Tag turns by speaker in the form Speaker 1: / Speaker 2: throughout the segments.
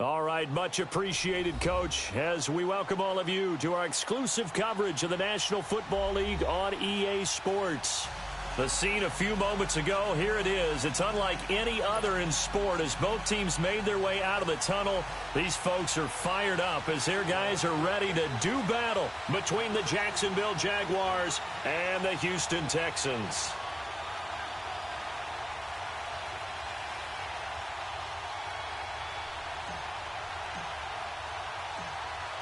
Speaker 1: All right, much appreciated, Coach, as we welcome all of you to our exclusive coverage of the National Football League on EA Sports. The scene a few moments ago, here it is. It's unlike any other in sport as both teams made their way out of the tunnel. These folks are fired up as their guys are ready to do battle between the Jacksonville Jaguars and the Houston Texans.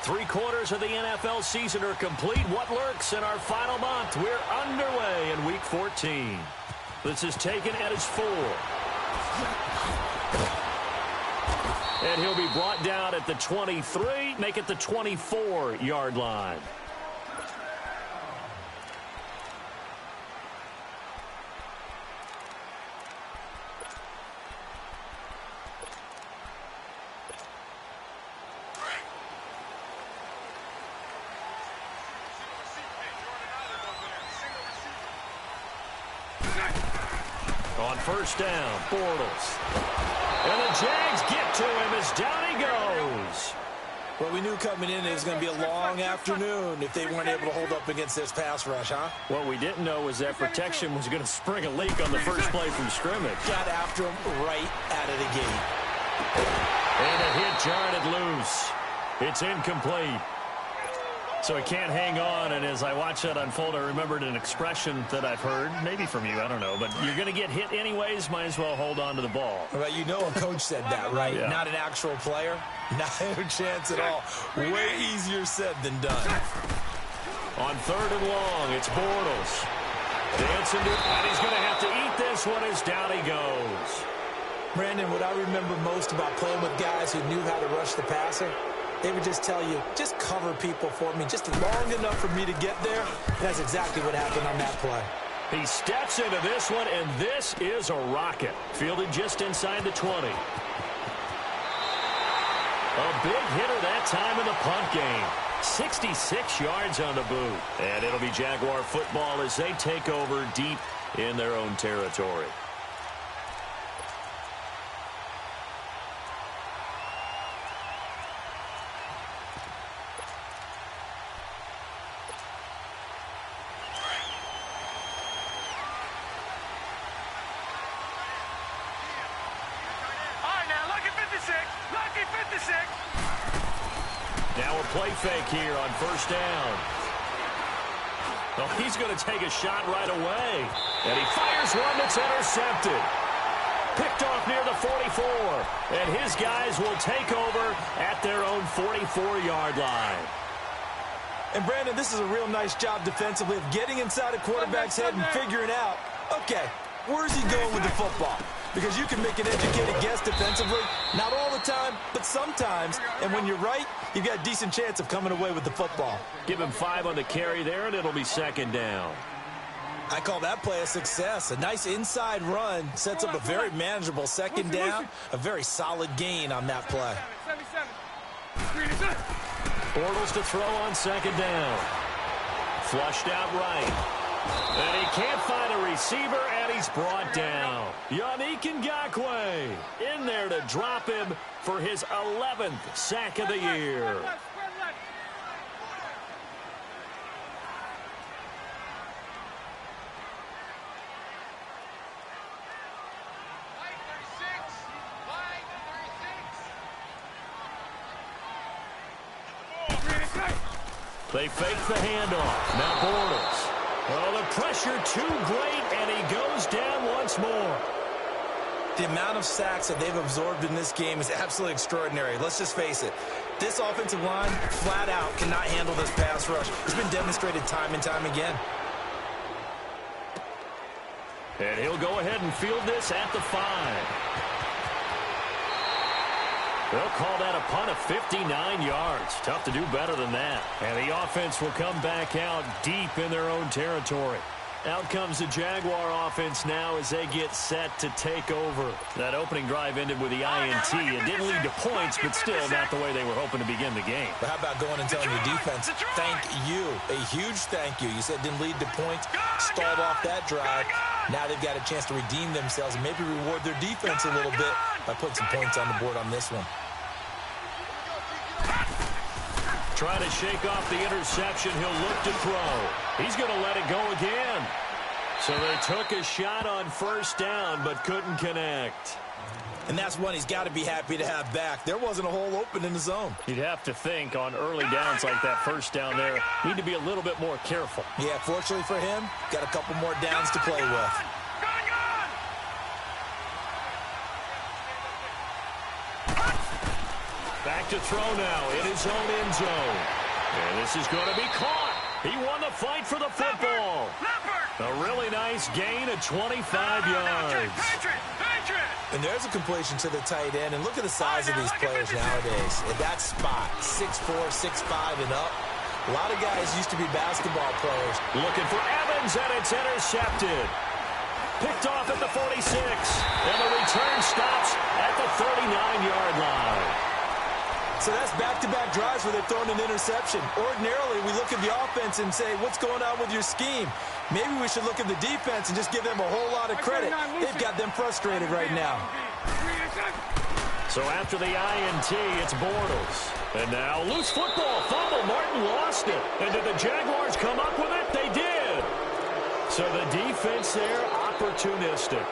Speaker 1: Three-quarters of the NFL season are complete. What lurks in our final month? We're underway in Week 14. This is taken at his 4. And he'll be brought down at the 23, make it the 24-yard line. On first down, Bortles. And the Jags get to him as down he goes.
Speaker 2: Well, we knew coming in it was going to be a long afternoon if they weren't able to hold up against this pass rush, huh?
Speaker 1: What we didn't know was that protection was going to spring a leak on the first play from scrimmage.
Speaker 2: Got after him right out of the gate.
Speaker 1: And a hit jarred it loose. It's incomplete. So he can't hang on, and as I watch that unfold, I remembered an expression that I've heard, maybe from you, I don't know, but you're going to get hit anyways, might as well hold on to the ball.
Speaker 2: Well, you know a coach said that, right?
Speaker 1: Yeah.
Speaker 2: Not an actual player. Not a chance at all. Way easier said than done.
Speaker 1: On third and long, it's Bortles. Dancing to, and he's going to have to eat this one as down he goes.
Speaker 2: Brandon, what I remember most about playing with guys who knew how to rush the passer, they would just tell you, just cover people for me, just long enough for me to get there. That's exactly what happened on that play.
Speaker 1: He steps into this one, and this is a rocket. Fielded just inside the 20. A big hitter that time in the punt game. 66 yards on the boot. And it'll be Jaguar football as they take over deep in their own territory. Now a play fake here on first down. Well, he's going to take a shot right away. And he fires one that's intercepted. Picked off near the 44. And his guys will take over at their own 44-yard line.
Speaker 2: And, Brandon, this is a real nice job defensively of getting inside a quarterback's head and figuring out, okay, where's he going with the football? Because you can make an educated guess defensively, not all the time, but sometimes. And when you're right, you've got a decent chance of coming away with the football.
Speaker 1: Give him 5 on the carry there, and it'll be second down.
Speaker 2: I call that play a success. A nice inside run sets up a very manageable second down, a very solid gain on that play.
Speaker 1: Bortles to throw on second down. Flushed out right. And he can't find a receiver, and he's brought down. Yannick Ngakoue in there to drop him for his 11th sack of the year. They fake the handoff. Now Bortles. Well, the pressure too great, and he goes down once more.
Speaker 2: The amount of sacks that they've absorbed in this game is absolutely extraordinary. Let's just face it. This offensive line, flat out, cannot handle this pass rush. It's been demonstrated time and time again.
Speaker 1: And he'll go ahead and field this at the 5. They'll call that a punt of 59 yards. Tough to do better than that. And the offense will come back out deep in their own territory. Out comes the Jaguar offense now as they get set to take over. That opening drive ended with the INT. It didn't lead to points, but still not the way they were hoping to begin the game.
Speaker 2: But how about going and telling your defense, thank you, a huge thank you. You said it didn't lead to points, stalled off that drive. Now they've got a chance to redeem themselves and maybe reward their defense a little bit by putting some points on the board on this one.
Speaker 1: Trying to shake off the interception. He'll look to throw. He's going to let it go again. So they took a shot on first down, but couldn't connect.
Speaker 2: And that's one he's got to be happy to have back. There wasn't a hole open in the zone.
Speaker 1: You'd have to think on early downs like that first down there, need to be a little bit more careful.
Speaker 2: Yeah, fortunately for him, got a couple more downs to play with.
Speaker 1: Back to throw now in his own end zone. And this is going to be caught. He won the fight for the football. A really nice gain of 25 yards.
Speaker 2: And there's a completion to the tight end. And look at the size of these players nowadays. At that spot, 6'4", 6'5", and up. A lot of guys used to be basketball players.
Speaker 1: Looking for Evans, and it's intercepted. Picked off at the 46. And the return stops at the 39-yard line.
Speaker 2: So that's back-to-back drives where they've thrown an interception. Ordinarily, we look at the offense and say, what's going on with your scheme? Maybe we should look at the defense and just give them a whole lot of credit. They've got them frustrated right now.
Speaker 1: So after the INT, it's Bortles. And now loose football. Fumble. Martin lost it. And did the Jaguars come up with it? They did. So the defense there, opportunistic.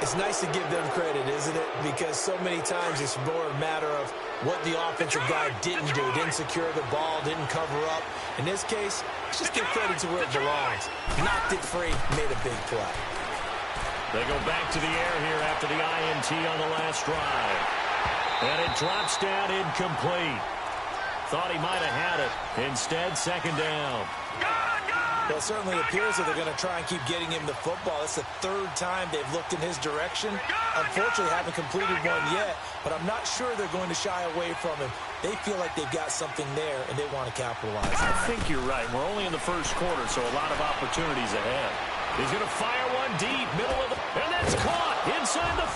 Speaker 2: It's nice to give them credit, isn't it? Because so many times it's more a matter of what the offensive guy didn't do. Didn't secure the ball, didn't cover up. In this case, let's just give credit to where it belongs. Knocked it free, made a big play.
Speaker 1: They go back to the air here after the INT on the last drive. And it drops down incomplete. Thought he might have had it. Instead, second down.
Speaker 2: Well, it certainly appears that they're going to try and keep getting him the football. It's the third time they've looked in his direction. Unfortunately, haven't completed one yet, but I'm not sure they're going to shy away from him. They feel like they've got something there, and they want to capitalize.
Speaker 1: I think you're right. We're only in the first quarter, so a lot of opportunities ahead. He's going to fire one deep, middle of the... And that's caught inside the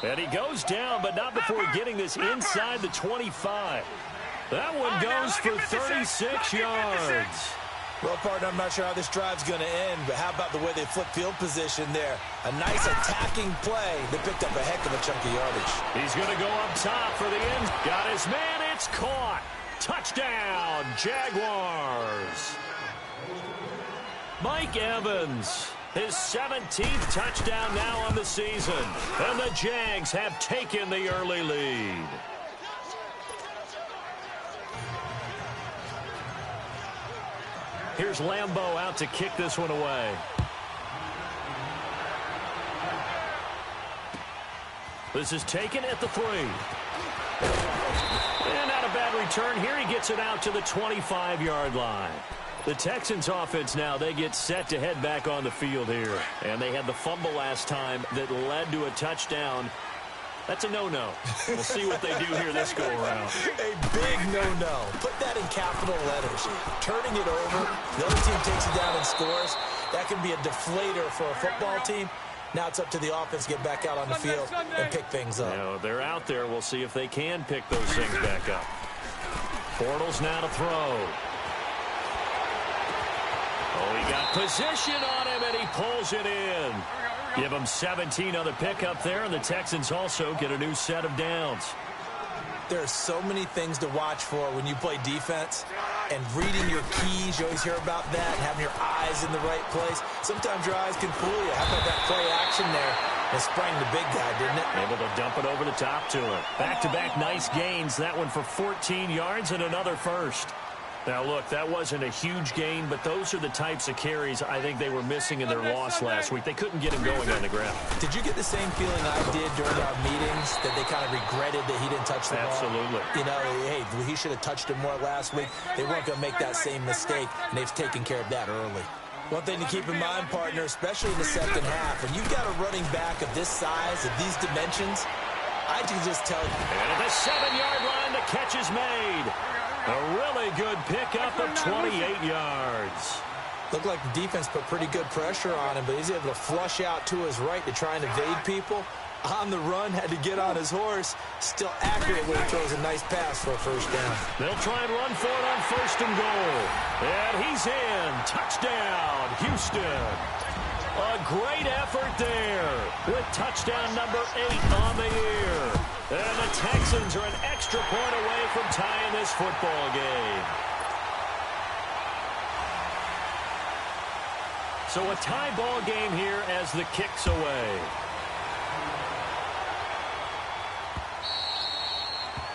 Speaker 1: 30. And he goes down, but not before getting this inside the 25. That one goes for 36 yards.
Speaker 2: Well, partner, I'm not sure how this drive's going to end, but how about the way they flip field position there? A nice attacking play that picked up a heck of a chunk of yardage.
Speaker 1: He's going to go up top for the end. Got his man. It's caught. Touchdown, Jaguars. Mike Evans, his 17th touchdown now on the season. And the Jags have taken the early lead. Here's Lambeau out to kick this one away. This is taken at the 3. And not a bad return here. He gets it out to the 25-yard line. The Texans offense now, they get set to head back on the field here. And they had the fumble last time that led to a touchdown. That's a no-no. We'll see what they do here this go-around.
Speaker 2: A big no-no. Put that in capital letters. Turning it over, the other team takes it down and scores. That can be a deflator for a football team. Now it's up to the offense to get back out on the field and pick things up.
Speaker 1: You know, they're out there. We'll see if they can pick those things back up. Bortles now to throw. Oh, he got position on him, and he pulls it in. Give them 17 on the pickup there, and the Texans also get a new set of downs.
Speaker 2: There are so many things to watch for when you play defense. And reading your keys, you always hear about that, and having your eyes in the right place. Sometimes your eyes can fool you. How about that play action there? It sprang the big guy, didn't it?
Speaker 1: Able to dump it over the top to him. Back-to-back nice gains. That one for 14 yards and another first. Now, look, that wasn't a huge gain, but those are the types of carries I think they were missing in their loss last week. They couldn't get him going on the ground.
Speaker 2: Did you get the same feeling I did during our meetings, that they kind of regretted that he didn't touch the ball?
Speaker 1: Absolutely.
Speaker 2: You know, hey, he should have touched it more last week. They weren't going to make that same mistake, and they've taken care of that early. One thing to keep in mind, partner, especially in the second half, when you've got a running back of this size, of these dimensions, I can just tell you.
Speaker 1: And at the 7-yard line, the catch is made. A really good pickup of 28 yards.
Speaker 2: Looked like the defense put pretty good pressure on him, but he's able to flush out to his right to try and evade people. On the run, had to get on his horse. Still accurate when he throws a nice pass for a first down.
Speaker 1: They'll try and run for it on 1st and goal. And he's in. Touchdown, Houston. A great effort there with touchdown number 8 on the year. And the Texans are an extra point away from tying this football game. So a tie ball game here as the kick's away.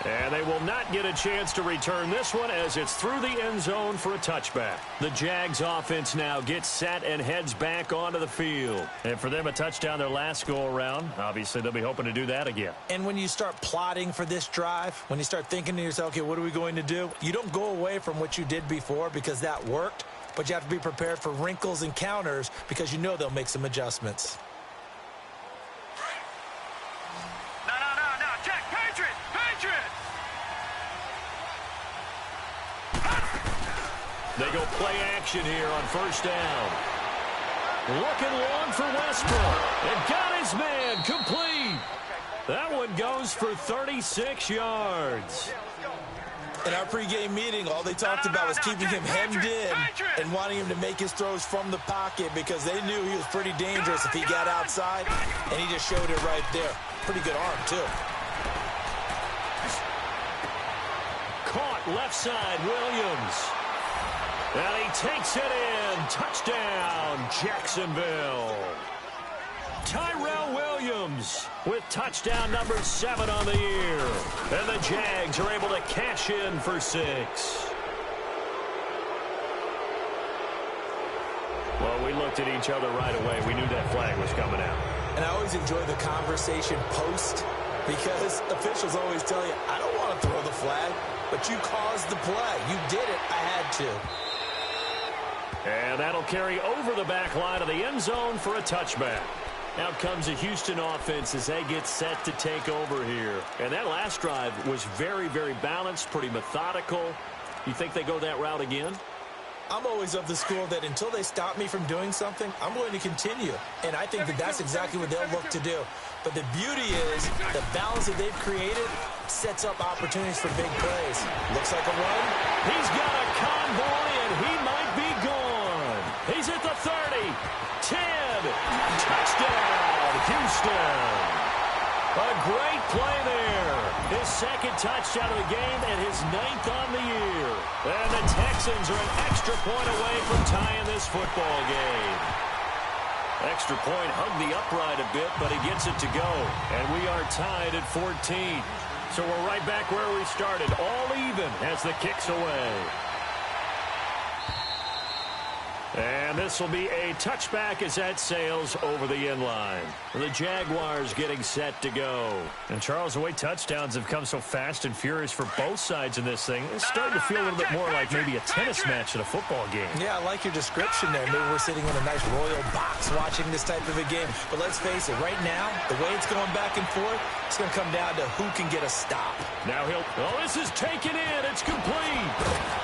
Speaker 1: And they will not get a chance to return this one as it's through the end zone for a touchback. The Jags offense now gets set and heads back onto the field. And for them, a touchdown their last go-around. Obviously, they'll be hoping to do that again.
Speaker 2: And when you start plotting for this drive, when you start thinking to yourself, okay, what are we going to do? You don't go away from what you did before because that worked, but you have to be prepared for wrinkles and counters because you know they'll make some adjustments.
Speaker 1: They go play action here on first down. Looking long for Westbrook. And got his man complete. That one goes for 36 yards.
Speaker 2: In our pregame meeting, all they talked about was keeping him hemmed in and wanting him to make his throws from the pocket because they knew he was pretty dangerous if he got outside, and he just showed it right there. Pretty good arm, too.
Speaker 1: Caught left side, Williams. And he takes it in. Touchdown, Jacksonville. Tyrell Williams with touchdown number 7 on the year. And the Jags are able to cash in for 6. Well, we looked at each other right away. We knew that flag was coming out.
Speaker 2: And I always enjoy the conversation post because officials always tell you, I don't want to throw the flag, but you caused the play. You did it. I had to.
Speaker 1: And that'll carry over the back line of the end zone for a touchback. Out comes the Houston offense as they get set to take over here. And that last drive was very, very balanced, pretty methodical. You think they go that route again?
Speaker 2: I'm always of the school that until they stop me from doing something, I'm going to continue. And I think that that's exactly what they'll look to do. But the beauty is the balance that they've created sets up opportunities for big plays. Looks like a run.
Speaker 1: He's got a convoy, and he might be gone. He's at the 30, 10, touchdown, Houston. A great play there. His second touchdown of the game and his 9th on the year. And the Texans are an extra point away from tying this football game. Extra point hugged the upright a bit, but he gets it to go. And we are tied at 14. So we're right back where we started, all even as the kick's away. And this will be a touchback as that sails over the end line. The Jaguars getting set to go. And Charles, the way touchdowns have come so fast and furious for both sides in this thing, it's starting to feel a little bit more like maybe a tennis match in a football game.
Speaker 2: Yeah, I like your description there. Maybe we're sitting in a nice royal box watching this type of a game. But let's face it, right now, the way it's going back and forth, it's going to come down to who can get a stop.
Speaker 1: Now this is taken in. It's complete.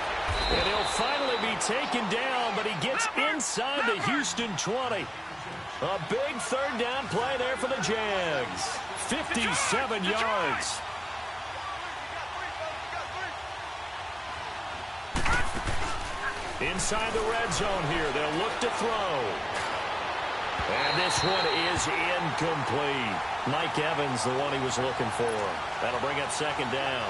Speaker 1: And he'll finally be taken down, but he gets inside the Houston 20. A big third down play there for the Jags. 57 yards. Inside the red zone here. They'll look to throw. And this one is incomplete. Mike Evans, the one he was looking for. That'll bring up second down.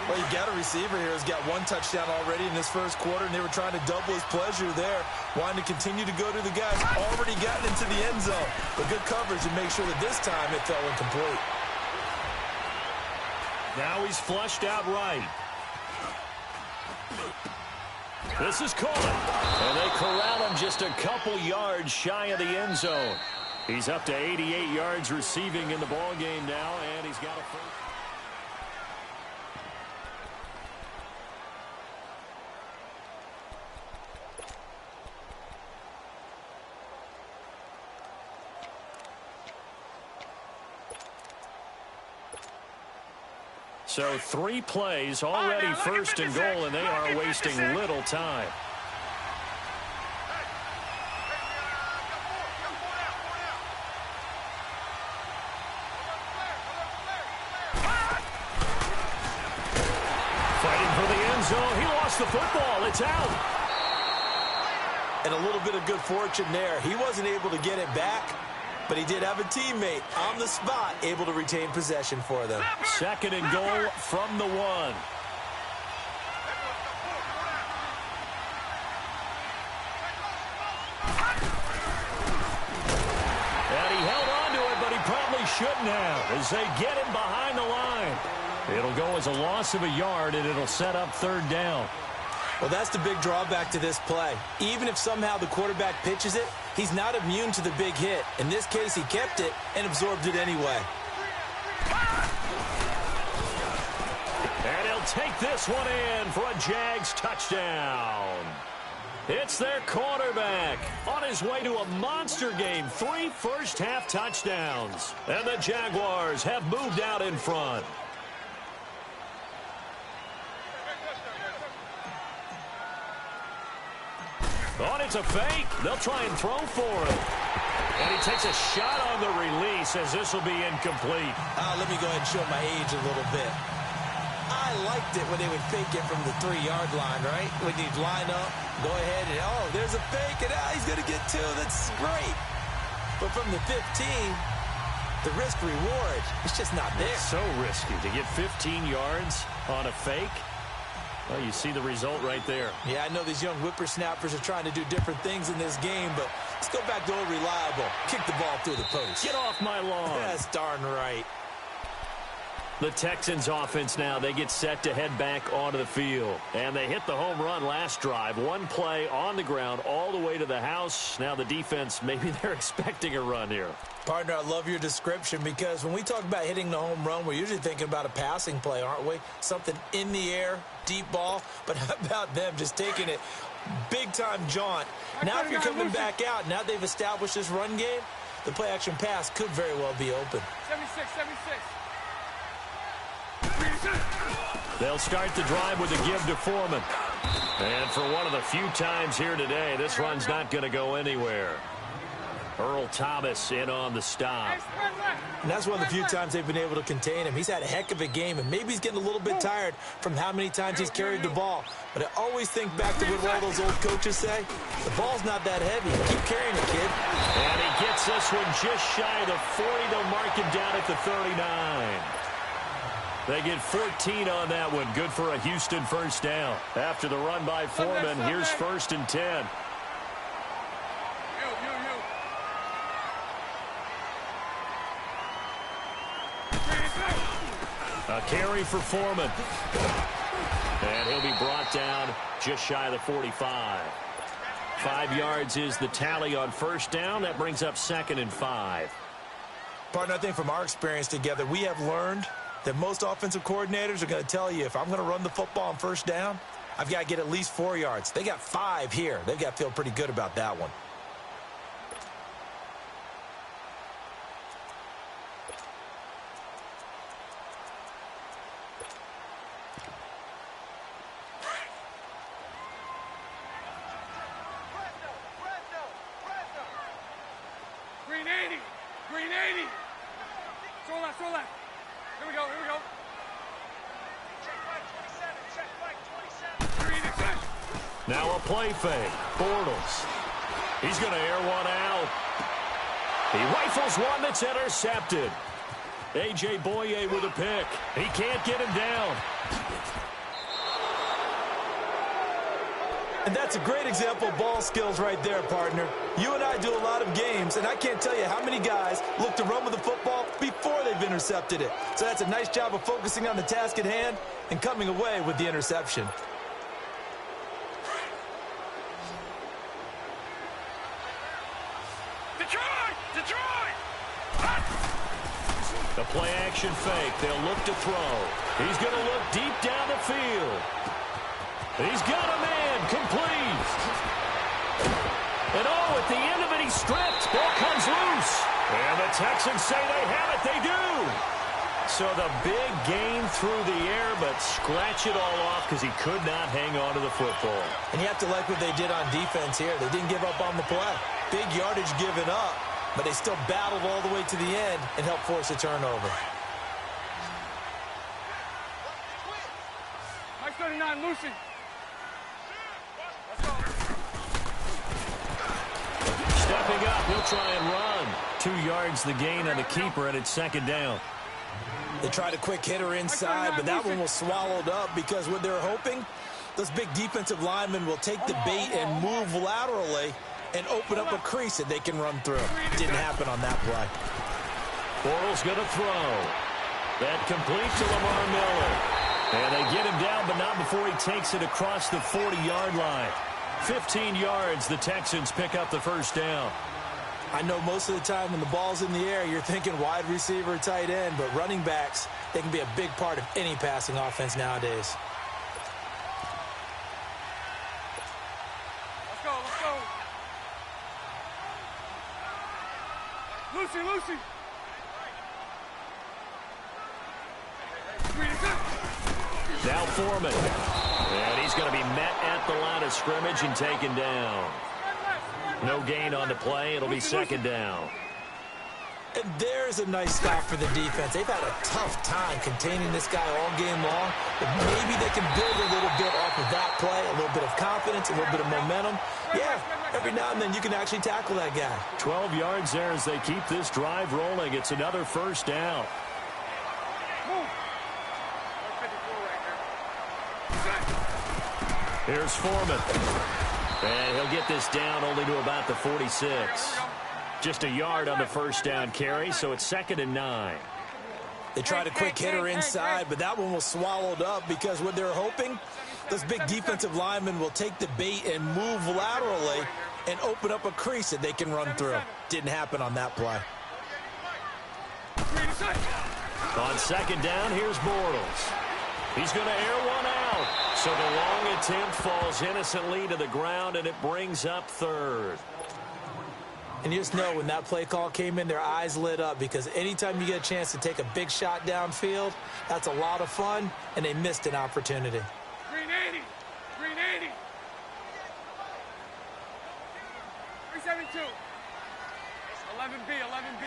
Speaker 2: Well, you got a receiver here who's got 1 touchdown already in this first quarter, and they were trying to double his pleasure there, wanting to continue to go to the guys already gotten into the end zone. But good coverage to make sure that this time it fell incomplete.
Speaker 1: Now he's flushed out right. This is caught. And they corral him just a couple yards shy of the end zone. He's up to 88 yards receiving in the ballgame now, and he's got a first. So 3 plays already first and goal, and they are wasting little time. Fighting for the end zone. He lost the football. It's out.
Speaker 2: And a little bit of good fortune there. He wasn't able to get it back, but he did have a teammate on the spot able to retain possession for them.
Speaker 1: 2nd and goal from the 1. And he held on to it, but he probably shouldn't have as they get him behind the line. It'll go as a loss of a yard, and it'll set up 3rd down.
Speaker 2: Well, that's the big drawback to this play. Even if somehow the quarterback pitches it, he's not immune to the big hit. In this case, he kept it and absorbed it anyway.
Speaker 1: And he'll take this one in for a Jags touchdown. It's their quarterback on his way to a monster game. 3 first-half touchdowns. And the Jaguars have moved out in front. Oh, it's a fake. They'll try and throw for it. And he takes a shot on the release as this will be incomplete.
Speaker 2: Let me go ahead and show my age a little bit. I liked it when they would fake it from the 3-yard line, right? When you'd line up, go ahead and, oh, there's a fake, and he's going to get 2. That's great. But from the 15, the risk-reward, it's just not there.
Speaker 1: It's so risky to get 15 yards on a fake. Well, you see the result right there.
Speaker 2: Yeah, I know these young whippersnappers are trying to do different things in this game, but let's go back to old reliable. Kick the ball through the post.
Speaker 1: Get off my lawn.
Speaker 2: That's darn right.
Speaker 1: The Texans offense now, they get set to head back onto the field. And they hit the home run last drive. 1 play on the ground all the way to the house. Now the defense, maybe they're expecting a run here.
Speaker 2: Partner, I love your description because when we talk about hitting the home run, we're usually thinking about a passing play, aren't we? Something in the air, deep ball. But how about them just taking it big-time jaunt? Now if you're coming back out, now they've established this run game, the play-action pass could very well be open.
Speaker 3: 76.
Speaker 1: They'll start the drive with a give to Foreman. And for one of the few times here today, this run's not going to go anywhere. Earl Thomas in on the stop.
Speaker 2: And that's one of the few times they've been able to contain him. He's had a heck of a game, and maybe he's getting a little bit tired from how many times he's carried the ball. But I always think back to what all those old coaches say. The ball's not that heavy. Keep carrying it, kid.
Speaker 1: And he gets this one just shy of the 40. They'll mark him down at the 39. They get 14 on that one. Good for a Houston first down. After the run by Foreman, here's 1st and 10. A carry for Foreman. And he'll be brought down just shy of the 45. 5 yards is the tally on first down. That brings up 2nd and 5.
Speaker 2: Partner, I think from our experience together, we have learned that most offensive coordinators are going to tell you, if I'm going to run the football on first down, I've got to get at least 4 yards. They got 5 here. They've got to feel pretty good about that one.
Speaker 3: Green 80. Throw left. Here we go. Check back, 27.
Speaker 1: Now a play fake. Bortles. He's going to air one out. He rifles one that's intercepted. A.J. Boye with a pick. He can't get him down.
Speaker 2: And that's a great example of ball skills right there, partner. You and I do a lot of games, and I can't tell you how many guys look to run with the football before they've intercepted it. So that's a nice job of focusing on the task at hand and coming away with the interception.
Speaker 3: Detroit!
Speaker 1: The play-action fake. They'll look to throw. He's going to look deep down the field. He's got a man. Complete. And at the end of it, he's stripped. Ball comes loose. And the Texans say they have it. They do. So the big gain through the air, but scratch it all off because he could not hang on to the football.
Speaker 2: And you have to like what they did on defense here. They didn't give up on the play. Big yardage given up, but they still battled all the way to the end and helped force a turnover.
Speaker 3: Mike 39, Lucy.
Speaker 1: Stepping up, he'll try and run. 2 yards the gain on the keeper, and it's second down.
Speaker 2: They tried a quick hitter inside, but that one was swallowed up because what they're hoping, those big defensive linemen will take the bait and move laterally and open up a crease that they can run through. Didn't happen on that play.
Speaker 1: Bortles going to throw. That complete to Lamar Miller. And they get him down, but not before he takes it across the 40-yard line. 15 yards, the Texans pick up the first down.
Speaker 2: I know most of the time when the ball's in the air, you're thinking wide receiver, tight end, but running backs, they can be a big part of any passing offense nowadays.
Speaker 3: Let's go, let's go. Lucy, Lucy.
Speaker 1: Now Foreman. And he's going to be met at the line of scrimmage and taken down. No gain on the play. It'll be second down.
Speaker 2: And there's a nice stop for the defense. They've had a tough time containing this guy all game long, but maybe they can build a little bit off of that play, a little bit of confidence, a little bit of momentum. Yeah, every now and then you can actually tackle that guy.
Speaker 1: 12 yards there as they keep this drive rolling. It's another first down. Here's Foreman. And he'll get this down only to about the 46. Just a yard on the first down carry, so it's 2nd and 9.
Speaker 2: They tried a quick hitter inside, but that one was swallowed up because what they're hoping, those big defensive linemen will take the bait and move laterally and open up a crease that they can run through. Didn't happen on that play.
Speaker 1: On second down, here's Bortles. He's going to air one out. So the long attempt falls innocently to the ground, and it brings up 3rd.
Speaker 2: And you just know when that play call came in, their eyes lit up because anytime you get a chance to take a big shot downfield, that's a lot of fun, and they missed an opportunity.
Speaker 3: Green 80. Green 80. 372. 11B, 11B.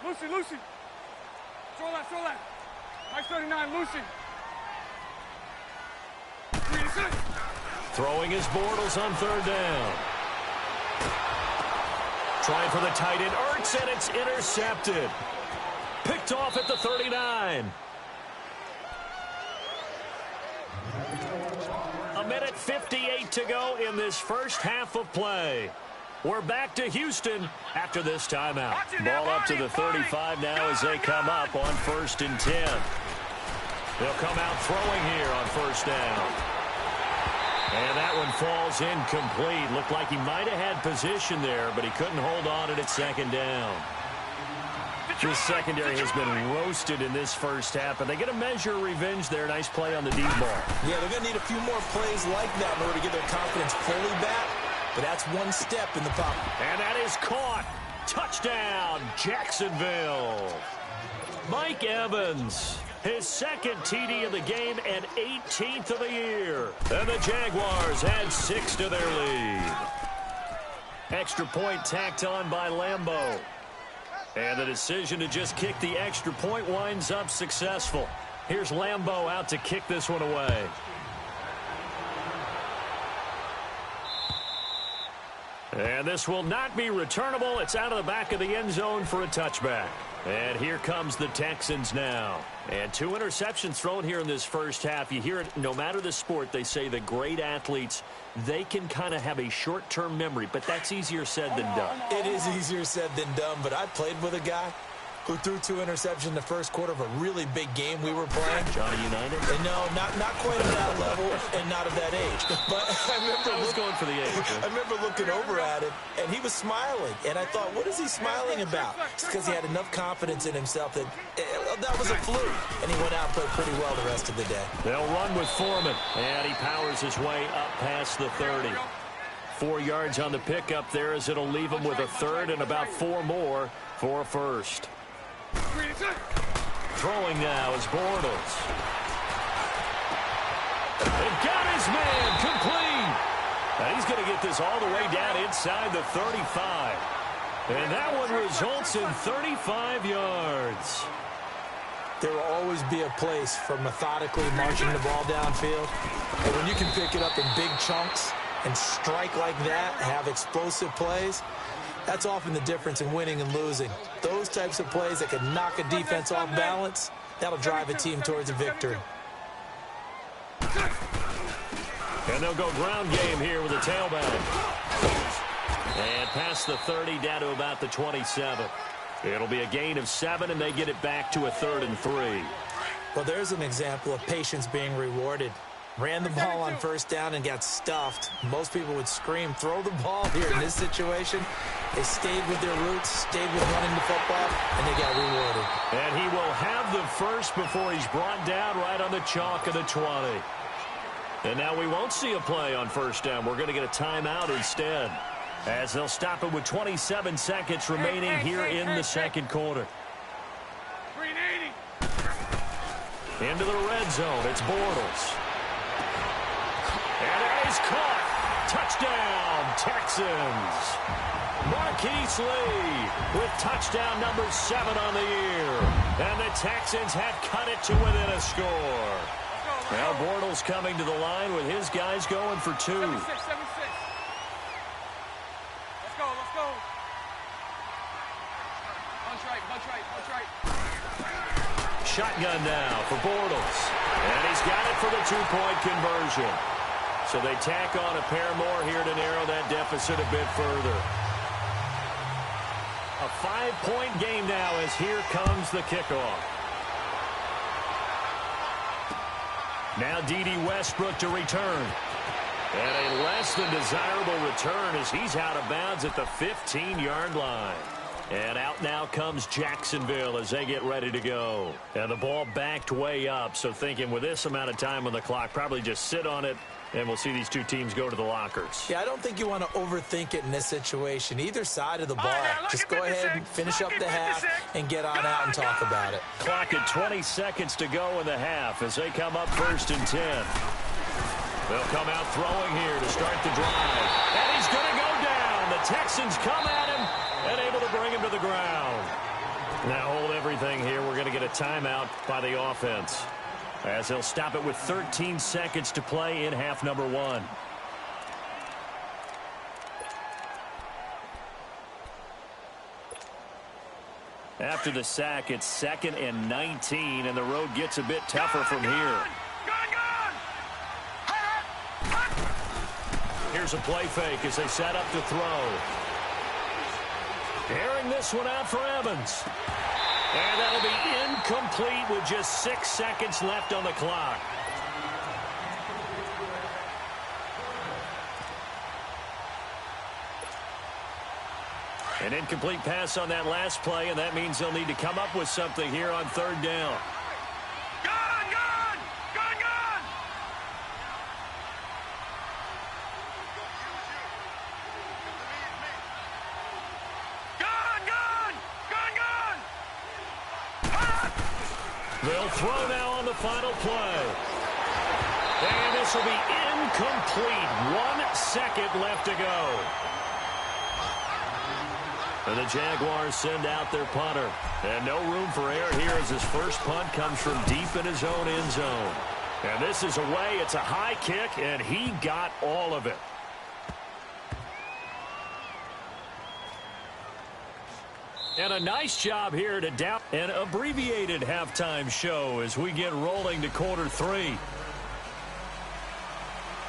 Speaker 3: Lucy, Lucy. Throw left, throw left. Mike 39, Lucy.
Speaker 1: Throwing his Bortles on 3rd down. Trying for the tight end, Ertz, and it's intercepted. Picked off at the 39. A minute 58 to go in this first half of play. We're back to Houston after this timeout. Ball up to the 35 now as they come up on 1st and 10. They'll come out throwing here on 1st down. And that one falls incomplete. Looked like he might have had position there, but he couldn't hold on at 2nd down. This secondary has been roasted in this first half, and they get a measure of revenge there. Nice play on the deep ball.
Speaker 2: Yeah, they're going to need a few more plays like that in order to get their confidence fully back, but that's one step in the pocket.
Speaker 1: And that is caught. Touchdown, Jacksonville. Mike Evans, his 2nd TD of the game and 18th of the year. And the Jaguars add 6 to their lead. Extra point tacked on by Lambeau. And the decision to just kick the extra point winds up successful. Here's Lambeau out to kick this one away. And this will not be returnable. It's out of the back of the end zone for a touchback. And here comes the Texans now. And 2 interceptions thrown here in this first half. You hear it, no matter the sport, they say the great athletes, they can kind of have a short-term memory, but that's easier said than done.
Speaker 2: It is easier said than done, but I played with a guy who threw 2 interceptions in the first quarter of a really big game we were playing.
Speaker 1: Johnny United?
Speaker 2: And no, not quite at that level and not of that age. But I
Speaker 1: was going for the age.
Speaker 2: I remember looking over at him, and he was smiling. And I thought, what is he smiling about? It's because he had enough confidence in himself that that was a fluke. And he went out and played pretty well the rest of the day.
Speaker 1: They'll run with Foreman, and he powers his way up past the 30. 4 yards on the pickup there as it'll leave him with a 3rd and about 4 more for a 1st. Throwing now is Bortles. They've got his man complete. And he's going to get this all the way down inside the 35. And that one results in 35 yards.
Speaker 2: There will always be a place for methodically marching the ball downfield. And when you can pick it up in big chunks and strike like that, have explosive plays, That's often the difference in winning and losing. Those types of plays that can knock a defense off balance, that'll drive a team towards a victory.
Speaker 1: And they'll go ground game here with a tailback. And past the 30, down to about the 27. It'll be a gain of 7, and they get it back to a 3rd and 3.
Speaker 2: Well, there's an example of patience being rewarded. Ran the ball on first down and got stuffed. Most people would scream, throw the ball here. In this situation, they stayed with their roots, stayed with running the football, and they got rewarded.
Speaker 1: And he will have the first before he's brought down right on the chalk of the 20. And now we won't see a play on first down. We're going to get a timeout instead, as they'll stop it with 27 seconds remaining here in the second quarter. Into the red zone. It's Bortles. And it is caught. Touchdown, Texans. Marquise Lee with touchdown number 7 on the year. And the Texans have cut it to within a score. Now Bortles coming to the line with his guys going for 2.
Speaker 3: 7-6. Let's go. Bunch right.
Speaker 1: Shotgun now for Bortles. And he's got it for the 2-point conversion. So they tack on a pair more here to narrow that deficit a bit further. A 5-point game now as here comes the kickoff. Now D.D. Westbrook to return. And a less than desirable return as he's out of bounds at the 15-yard line. And out now comes Jacksonville as they get ready to go. And the ball backed way up, so thinking with this amount of time on the clock, probably just sit on it, and we'll see these two teams go to the lockers.
Speaker 2: Yeah, I don't think you want to overthink it in this situation. Either side of the ball. Just go ahead and finish up the half and get on out and talk about it.
Speaker 1: Clock at 20 seconds to go in the half as they come up 1st and 10. They'll come out throwing here to start the drive. And he's going to go down. The Texans come at him and able to bring him to the ground. Now hold everything here. We're going to get a timeout by the offense, as they'll stop it with 13 seconds to play in half number 1. After the sack, it's 2nd and 19, and the road gets a bit tougher from here. Here's a play fake as they set up to throw. Airing this one out for Evans. And that'll be incomplete with just 6 seconds left on the clock. An incomplete pass on that last play, and that means they'll need to come up with something here on 3rd down. They'll throw now on the final play. And this will be incomplete. 1 second left to go. And the Jaguars send out their punter. And no room for error here as his first punt comes from deep in his own end zone. And this is away. It's a high kick, and he got all of it. And a nice job here to down an abbreviated halftime show as we get rolling to quarter 3.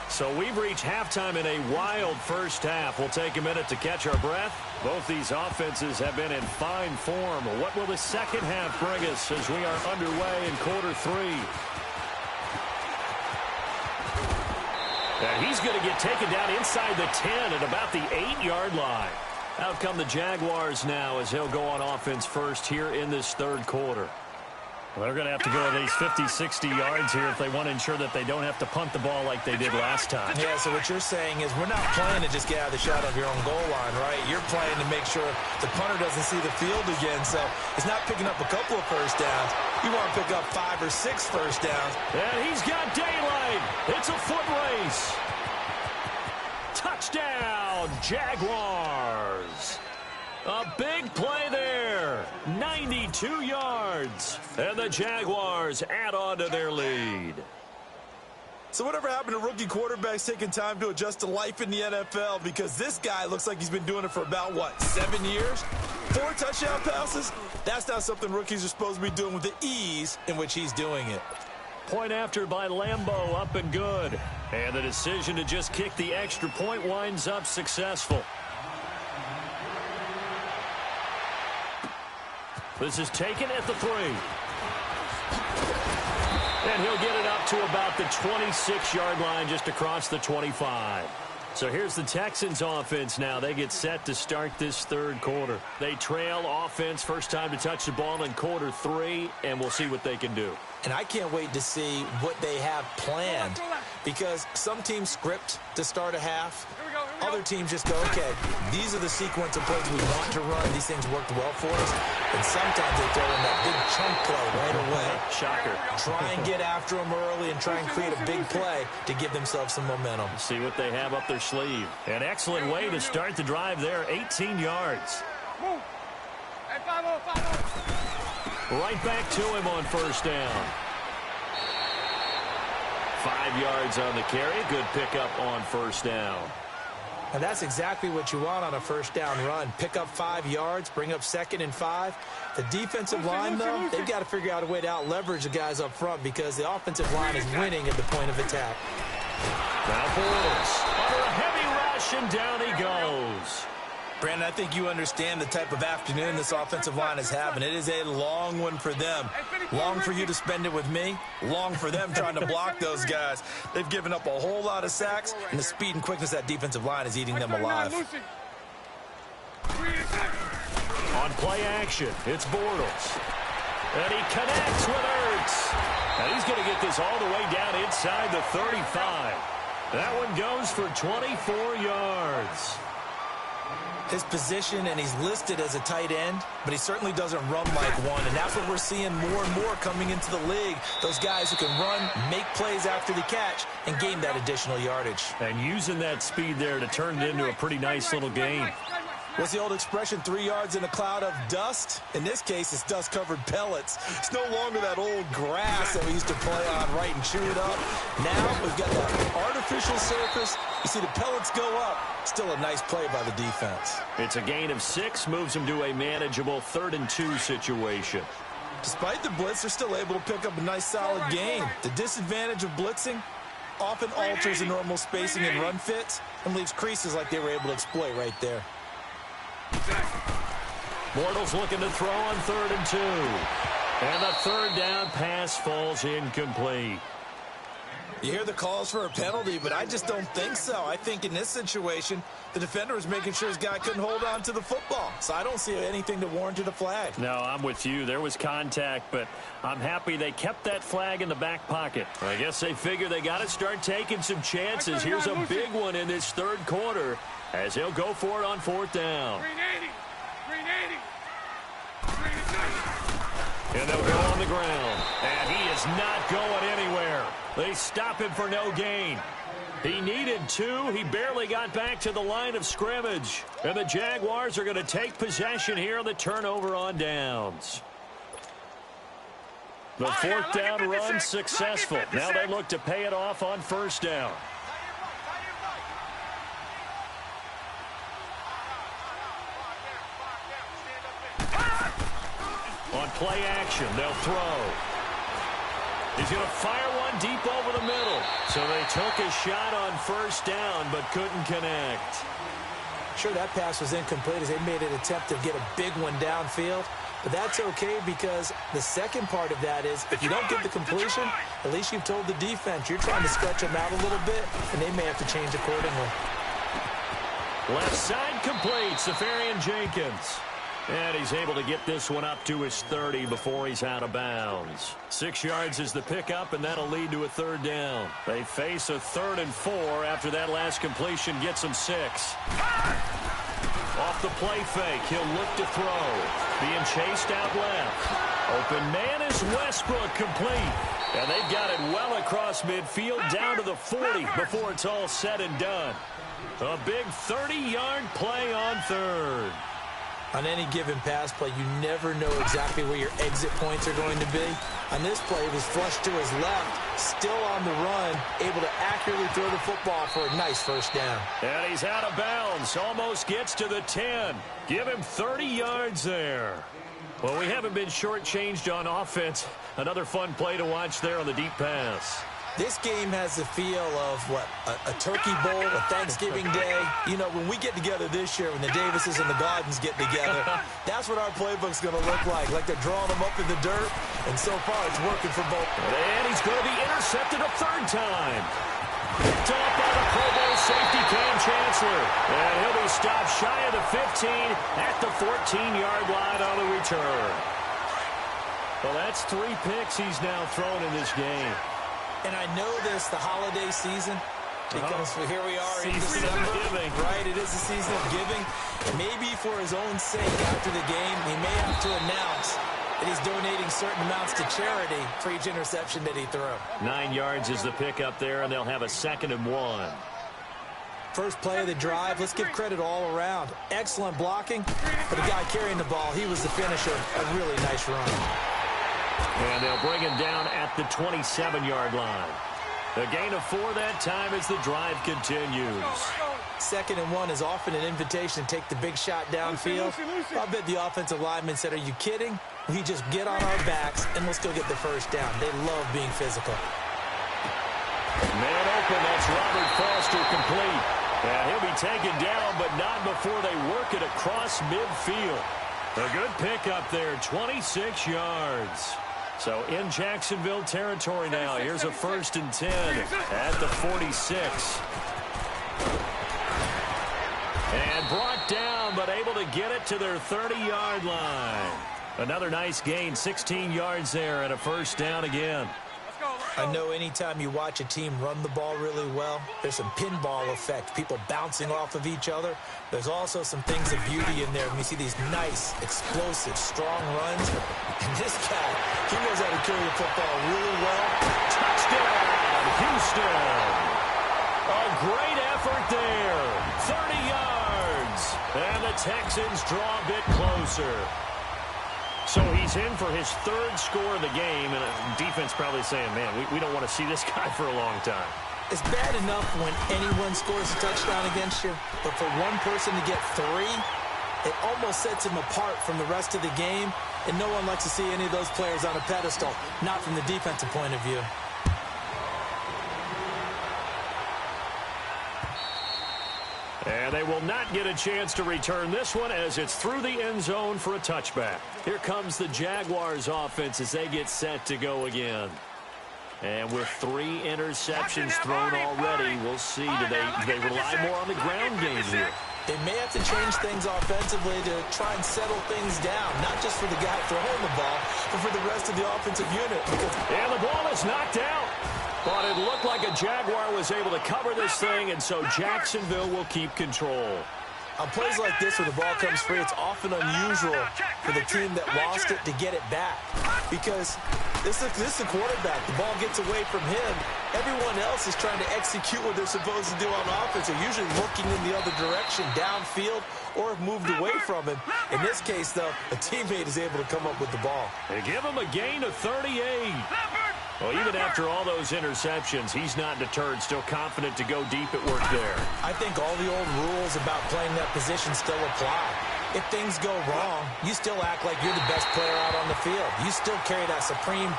Speaker 1: So we've reached halftime in a wild first half. We'll take a minute to catch our breath. Both these offenses have been in fine form. What will the second half bring us as we are underway in quarter 3? And he's going to get taken down inside the 10 at about the 8-yard line. Out come the Jaguars now as he'll go on offense first here in this 3rd quarter. Well, they're going to have to go at least 50, 60 yards here if they want to ensure that they don't have to punt the ball like they did last time.
Speaker 2: Yeah, so what you're saying is we're not playing to just get out of the shot of your own goal line, right? You're playing to make sure the punter doesn't see the field again. So it's not picking up a couple of first downs. You want to pick up 5 or 6 first downs.
Speaker 1: And he's got daylight. It's a foot race. Touchdown, Jaguars. A big play there. 92 yards. And the Jaguars add on to their lead.
Speaker 2: So whatever happened to rookie quarterbacks taking time to adjust to life in the NFL? Because this guy looks like he's been doing it for about, what, 7 years? 4 touchdown passes? That's not something rookies are supposed to be doing with the ease in which he's doing it.
Speaker 1: Point after by Lambeau, up and good. And the decision to just kick the extra point winds up successful. This is taken at the 3. And he'll get it up to about the 26-yard line, just across the 25. So here's the Texans offense now. They get set to start this third quarter. They trail offense, first time to touch the ball in quarter 3, and we'll see what they can do.
Speaker 2: And I can't wait to see what they have planned, because some teams script to start a half. Other teams just go, okay, these are the sequence of plays we want to run. These things worked well for us. And sometimes they throw in that big chunk play right away.
Speaker 1: Shocker.
Speaker 2: Try and get after them early and try and create a big play to give themselves some momentum.
Speaker 1: See what they have up their sleeve. An excellent way to start the drive there, 18 yards. Right back to him on first down. 5 yards on the carry. Good pickup on first down.
Speaker 2: And that's exactly what you want on a first down run. Pick up 5 yards, bring up 2nd and 5. The defensive line, though, they've got to figure out a way to out-leverage the guys up front, because the offensive line is winning at the point of attack.
Speaker 1: Now Bortles under a heavy rush, and down he goes.
Speaker 2: Brandon, I think you understand the type of afternoon this offensive line is having. It is a long one for them. Long for you to spend it with me. Long for them trying to block those guys. They've given up a whole lot of sacks, and the speed and quickness of that defensive line is eating them alive.
Speaker 1: On play action, it's Bortles. And he connects with Ertz. And he's going to get this all the way down inside the 35. That one goes for 24 yards.
Speaker 2: His position, and he's listed as a tight end, but he certainly doesn't run like one, and that's what we're seeing more and more coming into the league. Those guys who can run, make plays after the catch, and gain that additional yardage.
Speaker 1: And using that speed there to turn it into a pretty nice little game.
Speaker 2: What's the old expression, 3 yards in a cloud of dust? In this case, it's dust-covered pellets. It's no longer that old grass that we used to play on, right, and chew it up. Now we've got that artificial surface. You see the pellets go up. Still a nice play by the defense.
Speaker 1: It's a gain of 6, moves them to a manageable 3rd and 2 situation.
Speaker 2: Despite the blitz, they're still able to pick up a nice, solid gain. The disadvantage of blitzing often alters the normal spacing and run fits and leaves creases like they were able to exploit right there.
Speaker 1: Bortles looking to throw on 3rd and 2. And the 3rd down pass falls incomplete.
Speaker 2: You hear the calls for a penalty, but I just don't think so. I think in this situation, the defender was making sure his guy couldn't hold on to the football. So I don't see anything to warrant a flag.
Speaker 1: No, I'm with you. There was contact, but I'm happy they kept that flag in the back pocket. I guess they figure they got to start taking some chances. Here's a big one in this third quarter as he'll go for it on 4th down.
Speaker 3: 380.
Speaker 1: And they'll go on the ground. And he is not going anywhere. They stop him for no gain. He needed 2. He barely got back to the line of scrimmage. And the Jaguars are going to take possession here on the turnover on downs. The 4th down run successful. Now they look to pay it off on 1st down. On play action, they'll throw. He's going to fire one deep over the middle. So they took a shot on 1st down, but couldn't connect.
Speaker 2: Sure, that pass was incomplete as they made an attempt to get a big one downfield. But that's okay, because the second part of that is if you don't get the completion, at least you've told the defense you're trying to stretch them out a little bit, and they may have to change accordingly.
Speaker 1: Left side complete, Safarian Jenkins. And he's able to get this one up to his 30 before he's out of bounds. 6 yards is the pickup, and that'll lead to a 3rd down. They face a 3rd and 4 after that last completion gets them 6. Off the play fake, he'll look to throw. Being chased out left. Open man is Westbrook, complete. And they've got it well across midfield down to the 40 before it's all said and done. A big 30-yard play on 3rd.
Speaker 2: On any given pass play, you never know exactly where your exit points are going to be. On this play, it was flushed to his left, still on the run, able to accurately throw the football for a nice first down.
Speaker 1: And he's out of bounds, almost gets to the 10. Give him 30 yards there. Well, we haven't been shortchanged on offense. Another fun play to watch there on the deep pass.
Speaker 2: This game has the feel of, what, a turkey bowl, a Thanksgiving day. You know, when we get together this year, when the Davises and the Gardens get together, that's what our playbook's going to look like they're drawing them up in the dirt, and so far it's working for both.
Speaker 1: And he's going to be intercepted a third time. Picked off by the Pro Bowl safety Cam Chancellor. And he'll be stopped shy of the 15 at the 14-yard line on the return. Well, that's 3 picks he's now thrown in this game.
Speaker 2: And I know this, the holiday season, because here we are in
Speaker 1: Season
Speaker 2: December,
Speaker 1: of giving.
Speaker 2: right? It is the season of giving. Maybe for his own sake after the game, he may have to announce that he's donating certain amounts to charity for each interception that he threw.
Speaker 1: 9 yards is the pick up there, and they'll have a 2nd and 1.
Speaker 2: First play of the drive, let's give credit all around. Excellent blocking, but the guy carrying the ball, he was the finisher. A really nice run.
Speaker 1: And they'll bring him down at the 27-yard line. A gain of 4 that time as the drive continues.
Speaker 2: 2nd and 1 is often an invitation to take the big shot downfield. I bet the offensive lineman said, are you kidding? We just get on our backs and let's go get the first down. They love being physical.
Speaker 1: Man open, that's Robert Foster complete. And he'll be taken down, but not before they work it across midfield. A good pickup there, 26 yards. So in Jacksonville territory now. Here's a 1st and 10 at the 46. And brought down, but able to get it to their 30-yard line. Another nice gain, 16 yards there, and a first down again.
Speaker 2: I know anytime you watch a team run the ball really well, there's some pinball effect, people bouncing off of each other. There's also some things of beauty in there when you see these nice, explosive, strong runs. And this guy, he knows how to carry the football really well.
Speaker 1: Touchdown, Houston. A great effort there. 30 yards. And the Texans draw a bit closer. So he's in for his 3rd score of the game, and defense probably saying, man, we don't want to see this guy for a long time.
Speaker 2: It's bad enough when anyone scores a touchdown against you, but for one person to get 3, it almost sets him apart from the rest of the game, and no one likes to see any of those players on a pedestal, not from the defensive point of view.
Speaker 1: And they will not get a chance to return this one as it's through the end zone for a touchback. Here comes the Jaguars offense as they get set to go again. And with 3 interceptions thrown already, we'll see. Do they rely more on the ground game here?
Speaker 2: They may have to change things offensively to try and settle things down, not just for the guy throwing the ball, but for the rest of the offensive unit.
Speaker 1: And the ball is knocked out. But it looked like a Jaguar was able to cover this thing, and so Jacksonville will keep control.
Speaker 2: On plays like this where the ball comes free, it's often unusual for the team that lost it to get it back. Because this is the quarterback. The ball gets away from him. Everyone else is trying to execute what they're supposed to do on offense. They're usually looking in the other direction, downfield, or have moved away from him. In this case, though, a teammate is able to come up with the ball.
Speaker 1: They give him a gain of 38. Well, even after all those interceptions, he's not deterred, still confident to go deep at work there.
Speaker 2: I think all the old rules about playing that position still apply. If things go wrong, you still act like you're the best player out on the field. You still carry that supreme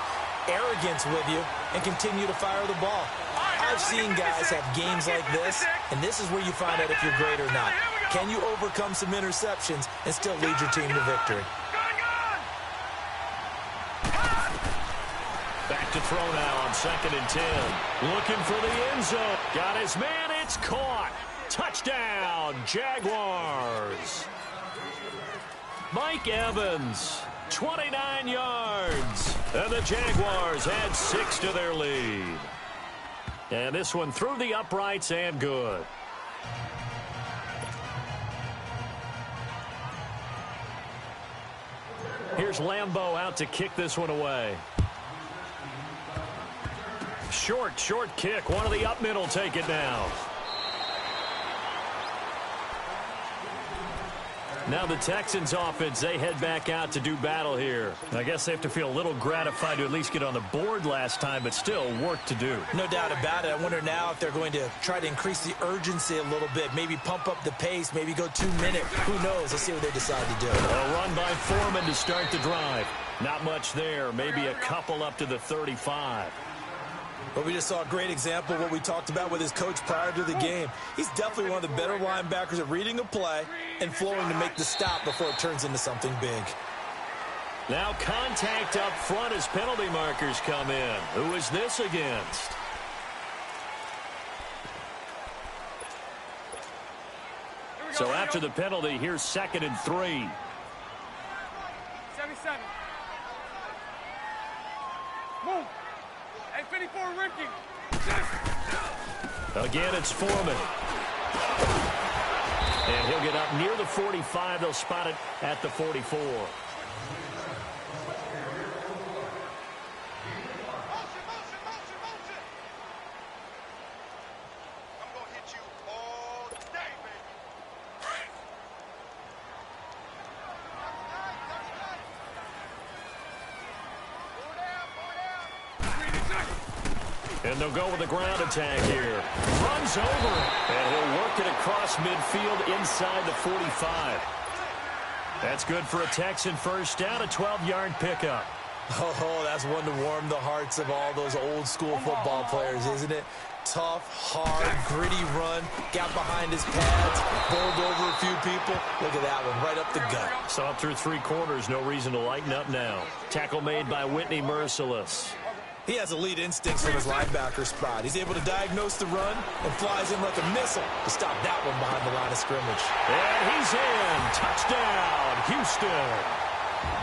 Speaker 2: arrogance with you and continue to fire the ball. I've seen guys have games like this, and this is where you find out if you're great or not. Can you overcome some interceptions and still lead your team to victory?
Speaker 1: Back to throw now on 2nd and 10. Looking for the end zone. Got his man. It's caught. Touchdown, Jaguars. Mike Evans, 29 yards. And the Jaguars add 6 to their lead. And this one through the uprights and good. Here's Lambeau out to kick this one away. Short kick. One of the up middle take it now. Now the Texans offense, they head back out to do battle here. I guess they have to feel a little gratified to at least get on the board last time, but still work to do.
Speaker 2: No doubt about it. I wonder now if they're going to try to increase the urgency a little bit, maybe pump up the pace, maybe go 2 minutes. Who knows? Let's see what they decide to do.
Speaker 1: A run by Foreman to start the drive. Not much there, maybe a couple up to the 35.
Speaker 2: But we just saw a great example of what we talked about with his coach prior to the game. He's definitely one of the better linebackers at reading a play and flowing to make the stop before it turns into something big.
Speaker 1: Now contact up front as penalty markers come in. Who is this against? So after the penalty, here's 2nd and 3.
Speaker 3: 77. Move. Hey, 54, Ricky.
Speaker 1: Again, it's Foreman. And he'll get up near the 45. They'll spot it at the 44. And they'll go with a ground attack here. Runs over it. And he'll work it across midfield inside the 45. That's good for a Texan first down, a 12-yard pickup.
Speaker 2: Oh, that's one to warm the hearts of all those old-school football players, isn't it? Tough, hard, gritty run. Got behind his pads, bowled over a few people. Look at that one, right up the gut.
Speaker 1: Saw it through 3 quarters. No reason to lighten up now. Tackle made by Whitney Merciless.
Speaker 2: He has elite instincts from his linebacker spot. He's able to diagnose the run and flies in like a missile to stop that one behind the line of scrimmage.
Speaker 1: And he's in. Touchdown, Houston.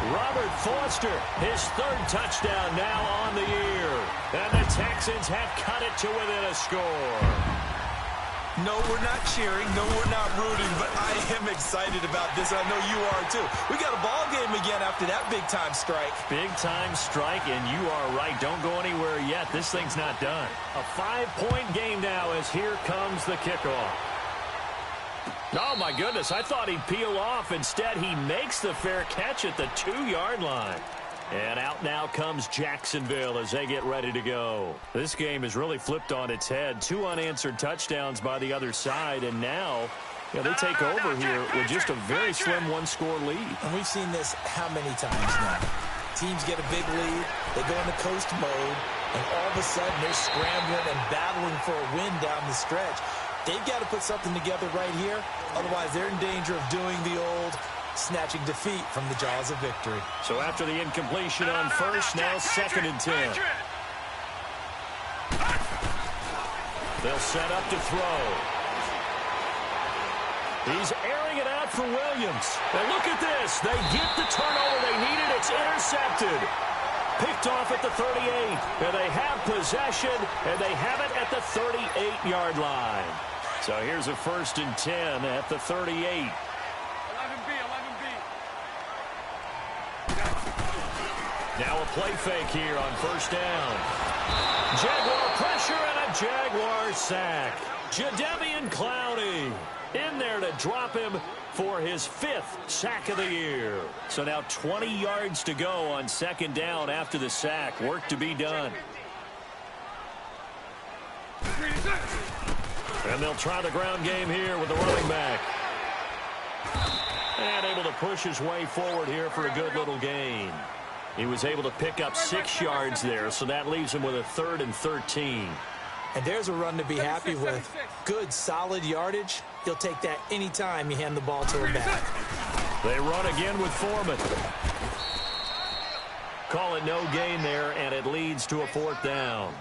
Speaker 1: Robert Foster, his 3rd touchdown now on the year. And the Texans have cut it to within a score.
Speaker 2: No, we're not cheering. No, we're not rooting. But I am excited about this. I know you are, too. We got a ball game again after that big-time strike.
Speaker 1: Big-time strike, and you are right. Don't go anywhere yet. This thing's not done. A 5-point game now as here comes the kickoff. Oh, my goodness. I thought he'd peel off. Instead, he makes the fair catch at the 2-yard line. And out now comes Jacksonville as they get ready to go. This game is really flipped on its head. 2 unanswered touchdowns by the other side, and now they take over here with just a very slim 1-score lead.
Speaker 2: And we've seen this how many times now? Teams get a big lead, they go into coast mode, and all of a sudden they're scrambling and battling for a win down the stretch. They've got to put something together right here, otherwise they're in danger of doing the old snatching defeat from the jaws of victory.
Speaker 1: So after the incompletion on first, now 2nd and 10. They'll set up to throw. He's airing it out for Williams. And look at this. They get the turnover they needed. It's intercepted. Picked off at the 38. And they have possession, and they have it at the 38-yard line. So here's a 1st and 10 at the 38. Now a play fake here on first down. Jaguar pressure and a Jaguar sack. Jadeveon Clowney in there to drop him for his 5th sack of the year. So now 20 yards to go on 2nd down after the sack. Work to be done. And they'll try the ground game here with the running back. And able to push his way forward here for a good little gain. He was able to pick up 6 yards there, so that leaves him with a 3rd and 13.
Speaker 2: And there's a run to be happy with. Good, solid yardage. He'll take that anytime you hand the ball to him back.
Speaker 1: They run again with Foreman. Call it no gain there, and it leads to a 4th down.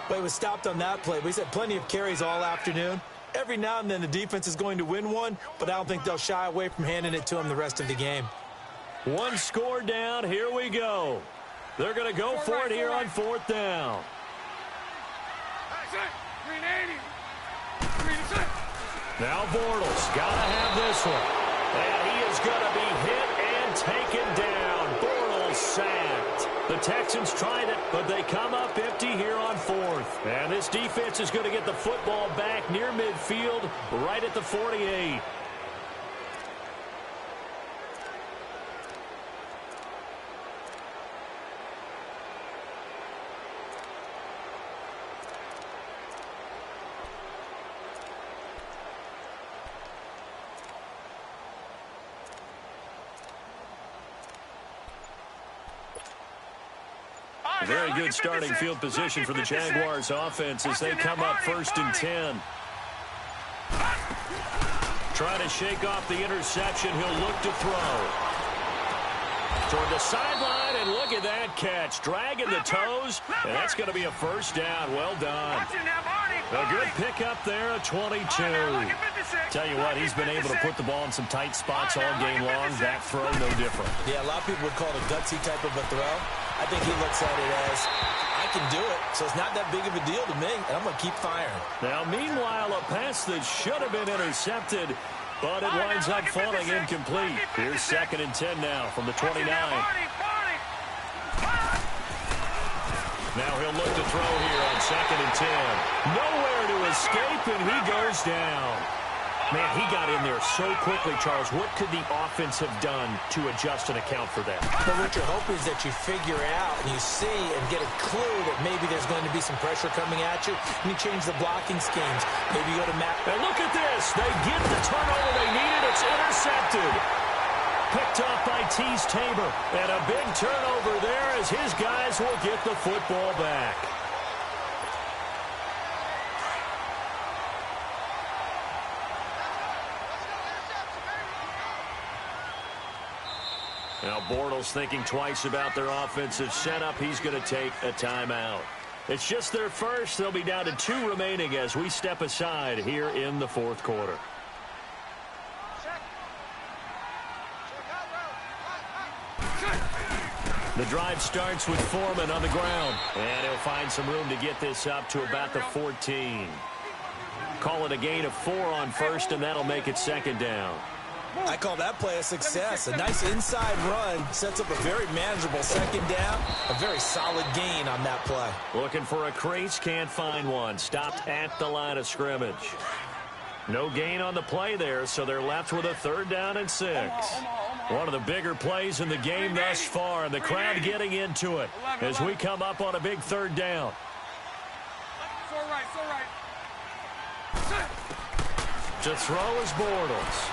Speaker 2: But he was stopped on that play. He's had plenty of carries all afternoon. Every now and then the defense is going to win one, but I don't think they'll shy away from handing it to him the rest of the game.
Speaker 1: 1 score down. Here we go. They're going to go for it here on 4th down. Now Bortles got to have this one. And he is going to be hit and taken down. Bortles sacked. The Texans tried it, but they come up empty here on 4th. And this defense is going to get the football back near midfield, right at the 48. Very good starting field position for the Jaguars offense as they come up 1st and 10. Trying to shake off the interception. He'll look to throw. Toward the sideline, and look at that catch. Dragging the toes, and that's going to be a 1st down. Well done. A good pickup there, a 22. Tell you what, he's been able to put the ball in some tight spots all game long. That throw, no different.
Speaker 2: Yeah, a lot of people would call it a gutsy type of a throw. I think he looks at it as, I can do it, so it's not that big of a deal to me, and I'm going to keep firing.
Speaker 1: Now, meanwhile, a pass that should have been intercepted, but it winds up falling incomplete. Here's 2nd and 10 now from the 29. Now he'll look to throw here on 2nd and 10. Nowhere to escape, and he goes down. Man, he got in there so quickly, Charles. What could the offense have done to adjust and account for that?
Speaker 2: But what you're hoping is that you figure out and you see and get a clue that maybe there's going to be some pressure coming at you, and you change the blocking schemes. Maybe you go to Matt.
Speaker 1: And look at this. They get the turnover they needed. It's intercepted. Picked off by Tease Tabor. And a big turnover there as his guys will get the football back. Now Bortles thinking twice about their offensive setup. He's going to take a timeout. It's just their first. They'll be down to 2 remaining as we step aside here in the 4th quarter. The drive starts with Foreman on the ground. And he'll find some room to get this up to about the 14. Call it a gain of 4 on 1st, and that'll make it 2nd down.
Speaker 2: I call that play a success. A nice inside run sets up a very manageable 2nd down. A very solid gain on that play.
Speaker 1: Looking for a crease, can't find one. Stopped at the line of scrimmage. No gain on the play there, so they're left with a 3rd down and 6. One of the bigger plays in the game thus far, and the crowd getting into it as we come up on a big 3rd down.
Speaker 3: So right.
Speaker 1: To throw is Bortles.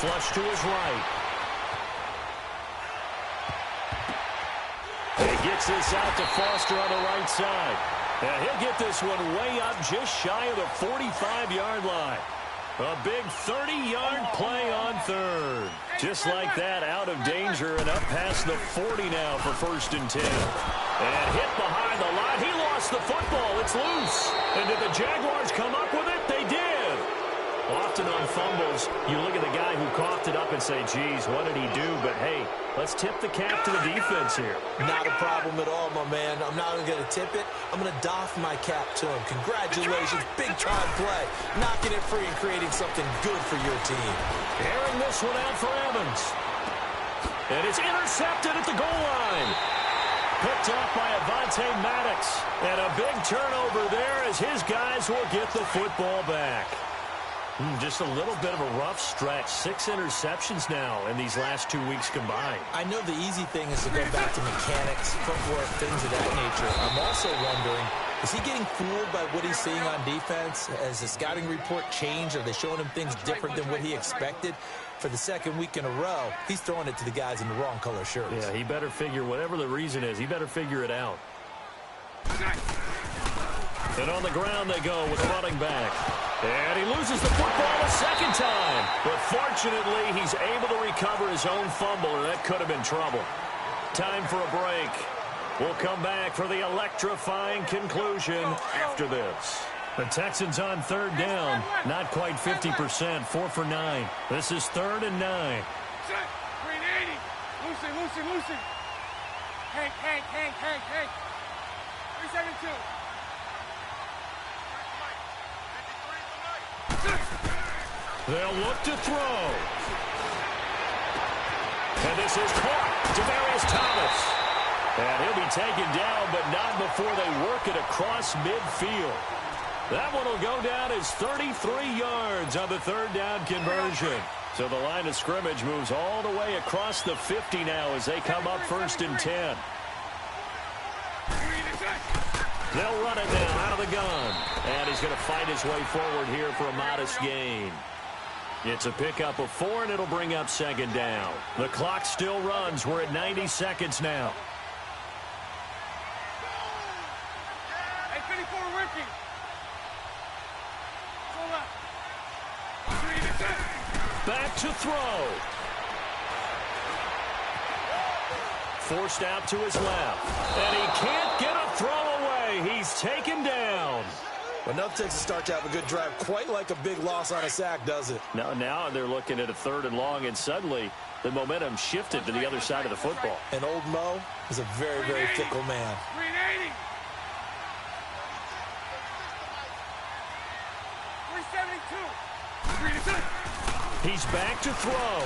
Speaker 1: Flush to his right. He gets this out to Foster on the right side. And he'll get this one way up just shy of the 45-yard line. A big 30-yard play on 3rd. Just like that, out of danger and up past the 40 now for 1st and 10. And hit behind the line. He lost the football. It's loose. And did the Jaguars come up with it? They did. Often on fumbles, you look at the guy who coughed it up and say, geez, what did he do? But, hey, let's tip the cap to the defense here.
Speaker 2: Not a problem at all, my man. I'm not even going to tip it. I'm going to doff my cap to him. Congratulations. Big-time play. Knocking it free and creating something good for your team.
Speaker 1: Airing this one out for Evans. And it's intercepted at the goal line. Picked off by Avonte Maddox. And a big turnover there as his guys will get the football back. Just a little bit of a rough stretch. 6 interceptions now in these last 2 weeks combined.
Speaker 2: I know the easy thing is to go back to mechanics, footwork, things of that nature. I'm also wondering, is he getting fooled by what he's seeing on defense? Has the scouting report changed? Are they showing him things different than what he expected? For the 2nd week in a row, he's throwing it to the guys in the wrong color shirts.
Speaker 1: Yeah, he better figure, whatever the reason is, he better figure it out. And on the ground they go with running back. And he loses the football a 2nd time. But fortunately, he's able to recover his own fumble, or that could have been trouble. Time for a break. We'll come back for the electrifying conclusion after this. The Texans on 3rd down. Not quite 50%. 4 for 9. This is 3rd and 9.
Speaker 3: Green 80. Lucy. Hank. 372.
Speaker 1: They'll look to throw. And this is caught. Demaryius Thomas. And he'll be taken down, but not before they work it across midfield. That one will go down as 33 yards on the 3rd down conversion. So the line of scrimmage moves all the way across the 50 now as they come up 1st and 10. They'll run it now out of the gun. And he's going to fight his way forward here for a modest gain. It's a pickup of 4, and it'll bring up 2nd down. The clock still runs. We're at 90 seconds now. back to throw. Forced out to his left. And he can't get a throw away. He's taken down.
Speaker 2: Well, nothing takes a start to have a good drive quite like a big loss on a sack, does it?
Speaker 1: Now they're looking at a 3rd and long, and suddenly the momentum shifted to the other side of the football.
Speaker 2: And old Mo is a very, very fickle man.
Speaker 3: 380. 372. 3
Speaker 1: He's back to throw.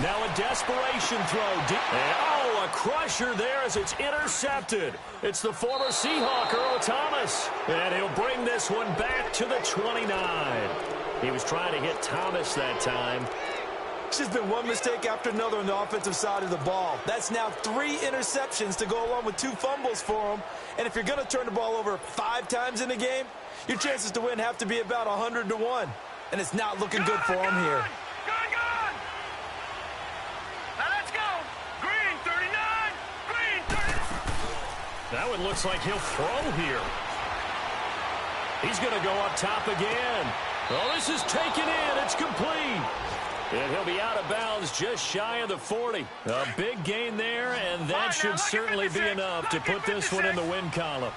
Speaker 1: Now a desperation throw. And, a crusher there as it's intercepted. It's the former Seahawk, Earl Thomas. And he'll bring this one back to the 29. He was trying to hit Thomas that time.
Speaker 2: It's just been one mistake after another on the offensive side of the ball. That's now 3 interceptions to go along with 2 fumbles for him. And if you're going to turn the ball over 5 times in a game, your chances to win have to be about 100 to 1. And it's not looking good for him here.
Speaker 3: Gone. Now let's go. Green 39. Green 39.
Speaker 1: That one looks like he'll throw here. He's going to go up top again. Oh, this is taken in. It's complete. And he'll be out of bounds just shy of the 40. A big gain there, and that should certainly be enough to put this one in the win column.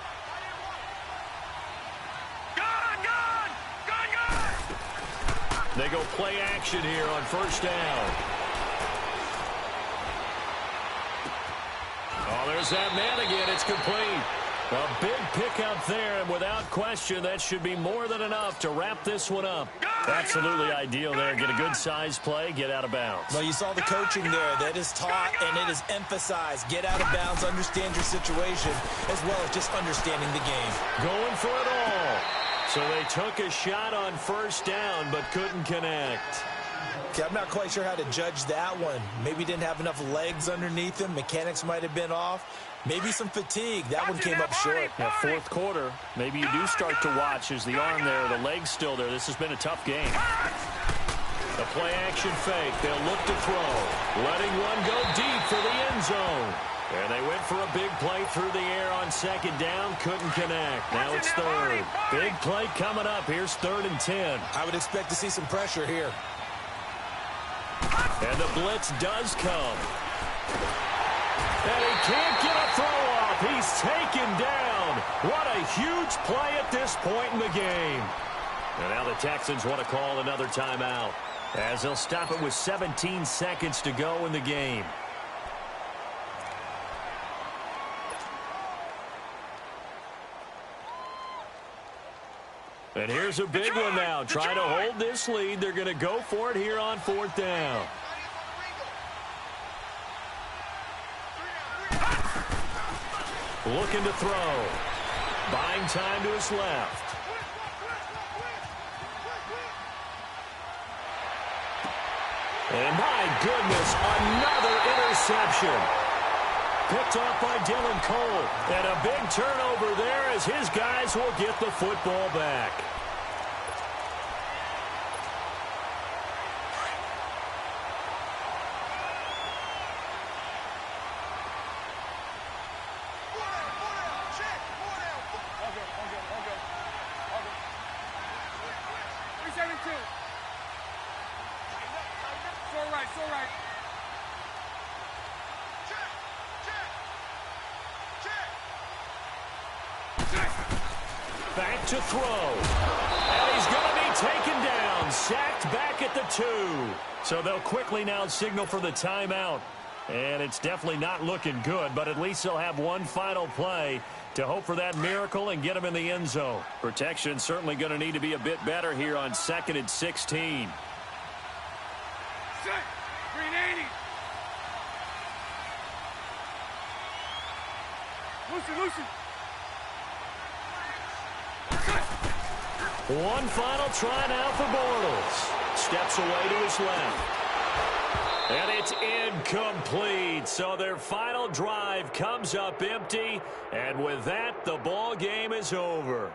Speaker 1: They go play action here on 1st down. Oh, there's that man again. It's complete. A big pickup there, and without question, that should be more than enough to wrap this one up. Absolutely ideal there. Get a good-sized play, get out of bounds.
Speaker 2: Well, you saw the coaching there. That is taught and it is emphasized. Get out of bounds, understand your situation, as well as just understanding the game.
Speaker 1: Going for it all. So they took a shot on 1st down, but couldn't connect.
Speaker 2: Okay, I'm not quite sure how to judge that one. Maybe didn't have enough legs underneath him. Mechanics might have been off. Maybe some fatigue. That one came up short.
Speaker 1: Now, 4th quarter, maybe you do start to watch as the arm there, the leg's still there. This has been a tough game. The play-action fake. They'll look to throw. Letting one go deep for the end zone. And they went for a big play through the air on 2nd down. Couldn't connect. Now it's 3rd. Big play coming up. Here's 3rd and 10.
Speaker 2: I would expect to see some pressure here.
Speaker 1: And the blitz does come. And he can't get a throw off. He's taken down. What a huge play at this point in the game. And now the Texans want to call another timeout, as they'll stop it with 17 seconds to go in the game. And here's a big one now. Trying to hold this lead. They're going to go for it here on 4th down. Looking to throw. Buying time to his left. And my goodness, another interception. Picked off by Dylan Cole. And a big turnover there as his guys will get the football back. Back to throw. And he's going to be taken down. Sacked back at the 2. So they'll quickly now signal for the timeout. And it's definitely not looking good, but at least they'll have one final play to hope for that miracle and get him in the end zone. Protection certainly going to need to be a bit better here on 2nd and 16.
Speaker 3: Set. 380. Lucy.
Speaker 1: One final try now for Bortles. Steps away to his left. And it's incomplete. So their final drive comes up empty. And with that, the ball game is over.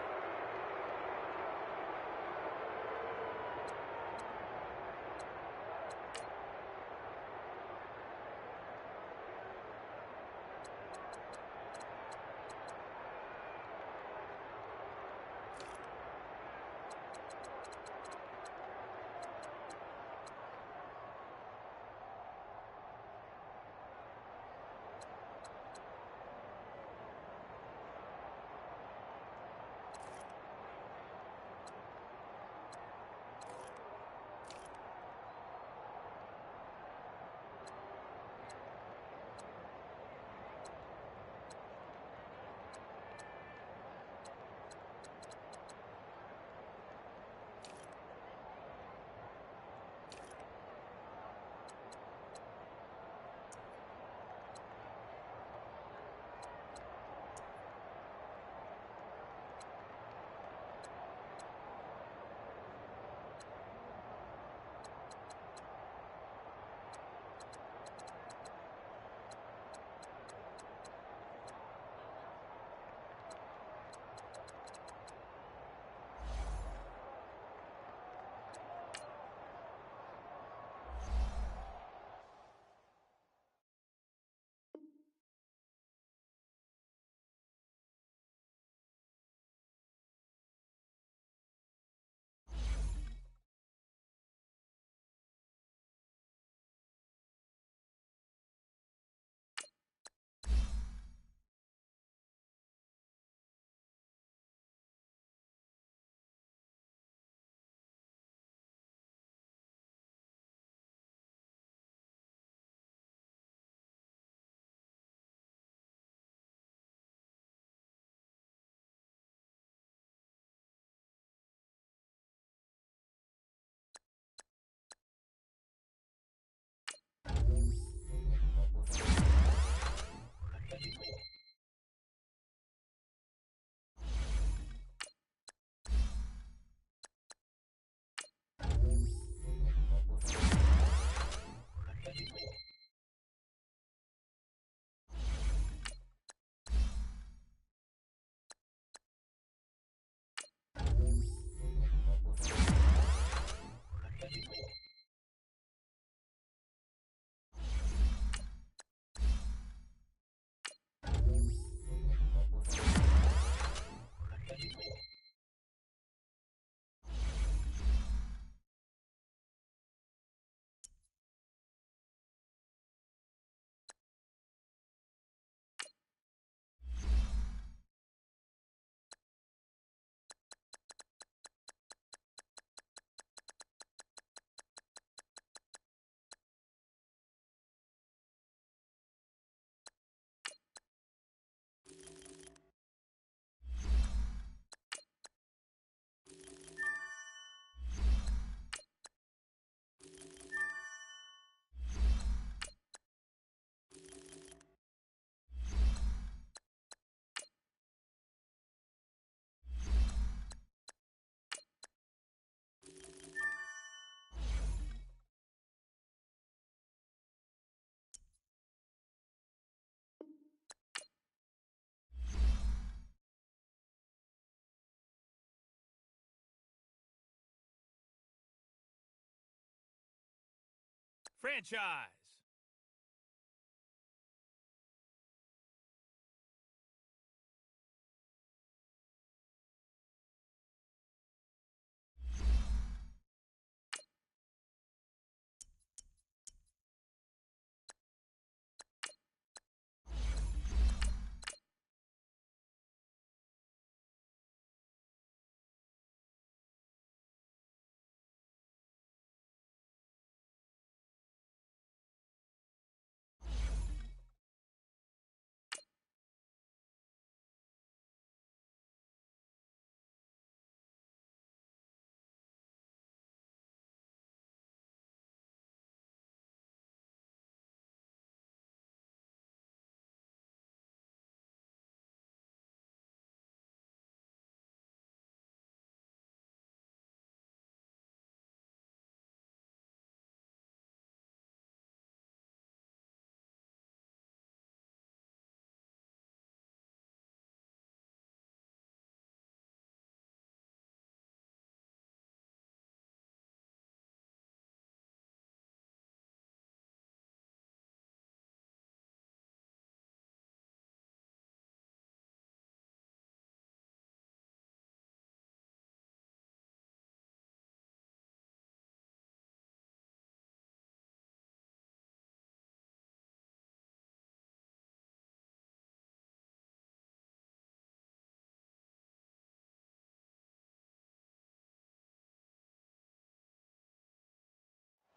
Speaker 1: Franchise.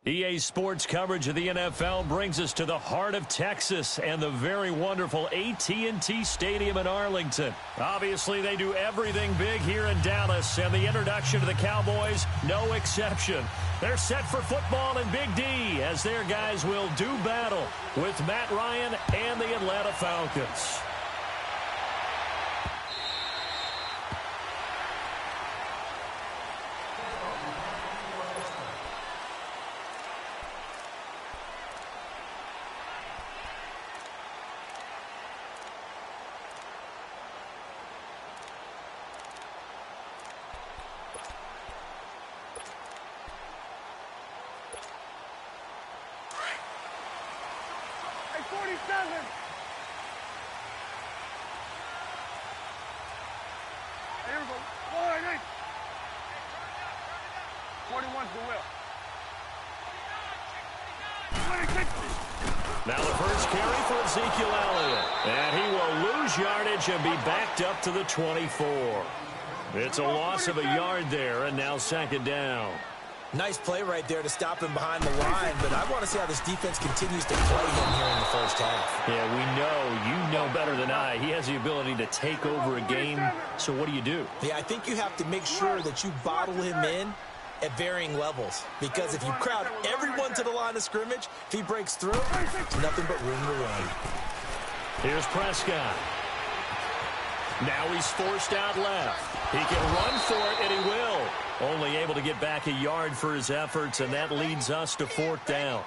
Speaker 1: EA Sports coverage of the NFL brings us to the heart of Texas and the very wonderful AT&T Stadium in Arlington. Obviously, they do everything big here in Dallas, and the introduction to the Cowboys, no exception. They're set for football in Big D as their guys will do battle with Matt Ryan and the Atlanta Falcons. Now the first carry for Ezekiel Elliott. And he will lose yardage and be backed up to the 24. It's a loss of a yard there, and now second down.
Speaker 2: Nice play right there to stop him behind the line, but I want to see how this defense continues to play him here in the first half.
Speaker 1: Yeah, you know better than I. He has the ability to take over a game, so what do?
Speaker 2: Yeah, I think you have to make sure that you bottle him in at varying levels, because if you crowd everyone to the line of scrimmage, if he breaks through, it's nothing but room to run.
Speaker 1: Here's Prescott. Now he's forced out left. He can run for it, and he will. Only able to get back a yard for his efforts, and that leads us to fourth down.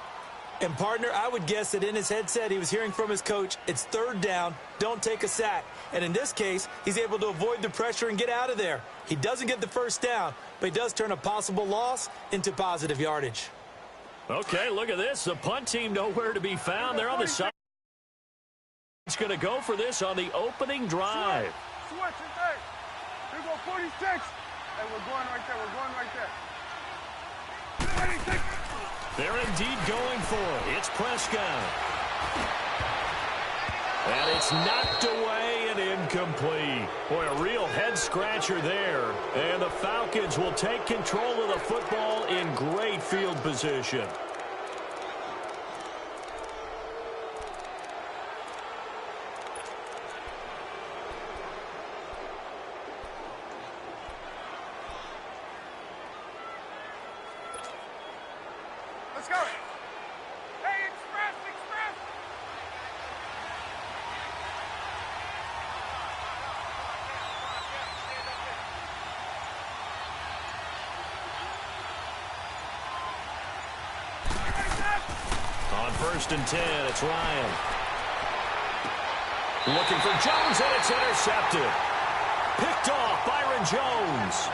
Speaker 2: And, partner, I would guess that in his headset he was hearing from his coach, it's third down, don't take a sack. And in this case, he's able to avoid the pressure and get out of there. He doesn't get the first down, but he does turn a possible loss into positive yardage.
Speaker 1: Okay, look at this. The punt team nowhere to be found. They're on the side. He's going to go for this on the opening drive.
Speaker 3: Switch it there. Here go 46. And we're going right there. We're going right there. 46.
Speaker 1: They're indeed going for it. It's Prescott. And it's knocked away and incomplete. Boy, a real head-scratcher there. And the Falcons will take control of the football in great field position.
Speaker 3: Let's go. Hey, express.
Speaker 1: On 1st and 10, it's Ryan. Looking for Jones, and it's intercepted. Picked off, Byron Jones.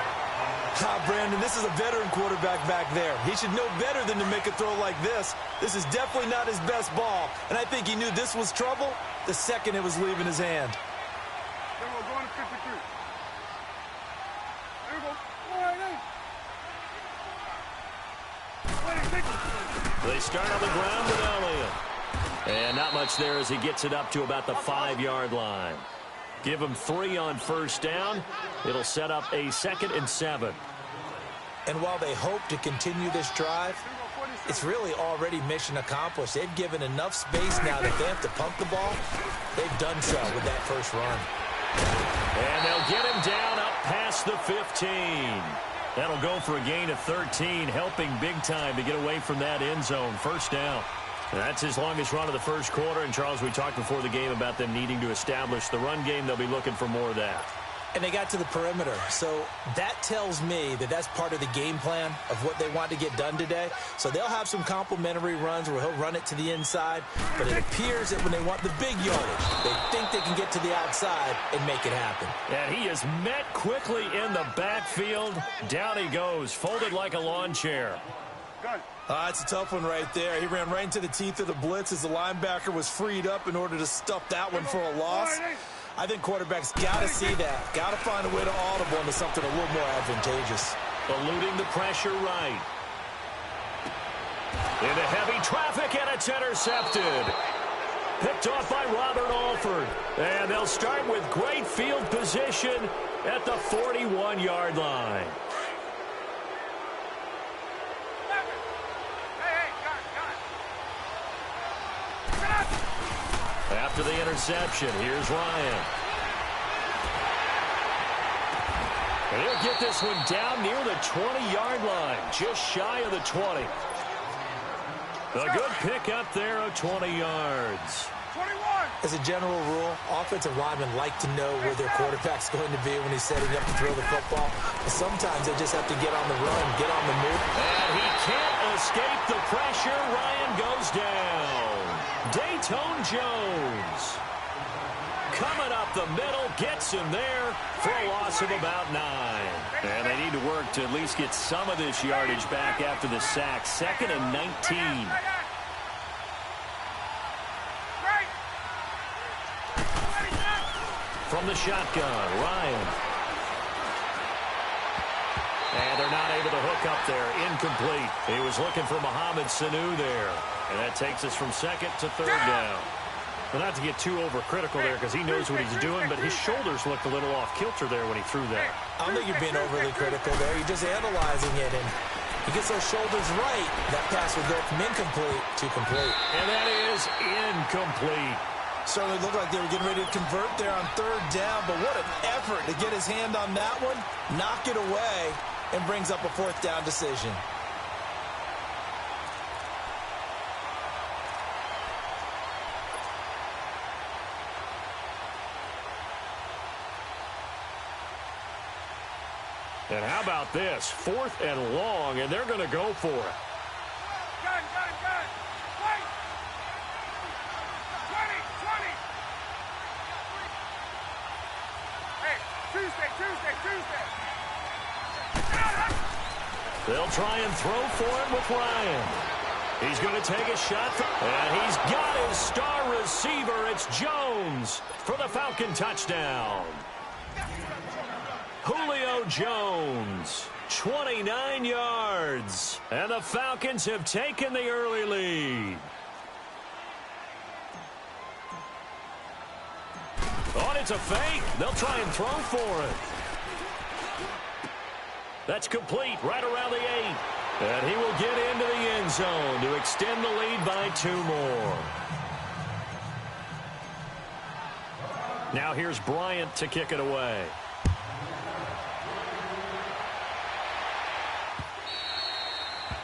Speaker 2: Brandon, this is a veteran quarterback back there. He should know better than to make a throw like this. This is definitely not his best ball, and I think he knew this was trouble the second it was leaving his hand.
Speaker 3: There we go, going to 53. There we go. All right,
Speaker 1: They start on the ground with Elliott. And not much there as he gets it up to about the 5-yard line. Give him 3 on first down. It'll set up a 2nd and 7.
Speaker 2: And while they hope to continue this drive, it's really already mission accomplished. They've given enough space now that they have to pump the ball. They've done so with that first run.
Speaker 1: And they'll get him down up past the 15. That'll go for a gain of 13, helping big time to get away from that end zone. First down. That's his longest run of the first quarter. And, Charles, we talked before the game about them needing to establish the run game. They'll be looking for more of that.
Speaker 2: And they got to the perimeter. So that tells me that that's part of the game plan of what they want to get done today. So they'll have some complimentary runs where he'll run it to the inside. But it appears that when they want the big yardage, they think they can get to the outside and make it happen.
Speaker 1: And he is met quickly in the backfield. Down he goes, folded like a lawn chair.
Speaker 2: That's a tough one right there. He ran right into the teeth of the blitz as the linebacker was freed up in order to stuff that one for a loss. I think quarterbacks got to see that. Got to find a way to audible into something a little more advantageous.
Speaker 1: Eluding the pressure right. Into heavy traffic, and it's intercepted. Picked off by Robert Alford. And they'll start with great field position at the 41-yard line. After the interception, here's Ryan. And he'll get this one down near the 20-yard line, just shy of the 20. A good pick up there of 20 yards.
Speaker 3: 21.
Speaker 2: As a general rule, offensive linemen like to know where their quarterback's going to be when he's setting up to throw the football. But sometimes they just have to get on the run, get on the move.
Speaker 1: And he can't escape the pressure. Ryan goes down. Dayton Jones coming up the middle, gets him there for a loss of about 9. And they need to work to at least get some of this yardage back after the sack. 2nd and 19. From the shotgun, Ryan. And they're not able to hook up there. Incomplete. He was looking for Mohamed Sanu there. And that takes us from 2nd to 3rd down. Well, not to get too overcritical there because he knows what he's doing, but his shoulders looked a little off kilter there when he threw that.
Speaker 2: I don't think you're being overly critical there. You're just analyzing it, and he gets those shoulders right. That pass will go from incomplete to complete.
Speaker 1: And that is incomplete.
Speaker 2: Certainly looked like they were getting ready to convert there on 3rd down, but what an effort to get his hand on that one, knock it away, and brings up a 4th down decision.
Speaker 1: And how about this? 4th and long, and they're going to go for it.
Speaker 3: Gun. Wait. 20. Hey, Tuesday.
Speaker 1: They'll try and throw for it with Ryan. He's going to take a shot, and he's got his star receiver. It's Jones for the Falcon touchdown. Julio Jones, 29 yards, and the Falcons have taken the early lead. Oh, it's a fake. They'll try and throw for it. That's complete right around the 8. And he will get into the end zone to extend the lead by 2 more. Now here's Bryant to kick it away.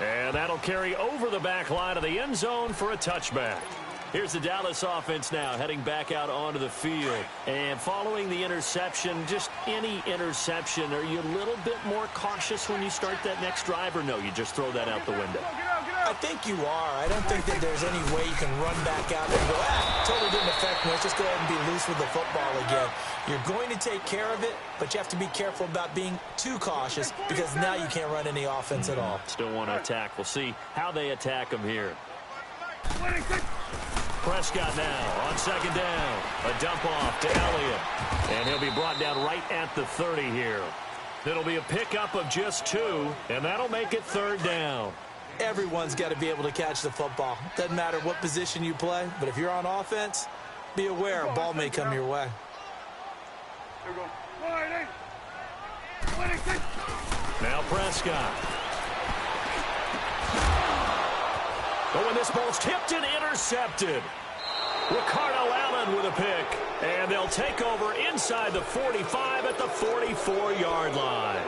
Speaker 1: And that'll carry over the back line of the end zone for a touchback. Here's the Dallas offense now heading back out onto the field. And following the interception, just any interception, are you a little bit more cautious when you start that next drive, or no, you just throw that out the window?
Speaker 2: I think you are. I don't think that there's any way you can run back out there and go, totally didn't affect me. Let's just go ahead and be loose with the football again. You're going to take care of it, but you have to be careful about being too cautious because now you can't run any offense at all.
Speaker 1: Still want to attack. We'll see how they attack him here. Prescott now on second down. A dump off to Elliott. And he'll be brought down right at the 30 here. It'll be a pickup of just 2, and that'll make it third down.
Speaker 2: Everyone's got to be able to catch the football. Doesn't matter what position you play, but if you're on offense, be aware a ball may come your way.
Speaker 1: Now Prescott. But when this ball's tipped and intercepted, Ricardo Allen with a pick. And they'll take over inside the 45 at the 44-yard line.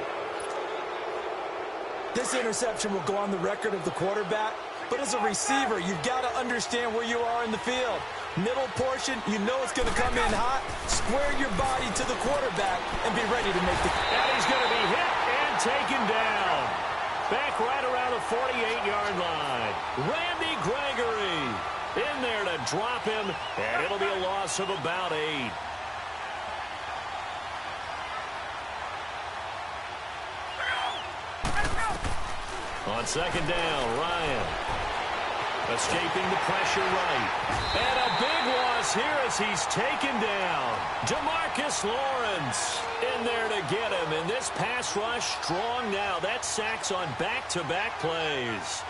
Speaker 2: This interception will go on the record of the quarterback, but as a receiver, you've got to understand where you are in the field. Middle portion, you know it's going to come in hot. Square your body to the quarterback and be ready to make the...
Speaker 1: And he's going to be hit and taken down. Back right around the 48-yard line. Randy Gregory in there to drop him, and it'll be a loss of about 8. On second down, Ryan escaping the pressure right. And a big loss here as he's taken down. DeMarcus Lawrence in there to get him. And this pass rush strong now. That sacks on back-to-back plays.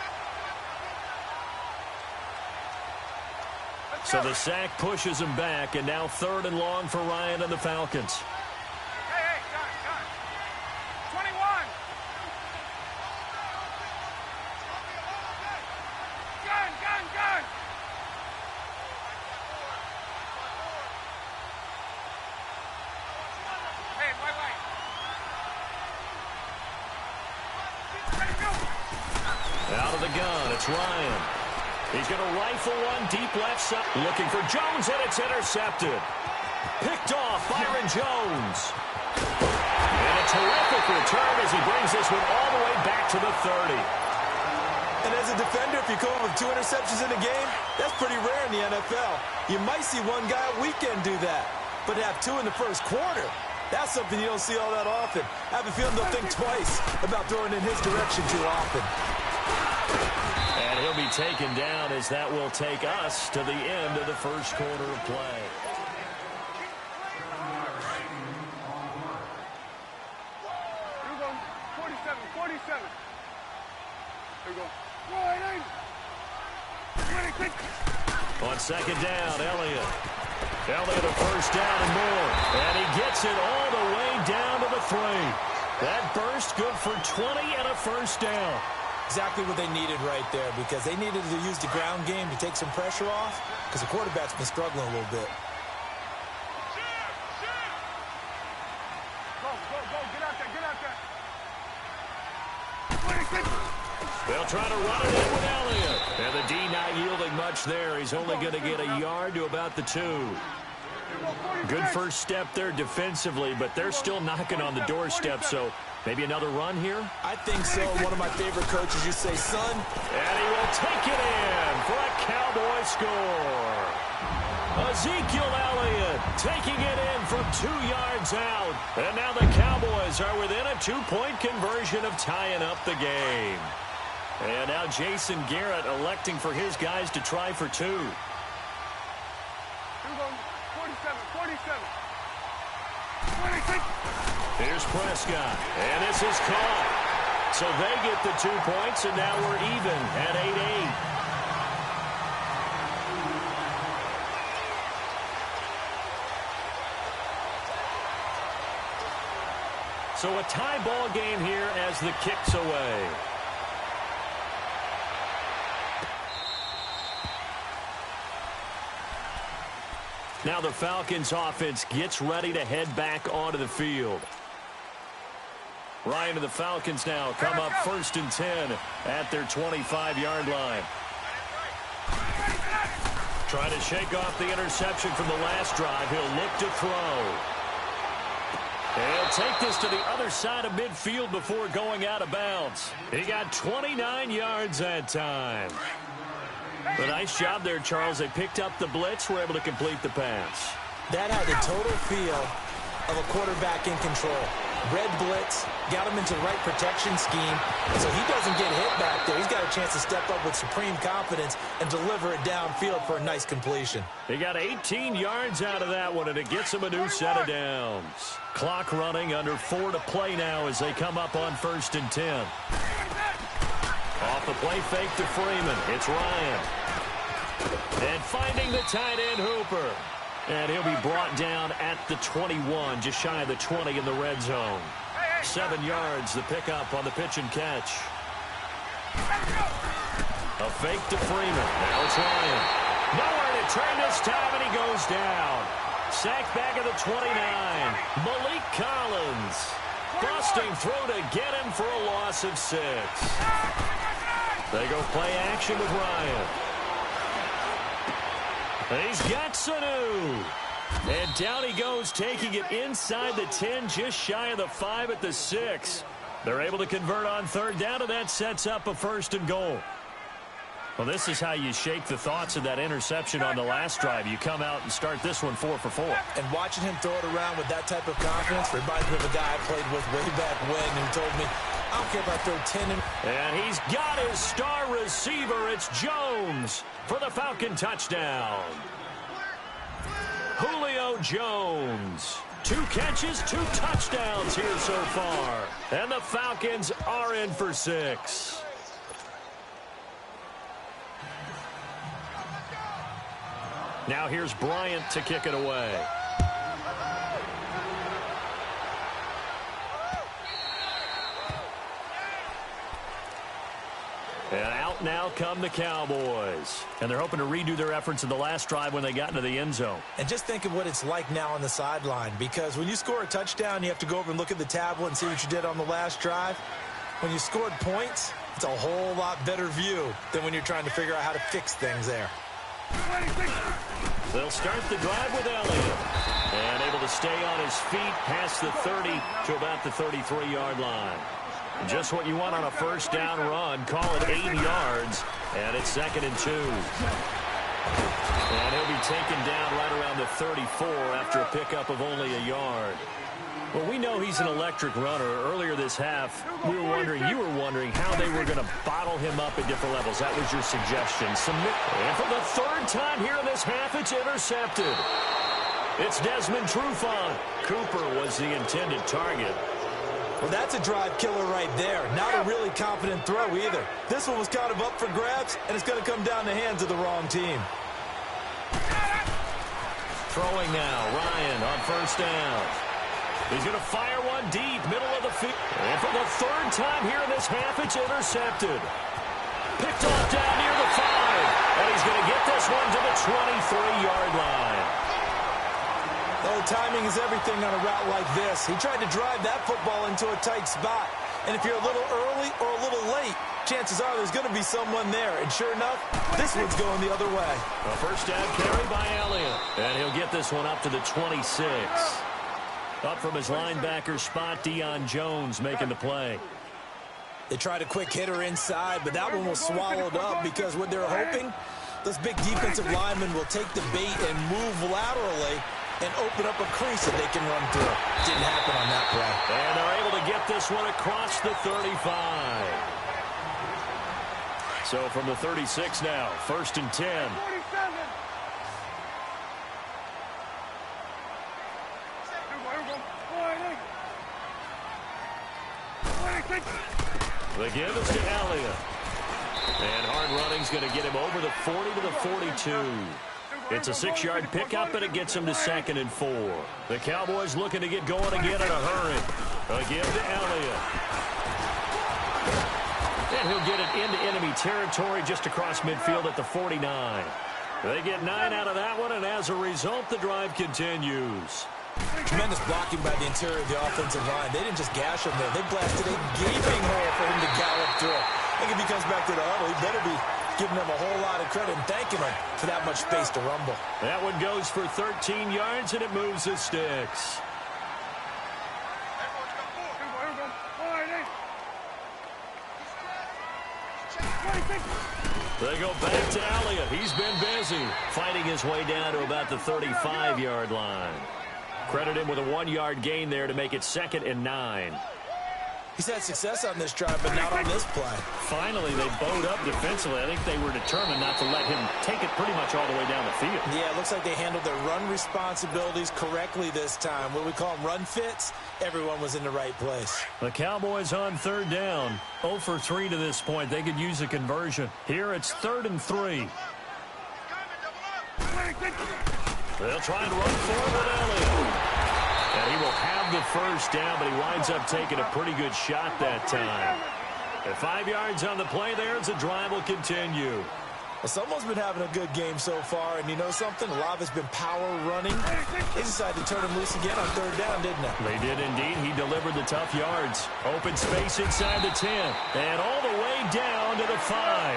Speaker 1: So the sack pushes him back, and now 3rd and long for Ryan and the Falcons.
Speaker 3: Hey, gun. 21. Gun. Hey, wait. Ready, go.
Speaker 1: Out of the gun, it's Ryan. He's going to rifle one deep left side. Looking for Jones, and it's intercepted. Picked off, Byron Jones. And a terrific return as he brings this one all the way back to the 30.
Speaker 2: And as a defender, if you come up with 2 interceptions in a game, that's pretty rare in the NFL. You might see one guy a weekend do that, but to have 2 in the first quarter, that's something you don't see all that often. I have a feeling they'll think twice about throwing in his direction too often.
Speaker 1: And he'll be taken down as that will take us to the end of the first quarter of play.
Speaker 3: Here we go. 47. Here we go.
Speaker 1: On second down, Elliott a first down and more. And he gets it all the way down to the 3. That burst good for 20 and a first down.
Speaker 2: Exactly what they needed right there, because they needed to use the ground game to take some pressure off, because the quarterback's been struggling a little bit.
Speaker 3: Go. Get out there.
Speaker 1: They'll try to run it in with Elliott. And the D not yielding much there. He's only going to get a yard to about the 2. Good first step there defensively, but they're still knocking on the doorstep, so maybe another run here?
Speaker 2: I think so. One of my favorite coaches, you say, son.
Speaker 1: And he will take it in for a Cowboy score. Ezekiel Elliott taking it in from 2 yards out. And now the Cowboys are within a 2-point conversion of tying up the game. And now Jason Garrett electing for his guys to try for 2.
Speaker 3: Here we go. 47. 26.
Speaker 1: Here's Prescott, and this is caught. So they get the 2 points, and now we're even at 8-8. So a tie ball game here as the kick's away. Now the Falcons offense gets ready to head back onto the field. Ryan and the Falcons now come up 1st and 10 at their 25-yard line. Trying to shake off the interception from the last drive. He'll look to throw. He'll take this to the other side of midfield before going out of bounds. He got 29 yards that time. A nice job there, Charles. They picked up the blitz, were able to complete the pass.
Speaker 2: That had the total feel of a quarterback in control. Red blitz, got him into the right protection scheme, so he doesn't get hit back there. He's got a chance to step up with supreme confidence and deliver it downfield for a nice completion.
Speaker 1: He got 18 yards out of that one, and it gets him a new set of downs. Clock running, under 4 to play now as they come up on 1st and 10. Off the play fake to Freeman. It's Ryan. And finding the tight end, Hooper. And he'll be brought down at the 21, just shy of the 20 in the red zone. 7 yards, the pickup on the pitch and catch. A fake to Freeman. Now it's Ryan. Nowhere to turn this time, and he goes down. Sacked back at the 29. Malik Collins. Busting through to get him for a loss of 6. They go play action with Ryan. He's got Sanu. And down he goes, taking it inside the 10, just shy of the 5 at the 6. They're able to convert on 3rd down, and that sets up a 1st and goal. Well, this is how you shake the thoughts of that interception on the last drive. You come out and start this one 4 for 4.
Speaker 2: And watching him throw it around with that type of confidence reminds me of a guy I played with way back when who told me, I don't care if I throw 10 in.
Speaker 1: And he's got his star receiver. It's Jones for the Falcon touchdown. Julio Jones. 2 catches, 2 touchdowns here so far. And the Falcons are in for 6. Now here's Bryant to kick it away. And out now come the Cowboys. And they're hoping to redo their efforts in the last drive when they got into the end zone.
Speaker 2: And just think of what it's like now on the sideline, because when you score a touchdown, you have to go over and look at the tablet and see what you did on the last drive. When you scored points, it's a whole lot better view than when you're trying to figure out how to fix things there.
Speaker 1: They'll start the drive with Elliott. And able to stay on his feet past the 30 to about the 33-yard line. Just what you want on a 1st down run. Call it 8 yards. And it's 2nd and 2. And he'll be taken down right around the 34 after a pickup of only a yard. Well, we know he's an electric runner. Earlier this half, you were wondering how they were going to bottle him up at different levels. That was your suggestion. And for the 3rd time here in this half, it's intercepted. It's Desmond Trufant. Cooper was the intended target.
Speaker 2: Well, that's a drive killer right there. Not a really confident throw either. This one was kind of up for grabs, and it's going to come down the hands of the wrong team.
Speaker 1: Throwing now, Ryan on 1st down. He's going to fire one deep, middle of the field. And for the 3rd time here in this half, it's intercepted. Picked off down near the 5. And he's going to get this one to the 23-yard line.
Speaker 2: Oh, timing is everything on a route like this. He tried to drive that football into a tight spot. And if you're a little early or a little late, chances are there's going to be someone there. And sure enough, this one's going the other way.
Speaker 1: A 1st down carry by Elliott. And he'll get this one up to the 26. Up from his linebacker spot, Deion Jones making the play.
Speaker 2: They tried a quick hitter inside, but that one was swallowed up because what they're hoping, those big defensive linemen will take the bait and move laterally and open up a crease that they can run through. Didn't happen on that play.
Speaker 1: And they're able to get this one across the 35. So from the 36 now, 1st and 10. The give is to Elliott. And hard running's going to get him over the 40 to the 42. It's a 6-yard pickup, and it gets him to 2nd and 4. The Cowboys looking to get going again in a hurry. A give to Elliott. And he'll get it into enemy territory just across midfield at the 49. They get 9 out of that one, and as a result, the drive continues.
Speaker 2: Tremendous blocking by the interior of the offensive line. They didn't just gash him there. They blasted a gaping hole for him to gallop through. I think if he comes back to the huddle, he better be giving them a whole lot of credit and thanking them for that much space to rumble.
Speaker 1: That one goes for 13 yards, and it moves the sticks. They go back to Elliott. He's been busy, fighting his way down to about the 35-yard line. Credit him with a 1-yard gain there to make it 2nd and 9.
Speaker 2: He's had success on this drive, but not on this play.
Speaker 1: Finally, they bowed up defensively. I think they were determined not to let him take it pretty much all the way down the field.
Speaker 2: Yeah, it looks like they handled their run responsibilities correctly this time. What we call them run fits, everyone was in the right place.
Speaker 1: The Cowboys on 3rd down. 0 for 3 to this point. They could use a conversion. Here it's 3rd and 3. They'll try and run forward with Elliott. And he will have the first down, but he winds up taking a pretty good shot that time. At 5 yards on the play there, as the drive will continue.
Speaker 2: Well, someone's been having a good game so far, and you know something? A lot of it's been power running. They decided to turn him loose again on 3rd down, didn't they?
Speaker 1: They did indeed. He delivered the tough yards. Open space inside the 10. And all the way down to the 5.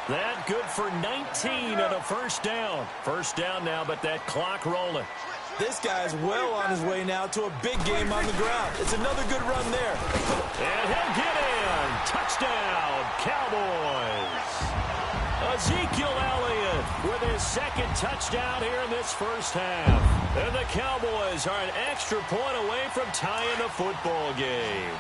Speaker 1: That good for 19 at a first down. First down now, but that clock rolling.
Speaker 2: This guy's well on his way now to a big game on the ground. It's another good run there.
Speaker 1: And he'll get in. Touchdown, Cowboys. Ezekiel Elliott with his 2nd touchdown here in this first half. And the Cowboys are an extra point away from tying the football game.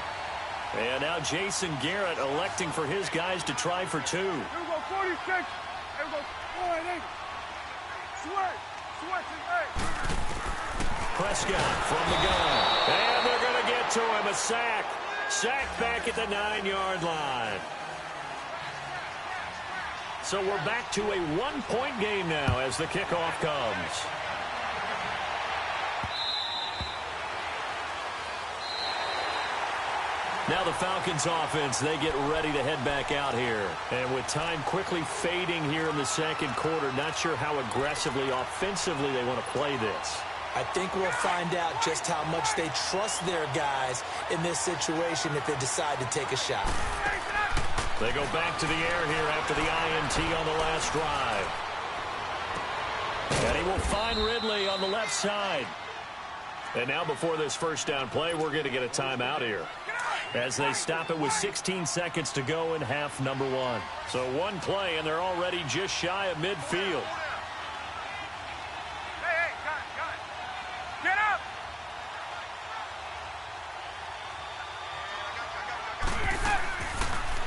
Speaker 1: And now Jason Garrett electing for his guys to try for 2.
Speaker 3: Here we go, 46. Here we go, 4-8. Switch, and 8.
Speaker 1: Prescott from the gun. And they're going to get to him. A sack. Sack back at the 9-yard line. So we're back to a 1-point game now as the kickoff comes. Now the Falcons offense, they get ready to head back out here. And with time quickly fading here in the 2nd quarter, not sure how aggressively, offensively they want to play this.
Speaker 2: I think we'll find out just how much they trust their guys in this situation if they decide to take a shot.
Speaker 1: They go back to the air here after the INT on the last drive. And he will find Ridley on the left side. And now before this first down play, we're going to get a timeout here, as they stop it with 16 seconds to go in half number 1. So 1 play, and they're already just shy of midfield.
Speaker 3: Hey, got it. Get up!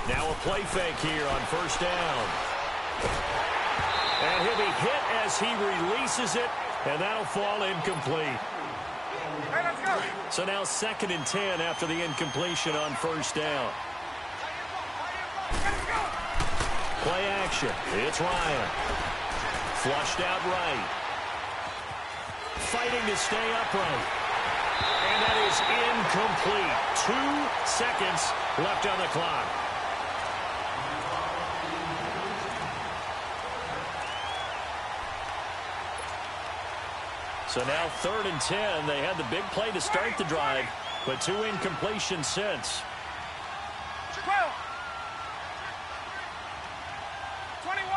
Speaker 1: Now a play fake here on first down. And he'll be hit as he releases it, and that'll fall incomplete.
Speaker 3: Hey, let's go.
Speaker 1: So now 2nd and 10 after the incompletion on first down.
Speaker 3: Let's go.
Speaker 1: Play action. It's Ryan. Flushed out right. Fighting to stay upright. And that is incomplete. 2 seconds left on the clock. So now 3rd and 10. They had the big play to start the drive, but 2 incompletions since.
Speaker 3: 12. 21.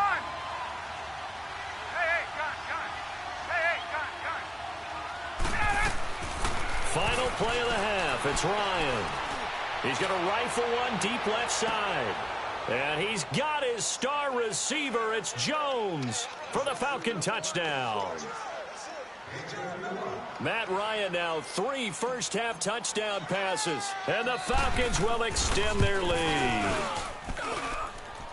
Speaker 3: Hey, got it. Hey, got it.
Speaker 1: Final play of the half. It's Ryan. He's going to rifle one deep left side. And he's got his star receiver. It's Jones for the Falcon touchdown. Matt Ryan now 3 first-half touchdown passes. And the Falcons will extend their lead.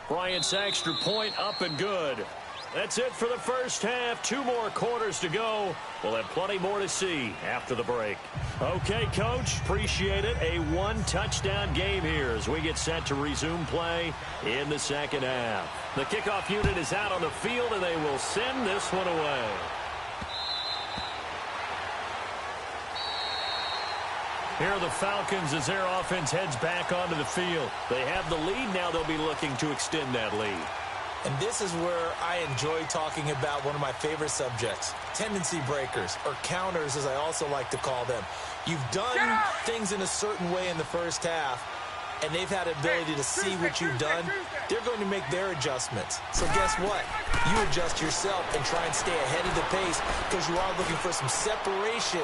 Speaker 1: Bryant's extra point up and good. That's it for the first half. 2 more quarters to go. We'll have plenty more to see after the break. Okay, Coach, appreciate it. A 1-touchdown game here as we get set to resume play in the second half. The kickoff unit is out on the field, and they will send this one away. Here are the Falcons as their offense heads back onto the field. They have the lead. Now they'll be looking to extend that lead.
Speaker 2: And this is where I enjoy talking about one of my favorite subjects, tendency breakers, or counters as I also like to call them. You've done things in a certain way in the first half, and they've had the ability to see what you've done. They're going to make their adjustments. So guess what? You adjust yourself and try and stay ahead of the pace because you are looking for some separation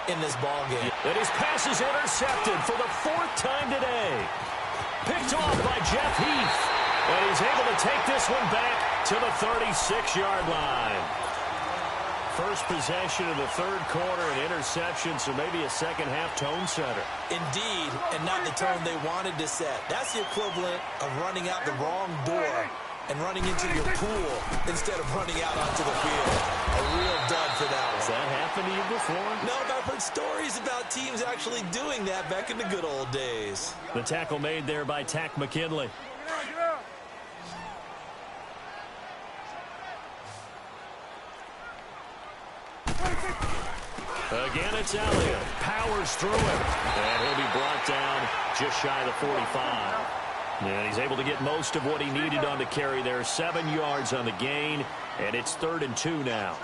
Speaker 2: in this ball game.
Speaker 1: And his pass is intercepted for the 4th time today. Picked off by Jeff Heath. And he's able to take this one back to the 36-yard line. First possession of the third quarter, an interception, so maybe a second-half tone setter.
Speaker 2: Indeed, and not the tone they wanted to set. That's the equivalent of running out the wrong door and running into your pool instead of running out onto the field. A real dud for that one.
Speaker 1: Has that happened to you before?
Speaker 2: No, but I've heard stories about teams actually doing that back in the good old days.
Speaker 1: The tackle made there by Tack McKinley. Again, it's Elliott. Powers through him. And he'll be brought down just shy of the 45. And he's able to get most of what he needed on the carry there. 7 yards on the gain. And it's 3rd and 2 now.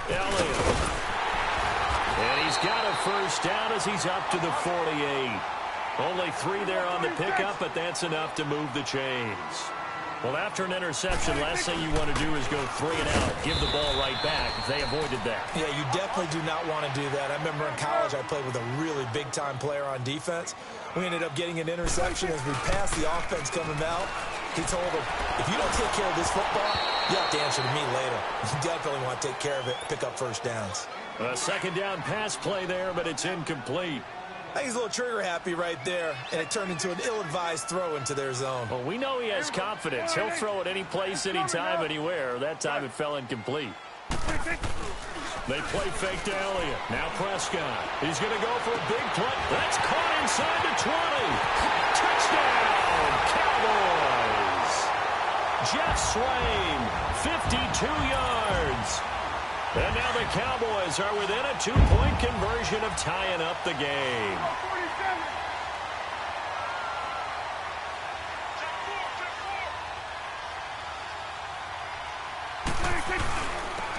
Speaker 1: Elliott. And he's got a first down as he's up to the 48. Only 3 there on the pickup, but that's enough to move the chains. Well, after an interception, last thing you want to do is go 3 and out, give the ball right back if they avoided that.
Speaker 2: Yeah, you definitely do not want to do that. I remember in college I played with a really big-time player on defense. We ended up getting an interception as we passed the offense coming out. He told him, if you don't take care of this football, you have to answer to me later. You definitely want to take care of it, pick up first downs.
Speaker 1: A second down pass play there, but it's incomplete.
Speaker 2: I think he's a little trigger happy right there, and it turned into an ill-advised throw into their zone.
Speaker 1: Well, we know he has confidence. He'll throw it any place, anytime, anywhere. That time it fell incomplete. They play fake to Elliott. Now Prescott. He's going to go for a big play. That's caught inside the 20. Touchdown, Cowboys. Jeff Swain, 52 yards. And now the Cowboys are within a 2-point conversion of tying up the game.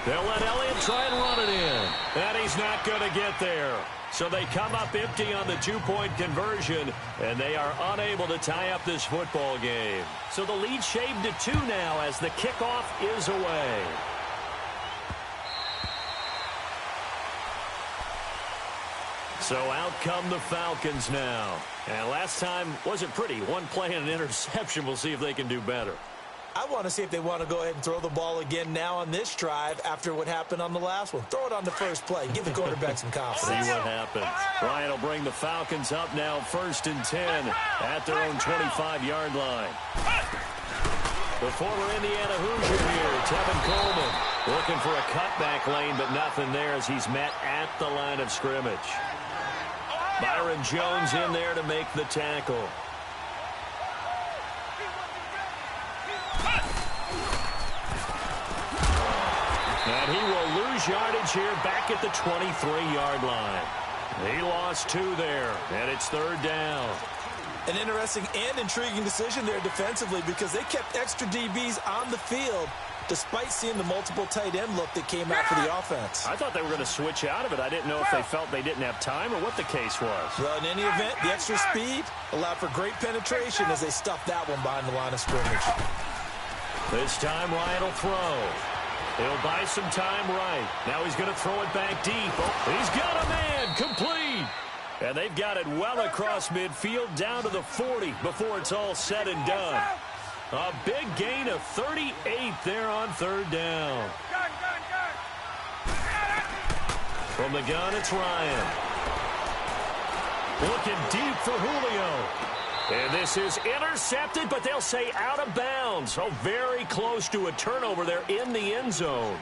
Speaker 1: They'll let Elliott try and run it in. And he's not going to get there. So they come up empty on the 2-point conversion, and they are unable to tie up this football game. So the lead shaved to 2 now as the kickoff is away. So out come the Falcons now. And last time wasn't pretty. One play and an interception. We'll see if they can do better.
Speaker 2: I want to see if they want to go ahead and throw the ball again now on this drive after what happened on the last one. Throw it on the first play. Give the quarterback some confidence.
Speaker 1: See what happens. Ryan will bring the Falcons up now 1st and 10 at their own 25-yard line. The former Indiana Hoosier here, Tevin Coleman, looking for a cutback lane, but nothing there as he's met at the line of scrimmage. Byron Jones in there to make the tackle. And he will lose yardage here back at the 23-yard line. He lost 2 there, and it's 3rd down.
Speaker 2: An interesting and intriguing decision there defensively because they kept extra DBs on the field despite seeing the multiple tight end look that came out for the offense.
Speaker 1: I thought they were going to switch out of it. I didn't know if they felt they didn't have time or what the case was.
Speaker 2: Well, in any event, the extra speed allowed for great penetration as they stuffed that one behind the line of scrimmage.
Speaker 1: This time, Ryan will throw. He'll buy some time right. Now he's going to throw it back deep. Oh, he's got a man. Complete. And they've got it well across midfield down to the 40 before it's all said and done. A big gain of 38 there on 3rd down. From the gun, it's Ryan. Looking deep for Julio. And this is intercepted, but they'll say out of bounds. So very close to a turnover there in the end zone.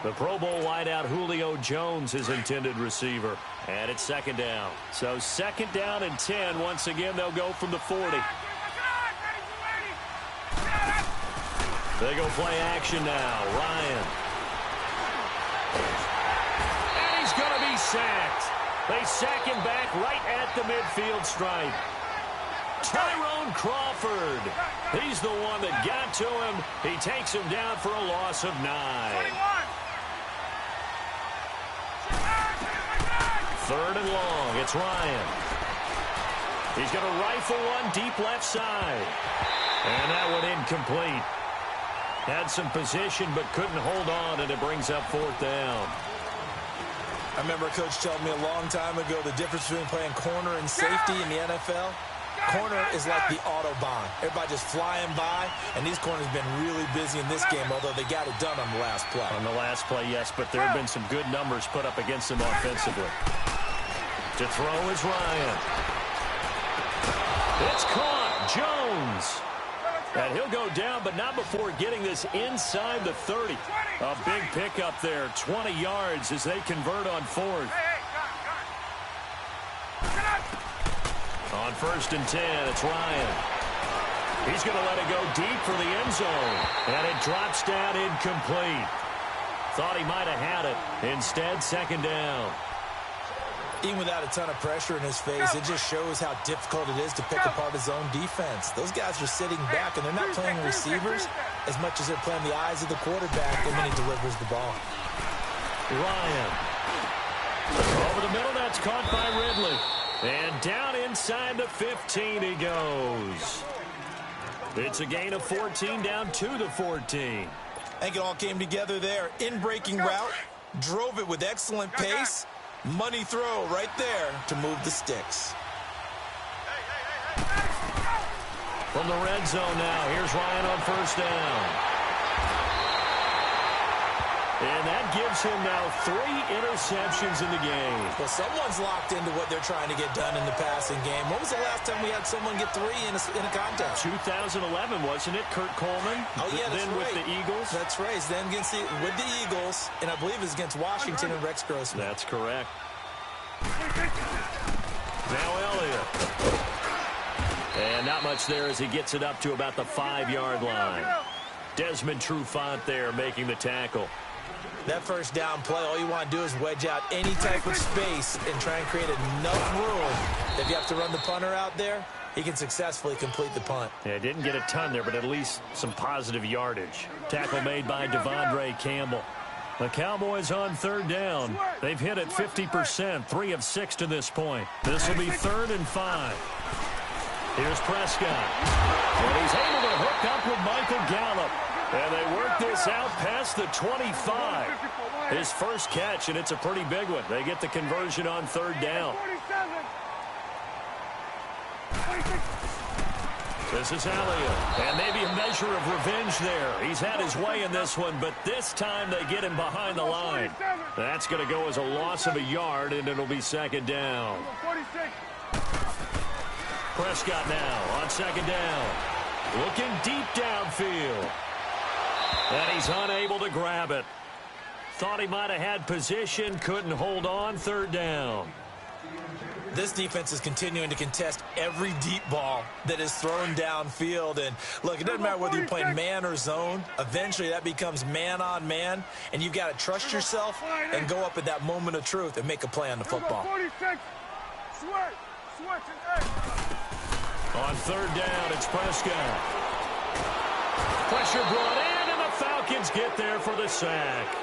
Speaker 1: The Pro Bowl wideout Julio Jones, his intended receiver. And it's 2nd down. So 2nd down and 10. Once again, they'll go from the 40. They go play action now. Ryan. And he's going to be sacked. They sack him back right at the midfield stripe. Tyrone Crawford. He's the one that got to him. He takes him down for a loss of 9. 3rd and long. It's Ryan. He's going to rifle one deep left side. And that one incomplete. Had some position but couldn't hold on, and it brings up 4th down.
Speaker 2: I remember a coach telling me a long time ago the difference between playing corner and safety in the NFL. Corner is like the Autobahn. Everybody just flying by, and these corners have been really busy in this game, although they got it done on the last play.
Speaker 1: On the last play, yes, but there have been some good numbers put up against them offensively. To throw is Ryan. It's caught. Jones. And he'll go down, but not before getting this inside the 30. A big pickup there, 20 yards as they convert on fourth. On 1st and 10, it's Ryan. He's going to let it go deep for the end zone. And it drops down incomplete. Thought he might have had it. Instead, 2nd down.
Speaker 2: Even without a ton of pressure in his face, it just shows how difficult it is to pick apart his own defense. Those guys are sitting back, and they're not playing receivers as much as they're playing the eyes of the quarterback, and then he delivers the ball.
Speaker 1: Ryan. Over the middle, that's caught by Ridley. And down inside the 15 he goes. It's a gain of 14 down to the 14.
Speaker 2: I think it all came together there. In-breaking route, drove it with excellent pace. Money throw right there to move the sticks.
Speaker 1: From the red zone now, here's Ryan on 1st down. And that gives him now 3 interceptions in the game.
Speaker 2: Well, someone's locked into what they're trying to get done in the passing game. When was the last time we had someone get 3 in a contest?
Speaker 1: 2011, wasn't it? Kurt Coleman.
Speaker 2: Oh, yeah, that's
Speaker 1: then
Speaker 2: right.
Speaker 1: with the Eagles.
Speaker 2: That's right. Then with the Eagles, and I believe it's against Washington and Rex Grossman.
Speaker 1: That's correct. Now Elliott. And not much there as he gets it up to about the 5-yard line. Desmond Trufant there making the tackle.
Speaker 2: That 1st down play, all you want to do is wedge out any type of space and try and create enough room. If you have to run the punter out there, he can successfully complete the punt.
Speaker 1: Yeah, didn't get a ton there, but at least some positive yardage. Tackle made by Devondre Campbell. The Cowboys on 3rd down. They've hit it 50%, 3 of 6 to this point. This will be 3rd and 5. Here's Prescott. And he's able to hook up with Michael Gallup. And they work this out past the 25. His first catch, and it's a pretty big one. They get the conversion on 3rd down. This is Elliott. And maybe a measure of revenge there. He's had his way in this one, but this time they get him behind the line. That's going to go as a loss of a yard, and it'll be 2nd down. Prescott now on 2nd down. Looking deep downfield. And he's unable to grab it. Thought he might have had position, couldn't hold on. 3rd down.
Speaker 2: This defense is continuing to contest every deep ball that is thrown downfield. And look, it doesn't matter whether you're playing man or zone. Eventually that becomes man on man, and you've got to trust yourself and go up at that moment of truth and make a play on the football.
Speaker 1: On 3rd down, it's Prescott. Pressure brought in, and the Falcons get there for the sack.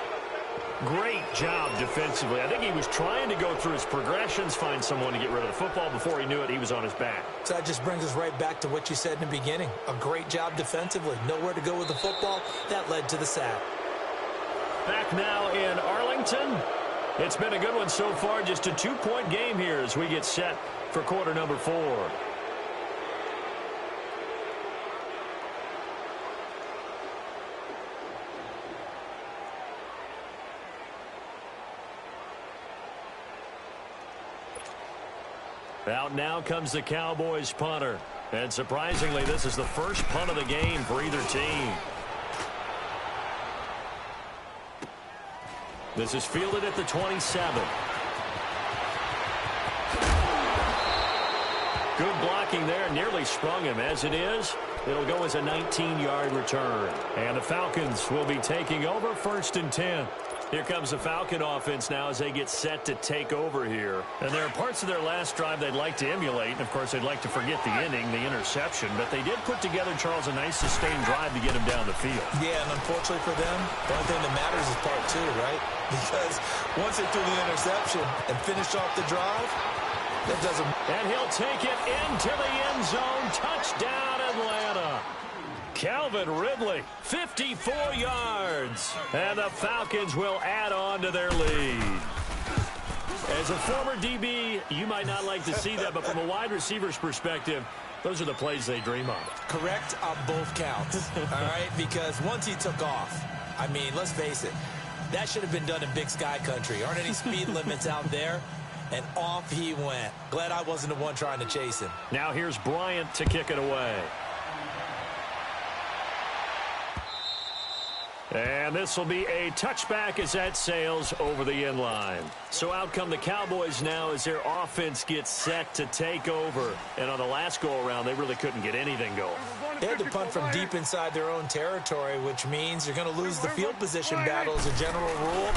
Speaker 1: Great job defensively. I think he was trying to go through his progressions, find someone to get rid of the football. Before he knew it, he was on his back.
Speaker 2: So that just brings us right back to what you said in the beginning. A great job defensively. Nowhere to go with the football. That led to the sack.
Speaker 1: Back now in Arlington. It's been a good one so far. Just a 2-point game here as we get set for quarter number 4. Out now comes the Cowboys punter. And surprisingly, this is the first punt of the game for either team. This is fielded at the 27. Good blocking there. Nearly sprung him. As it is, it'll go as a 19-yard return. And the Falcons will be taking over 1st and 10. Here comes the Falcon offense now as they get set to take over here. And there are parts of their last drive they'd like to emulate. And, of course, they'd like to forget the inning, the interception. But they did put together, Charles, a nice sustained drive to get him down the field.
Speaker 2: Yeah, and unfortunately for them, the only thing that matters is part 2, right? Because once they threw the interception and finished off the drive, that doesn't...
Speaker 1: And he'll take it into the end zone. Touchdown, Atlanta. Calvin Ridley, 54 yards. And the Falcons will add on to their lead. As a former DB, you might not like to see that, but from a wide receiver's perspective, those are the plays they dream of.
Speaker 2: Correct on both counts, all right? Because once he took off, I mean, let's face it, that should have been done in Big Sky Country. Aren't any speed limits out there? And off he went. Glad I wasn't the one trying to chase him.
Speaker 1: Now here's Bryant to kick it away. And this will be a touchback as that sails over the end line. So out come the Cowboys now as their offense gets set to take over. And on the last go-around, they really couldn't get anything going.
Speaker 2: They had to punt from deep inside their own territory, which means you're going to lose the field position battle as a general rule.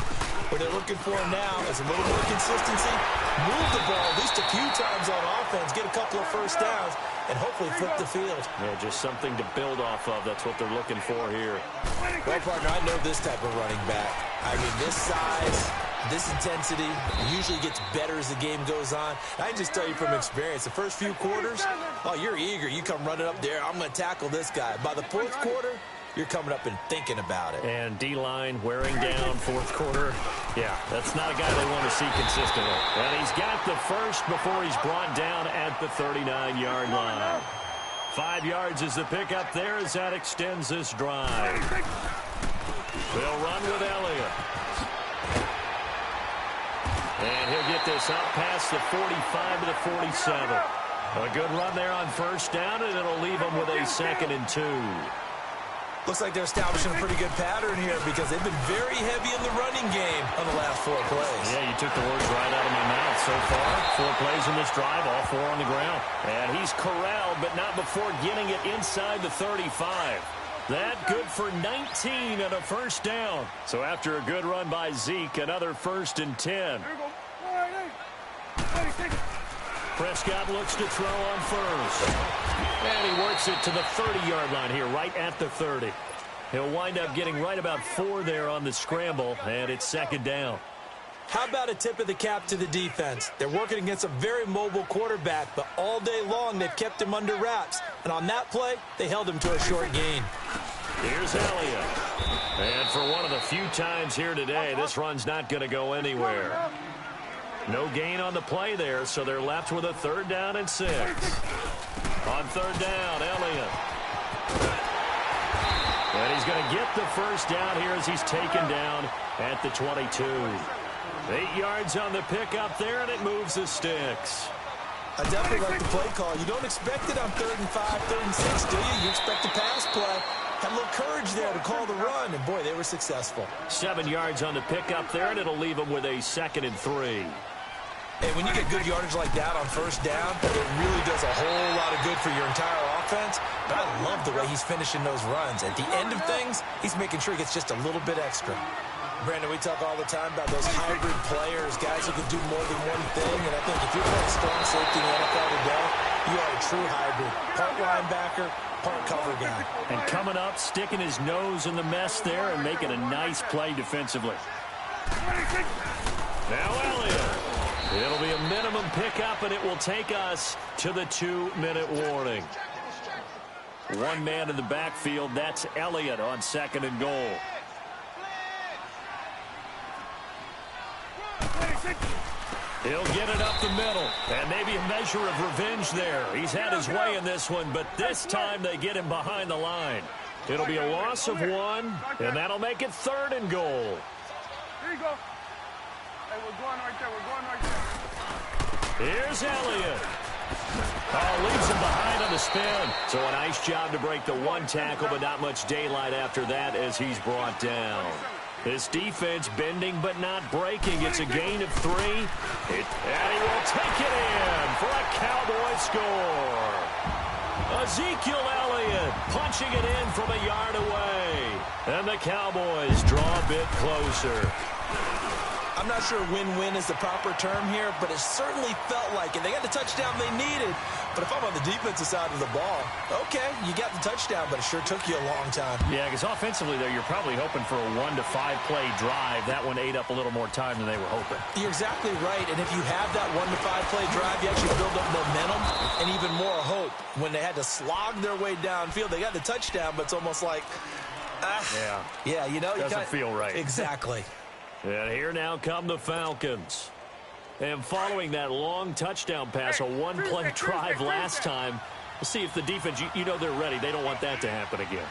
Speaker 2: What they're looking for now is a little more consistency, move the ball at least a few times on offense, get a couple of first downs, and hopefully flip the field.
Speaker 1: Yeah, just something to build off of. That's what they're looking for here.
Speaker 2: Well, partner, I know this type of running back. I mean, this size, this intensity usually gets better as the game goes on. I can just tell you from experience, the first few quarters, oh, you're eager. You come running up there, I'm going to tackle this guy. By the fourth quarter, you're coming up and thinking about it.
Speaker 1: And D-line wearing down fourth quarter. Yeah, that's not a guy they want to see consistently. And he's got the first before he's brought down at the 39-yard line. 5 yards is the pickup there as that extends this drive. They'll run with Elliott. And he'll get this up past the 45 to the 47. A good run there on first down, and it'll leave them with a 2nd and 2.
Speaker 2: Looks like they're establishing a pretty good pattern here because they've been very heavy in the running game on the last 4 plays.
Speaker 1: Yeah, you took the words right out of my mouth. So far, 4 plays in this drive, all 4 on the ground. And he's corralled, but not before getting it inside the 35. That good for 19 and a first down. So after a good run by Zeke, another 1st and 10. Prescott looks to throw on first. And he works it to the 30-yard line here, right at the 30. He'll wind up getting right about 4 there on the scramble, and it's 2nd down.
Speaker 2: How about a tip of the cap to the defense? They're working against a very mobile quarterback, but all day long they've kept him under wraps. And on that play, they held him to a short gain.
Speaker 1: Here's Elliott. And for one of the few times here today, this run's not going to go anywhere. No gain on the play there, so they're left with a 3rd down and 6. On 3rd down, Elliott. And he's going to get the first down here as he's taken down at the 22. 8 yards on the pickup there, and it moves the sticks.
Speaker 2: I definitely like the play call. You don't expect it on 3rd and 5, 3rd and 6, do you? You expect a pass play. Had a little courage there to call the run, and boy, they were successful.
Speaker 1: 7 yards on the pickup there, and it'll leave them with a 2nd and 3.
Speaker 2: And when you get good yardage like that on first down, it really does a whole lot of good for your entire offense. But I love the way he's finishing those runs. At the end of things, he's making sure he gets just a little bit extra. Brandon, we talk all the time about those hybrid players, guys who can do more than one thing. And I think if you're playing strong safety in the NFL today, you are a true hybrid. Part linebacker, part cover guy.
Speaker 1: And coming up, sticking his nose in the mess there and making a nice play defensively. Now Elliott. It'll be a minimum pickup, and it will take us to the 2-minute warning. 1 man in the backfield. That's Elliott on 2nd and goal. He'll get it up the middle, and maybe a measure of revenge there. He's had his way in this one, but this time they get him behind the line. It'll be a loss of 1, and that'll make it 3rd and goal.
Speaker 3: Here you go. Hey, we're going right there. We're going right there.
Speaker 1: Here's Elliott. Oh, leaves him behind on the spin. So a nice job to break the 1 tackle, but not much daylight after that as he's brought down. This defense bending but not breaking. It's a gain of 3. And he will take it in for a Cowboy score. Ezekiel Elliott punching it in from a yard away. And the Cowboys draw a bit closer.
Speaker 2: I'm not sure win-win is the proper term here, but it certainly felt like it. They got the touchdown they needed, but if I'm on the defensive side of the ball, okay, you got the touchdown, but it sure took you a long time.
Speaker 1: Yeah, because offensively, though, you're probably hoping for a 1 to 5 play drive. That one ate up a little more time than they were hoping.
Speaker 2: You're exactly right, and if you have that 1 to 5 play drive, you actually build up momentum and even more hope. When they had to slog their way downfield, they got the touchdown, but it's almost like,
Speaker 1: yeah,
Speaker 2: you know,
Speaker 1: doesn't feel right.
Speaker 2: Exactly.
Speaker 1: And here now come the Falcons. And following that long touchdown pass, a one-play drive last time, we'll see if the defense, you know they're ready. They don't want that to happen again.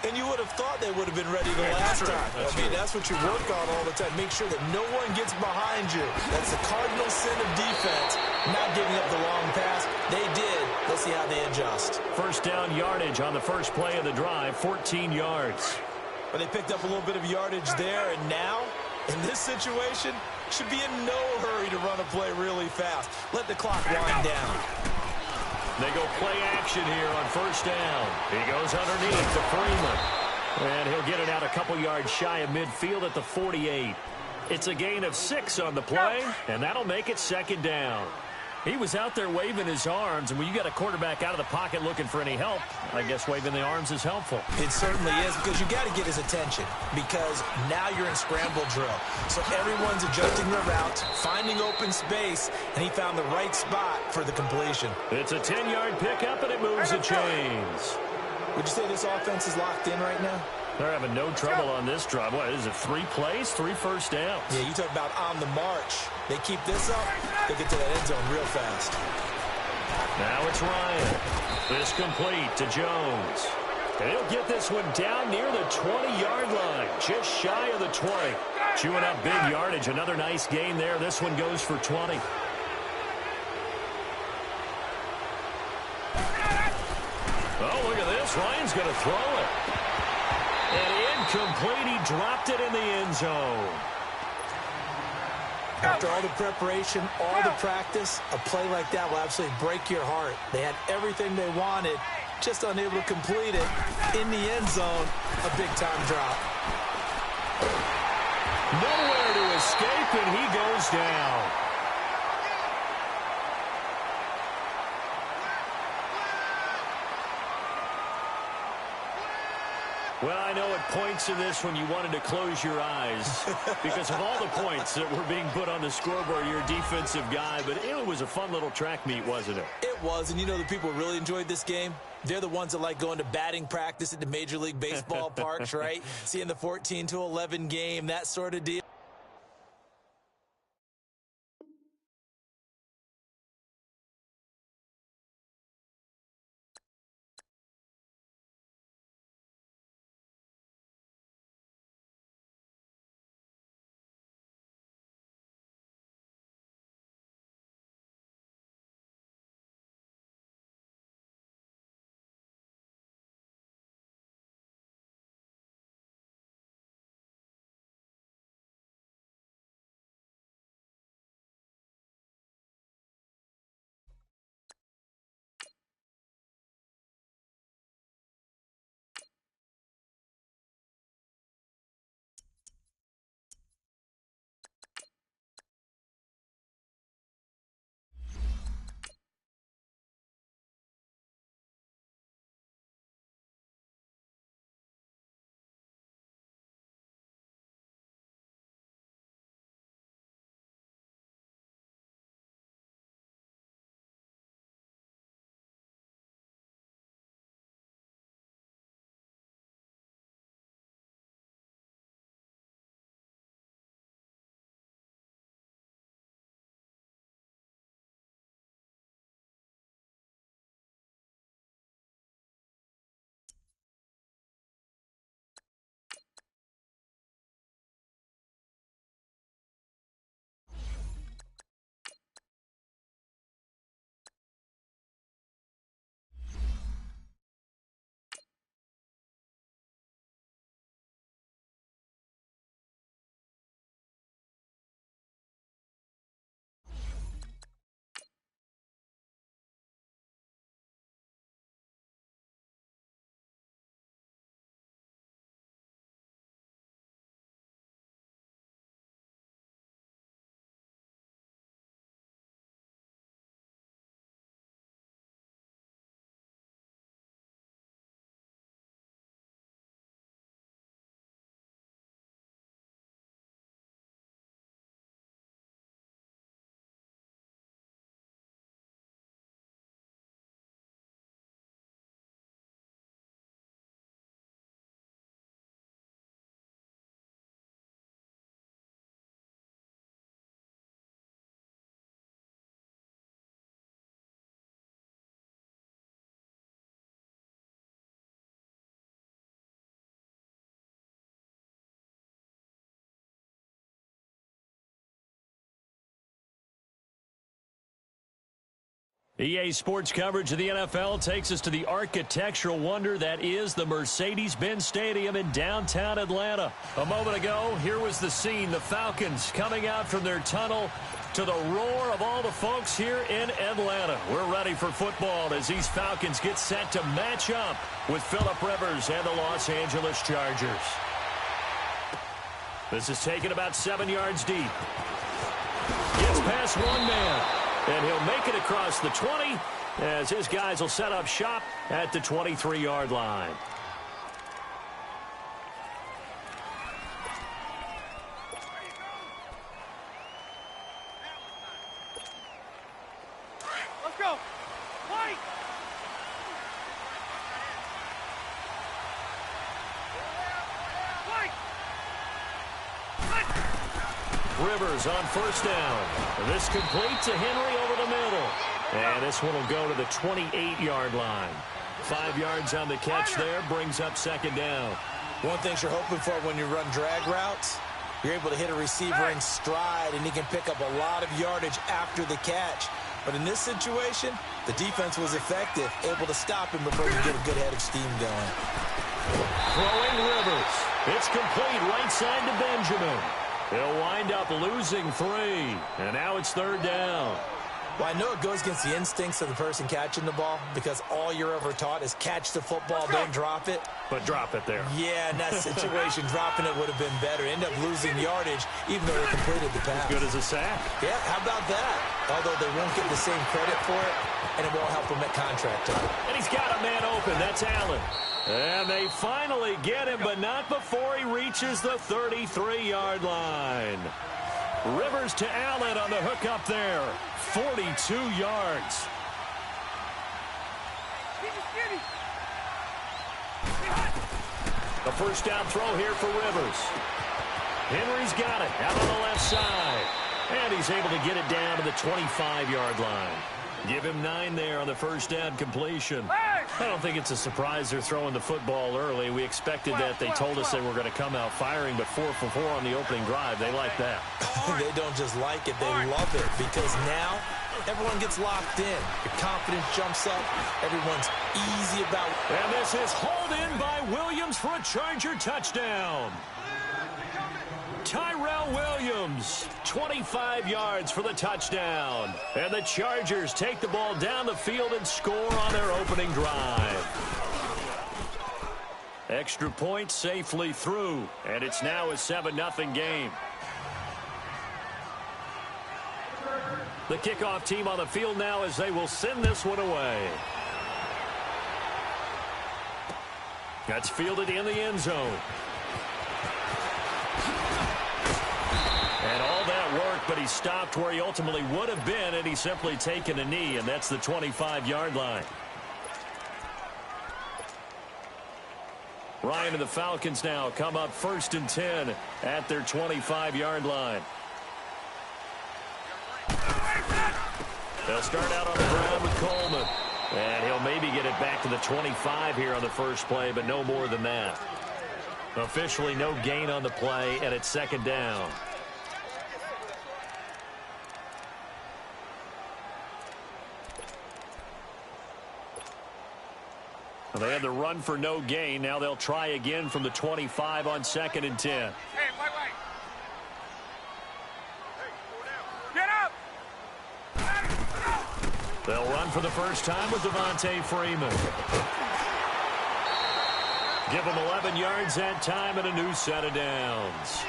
Speaker 2: And you would have thought they would have been ready the last time. That's what you work on all the time. Make sure that no one gets behind you. That's the cardinal sin of defense, not giving up the long pass. They did. Let's see how they adjust.
Speaker 1: First down yardage on the first play of the drive, 14 yards.
Speaker 2: But they picked up a little bit of yardage there, and now, in this situation, should be in no hurry to run a play really fast. Let the clock wind down.
Speaker 1: They go play action here on first down. He goes underneath to Freeman. And he'll get it out a couple yards shy of midfield at the 48. It's a gain of 6 on the play, and that'll make it second down. He was out there waving his arms, and when you got a quarterback out of the pocket looking for any help, I guess waving the arms is helpful.
Speaker 2: It certainly is, because you got to get his attention, because now you're in scramble drill. So everyone's adjusting their routes, finding open space, and he found the right spot for the completion.
Speaker 1: It's a 10-yard pickup, and it moves the chains.
Speaker 2: Would you say this offense is locked in right now?
Speaker 1: They're having no trouble on this drive. What is it, 3 plays, 3 first downs?
Speaker 2: Yeah, you talk about on the march. They keep this up, they get to that end zone real fast.
Speaker 1: Now it's Ryan. This complete to Jones. And he'll get this one down near the 20-yard line, just shy of the 20. Chewing up big yardage, another nice gain there. This one goes for 20. Oh, look at this. Ryan's going to throw it. And incomplete. He dropped it in the end zone.
Speaker 2: After all the preparation, all the practice, a play like that will absolutely break your heart. They had everything they wanted, just unable to complete it. In the end zone, a big-time drop.
Speaker 1: Nowhere to escape, and he goes down. Well, I know at points in this when you wanted to close your eyes because of all the points that were being put on the scoreboard, you're a defensive guy, but it was a fun little track meet, wasn't it?
Speaker 2: It was, and you know the people who really enjoyed this game? They're the ones that like going to batting practice at the Major League Baseball parks, right? Seeing the 14-11 game, that sort of deal.
Speaker 1: EA Sports coverage of the NFL takes us to the architectural wonder that is the Mercedes-Benz Stadium in downtown Atlanta. A moment ago, here was the scene. The Falcons coming out from their tunnel to the roar of all the folks here in Atlanta. We're ready for football as these Falcons get set to match up with Phillip Rivers and the Los Angeles Chargers. This is taken about 7 yards deep. Gets past one man. And he'll make it across the 20 as his guys will set up shop at the 23-yard line.
Speaker 3: Let's go. White.
Speaker 1: Rivers on first down. This complete to Henry over the middle. And this one will go to the 28-yard line. 5 yards on the catch there, brings up second down.
Speaker 2: One thing you're hoping for when you run drag routes, you're able to hit a receiver in stride, and he can pick up a lot of yardage after the catch. But in this situation, the defense was effective, able to stop him before you get a good head of steam going.
Speaker 1: Throwing Rivers. It's complete right side to Benjamin. He'll wind up losing 3, and now it's third down.
Speaker 2: Well, I know it goes against the instincts of the person catching the ball because all you're ever taught is catch the football, don't drop it.
Speaker 1: But drop it there.
Speaker 2: Yeah, in that situation, dropping it would have been better. End up losing yardage even though they completed the pass.
Speaker 1: As good as a sack.
Speaker 2: Yeah, how about that? Although they won't get the same credit for it, and it won't help them at contract time.
Speaker 1: And he's got a man open. That's Allen. And they finally get him, but not before he reaches the 33-yard line. Rivers to Allen on the hook up there. 42 yards. The first down throw here for Rivers. Henry's got it out on the left side. And he's able to get it down to the 25-yard line. Give him 9 there on the first down completion. I don't think it's a surprise they're throwing the football early. We expected that. They told us they were going to come out firing, but 4 for 4 on the opening drive. They like that.
Speaker 2: They don't just like it, they love it, because now everyone gets locked in. Your confidence jumps up. Everyone's easy about it.
Speaker 1: And this is hauled in by Williams for a Charger touchdown. Tyrell Williams, 25 yards for the touchdown. And the Chargers take the ball down the field and score on their opening drive. Extra point safely through, and it's now a 7-0 game. The kickoff team on the field now as they will send this one away. That's fielded in the end zone. And all that work, but he stopped where he ultimately would have been, and he's simply taken a knee, and that's the 25-yard line. Ryan and the Falcons now come up 1st and 10 at their 25-yard line. They'll start out on the ground with Coleman. And he'll maybe get it back to the 25 here on the first play, but no more than that. Officially no gain on the play, and it's second down. Well, they had the run for no gain. Now they'll try again from the 25 on 2nd and 10.
Speaker 3: Hey, wait. Get up!
Speaker 1: They'll run for the first time with Devontae Freeman. Give them 11 yards that time and a new set of downs.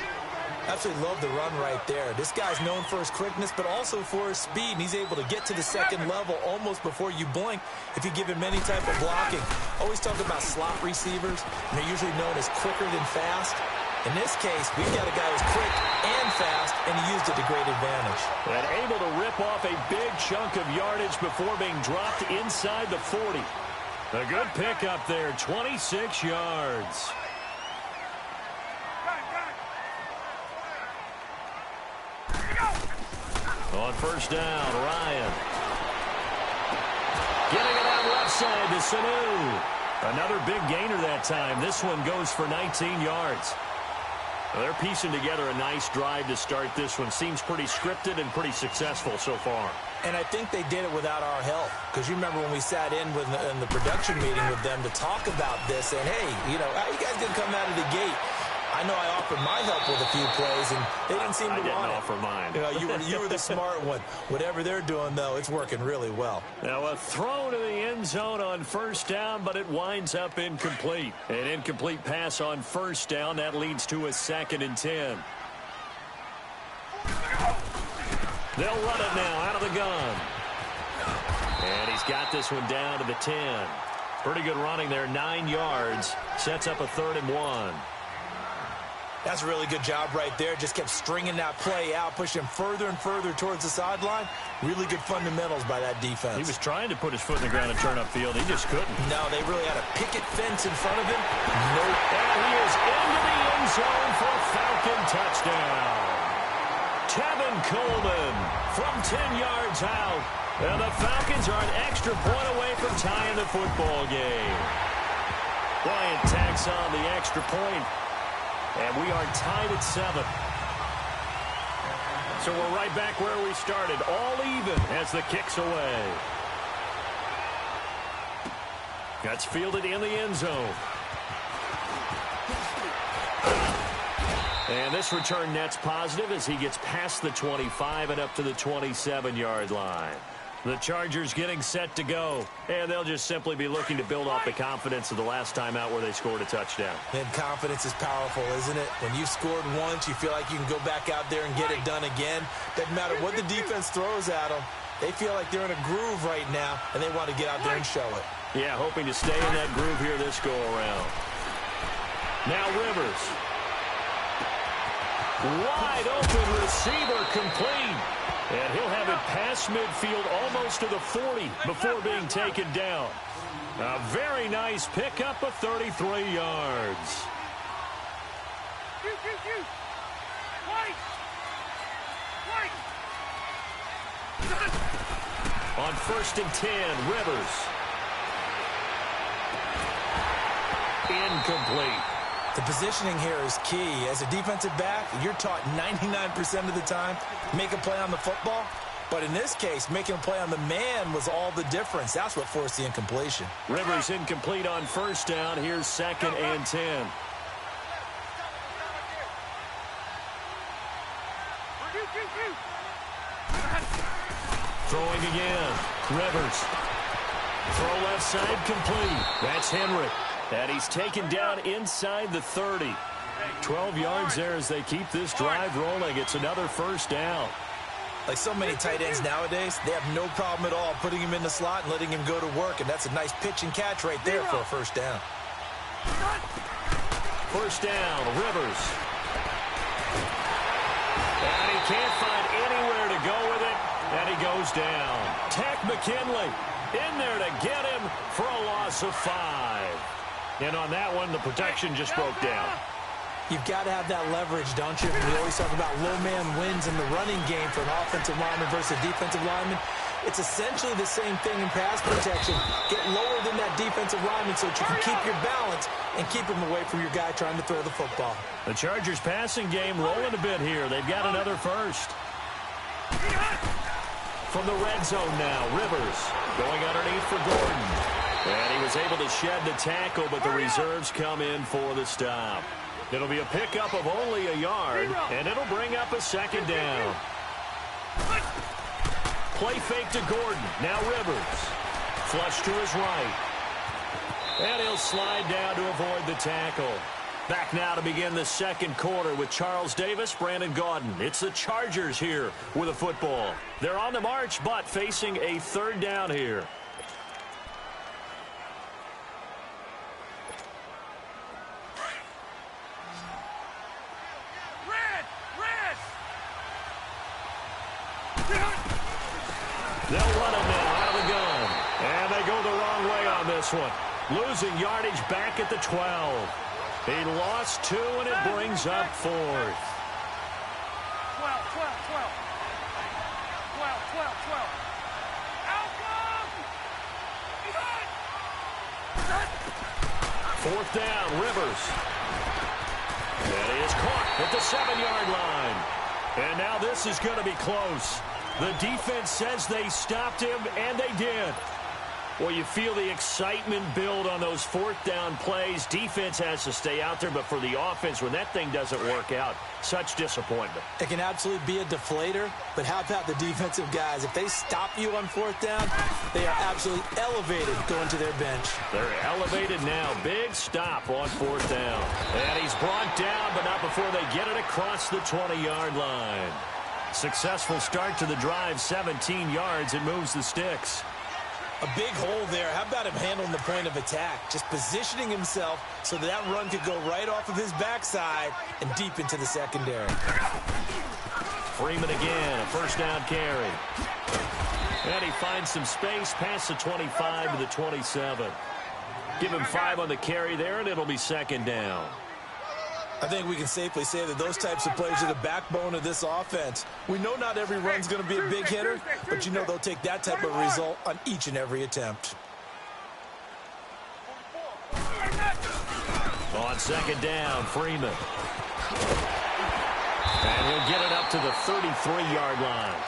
Speaker 2: Absolutely love the run right there. This guy's known for his quickness, but also for his speed. And he's able to get to the second level almost before you blink if you give him any type of blocking. Always talk about slot receivers, and they're usually known as quicker than fast. In this case, we've got a guy who's quick and fast, and he used it to great advantage.
Speaker 1: And able to rip off a big chunk of yardage before being dropped inside the 40. A good pickup there, 26 yards. On first down, Ryan. Getting it out left side to Sanu. Another big gainer that time. This one goes for 19 yards. They're piecing together a nice drive to start this one. Seems pretty scripted and pretty successful so far.
Speaker 2: And I think they did it without our help. Because you remember when we sat in the production meeting with them to talk about this, and hey, you know, how you guys going to come out of the gate? I know I offered my help with a few plays, and they didn't seem to want it.
Speaker 1: I didn't offer mine.
Speaker 2: You know, you were the smart one. Whatever they're doing, though, it's working really well.
Speaker 1: Now a throw to the end zone on first down, but it winds up incomplete. An incomplete pass on first down. That leads to a 2nd and 10. They'll run it now out of the gun. And he's got this one down to the 10. Pretty good running there, 9 yards. Sets up a 3rd and 1.
Speaker 2: That's a really good job right there. Just kept stringing that play out, pushing him further and further towards the sideline. Really good fundamentals by that defense.
Speaker 1: He was trying to put his foot in the ground and turn upfield. He just couldn't.
Speaker 2: No, they really had a picket fence in front of him. Nope.
Speaker 1: And he is into the end zone for a Falcon touchdown. Tevin Coleman from 10 yards out. And the Falcons are an extra point away from tying the football game. Bryant tacks on the extra point. And we are tied at 7. So we're right back where we started, all even as the kick's away. That's fielded in the end zone. And this return net's positive as he gets past the 25 and up to the 27-yard line. The Chargers getting set to go, and they'll just simply be looking to build off the confidence of the last time out where they scored a touchdown.
Speaker 2: And confidence is powerful, isn't it? When you scored once, you feel like you can go back out there and get it done again. Doesn't matter what the defense throws at them. They feel like they're in a groove right now, and they want to get out there and show it.
Speaker 1: Yeah, hoping to stay in that groove here this go-around. Now Rivers. Wide open receiver complete. And he'll have it past midfield almost to the 40 before being taken down. A very nice pickup of 33 yards. On 1st and 10, Rivers. Incomplete.
Speaker 2: The positioning here is key. As a defensive back, you're taught 99% of the time, make a play on the football. But in this case, making a play on the man was all the difference. That's what forced the incompletion.
Speaker 1: Rivers incomplete on first down. Here's 2nd and 10. Throwing again. Rivers. Throw left side complete. That's Henry. And he's taken down inside the 30. 12 yards there as they keep this drive rolling. It's another first down.
Speaker 2: Like so many tight ends nowadays, they have no problem at all putting him in the slot and letting him go to work. And that's a nice pitch and catch right there for a first down.
Speaker 1: First down, Rivers. And he can't find anywhere to go with it. And he goes down. Tech McKinley in there to get him for a loss of 5. And on that one, the protection just broke down.
Speaker 2: You've got to have that leverage, don't you? We always talk about low man wins in the running game for an offensive lineman versus defensive lineman. It's essentially the same thing in pass protection. Get lower than that defensive lineman so that you can keep your balance and keep him away from your guy trying to throw the football.
Speaker 1: The Chargers passing game rolling a bit here. They've got another first. From the red zone now, Rivers going underneath for Gordon. And he was able to shed the tackle, but the reserves come in for the stop. It'll be a pickup of only a yard, and it'll bring up a 2nd down. Play fake to Gordon. Now Rivers. Flush to his right. And he'll slide down to avoid the tackle. Back now to begin the second quarter with Charles Davis, Brandon Gaudin. It's the Chargers here with a football. They're on the march, but facing a 3rd down here. They'll run it now out of the gun. And they go the wrong way on this one. Losing yardage back at the 12. He lost 2, and it brings up 4th.
Speaker 3: 12, 12, 12. 12, 12, 12. Outcome!
Speaker 1: 4th down, Rivers. And he is caught at the 7-yard line. And now this is going to be close. The defense says they stopped him, and they did. Well, you feel the excitement build on those fourth down plays. Defense has to stay out there, but for the offense, when that thing doesn't work out, such disappointment.
Speaker 2: It can absolutely be a deflator, but how about the defensive guys? If they stop you on fourth down, they are absolutely elevated going to their bench.
Speaker 1: They're elevated now. Big stop on fourth down. And he's brought down, but not before they get it across the 20-yard line. Successful start to the drive, 17 yards, and moves the sticks.
Speaker 2: A big hole there. How about him handling the point of attack? Just positioning himself so that run could go right off of his backside and deep into the secondary.
Speaker 1: Freeman again, a first down carry. And he finds some space past the 25 to the 27. Give him 5 on the carry there, and it'll be second down.
Speaker 2: I think we can safely say that those types of plays are the backbone of this offense. We know not every run's going to be a big hitter, but you know they'll take that type of result on each and every attempt.
Speaker 1: On second down, Freeman. And he'll get it up to the 33-yard line.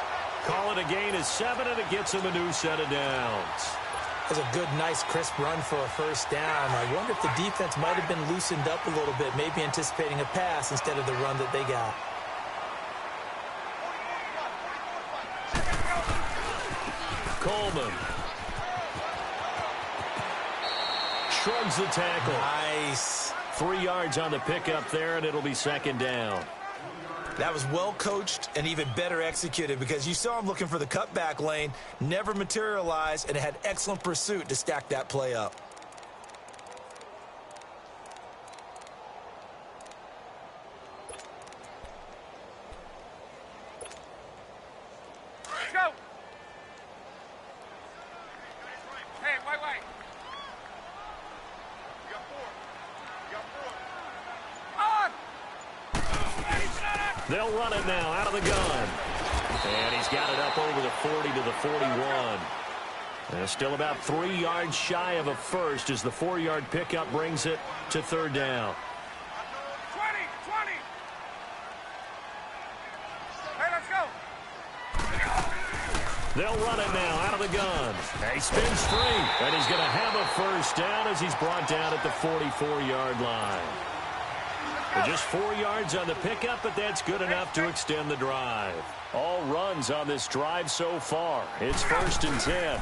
Speaker 1: Call it a gain of 7, and it gets him a new set of downs.
Speaker 2: That's a good, nice, crisp run for a first down. I wonder if the defense might have been loosened up a little bit, maybe anticipating a pass instead of the run that they got.
Speaker 1: Coleman. Shrugs the tackle.
Speaker 2: Nice.
Speaker 1: 3 yards on the pickup there, and it'll be second down.
Speaker 2: That was well coached and even better executed because you saw him looking for the cutback lane, never materialized, and had excellent pursuit to stack that play up.
Speaker 3: Let's go. Hey, wait. You got 4. On.
Speaker 1: They'll run it now out of the gun. And he's got it up over the 40 to the 41. And still about 3 yards shy of a first as the 4-yard pickup brings it to third down.
Speaker 3: 20. Hey, let's go.
Speaker 1: They'll run it now out of the gun. He spins free. And he's going to have a first down as he's brought down at the 44-yard line. Just 4 yards on the pickup, but that's good enough to extend the drive. All runs on this drive so far. It's 1st and 10.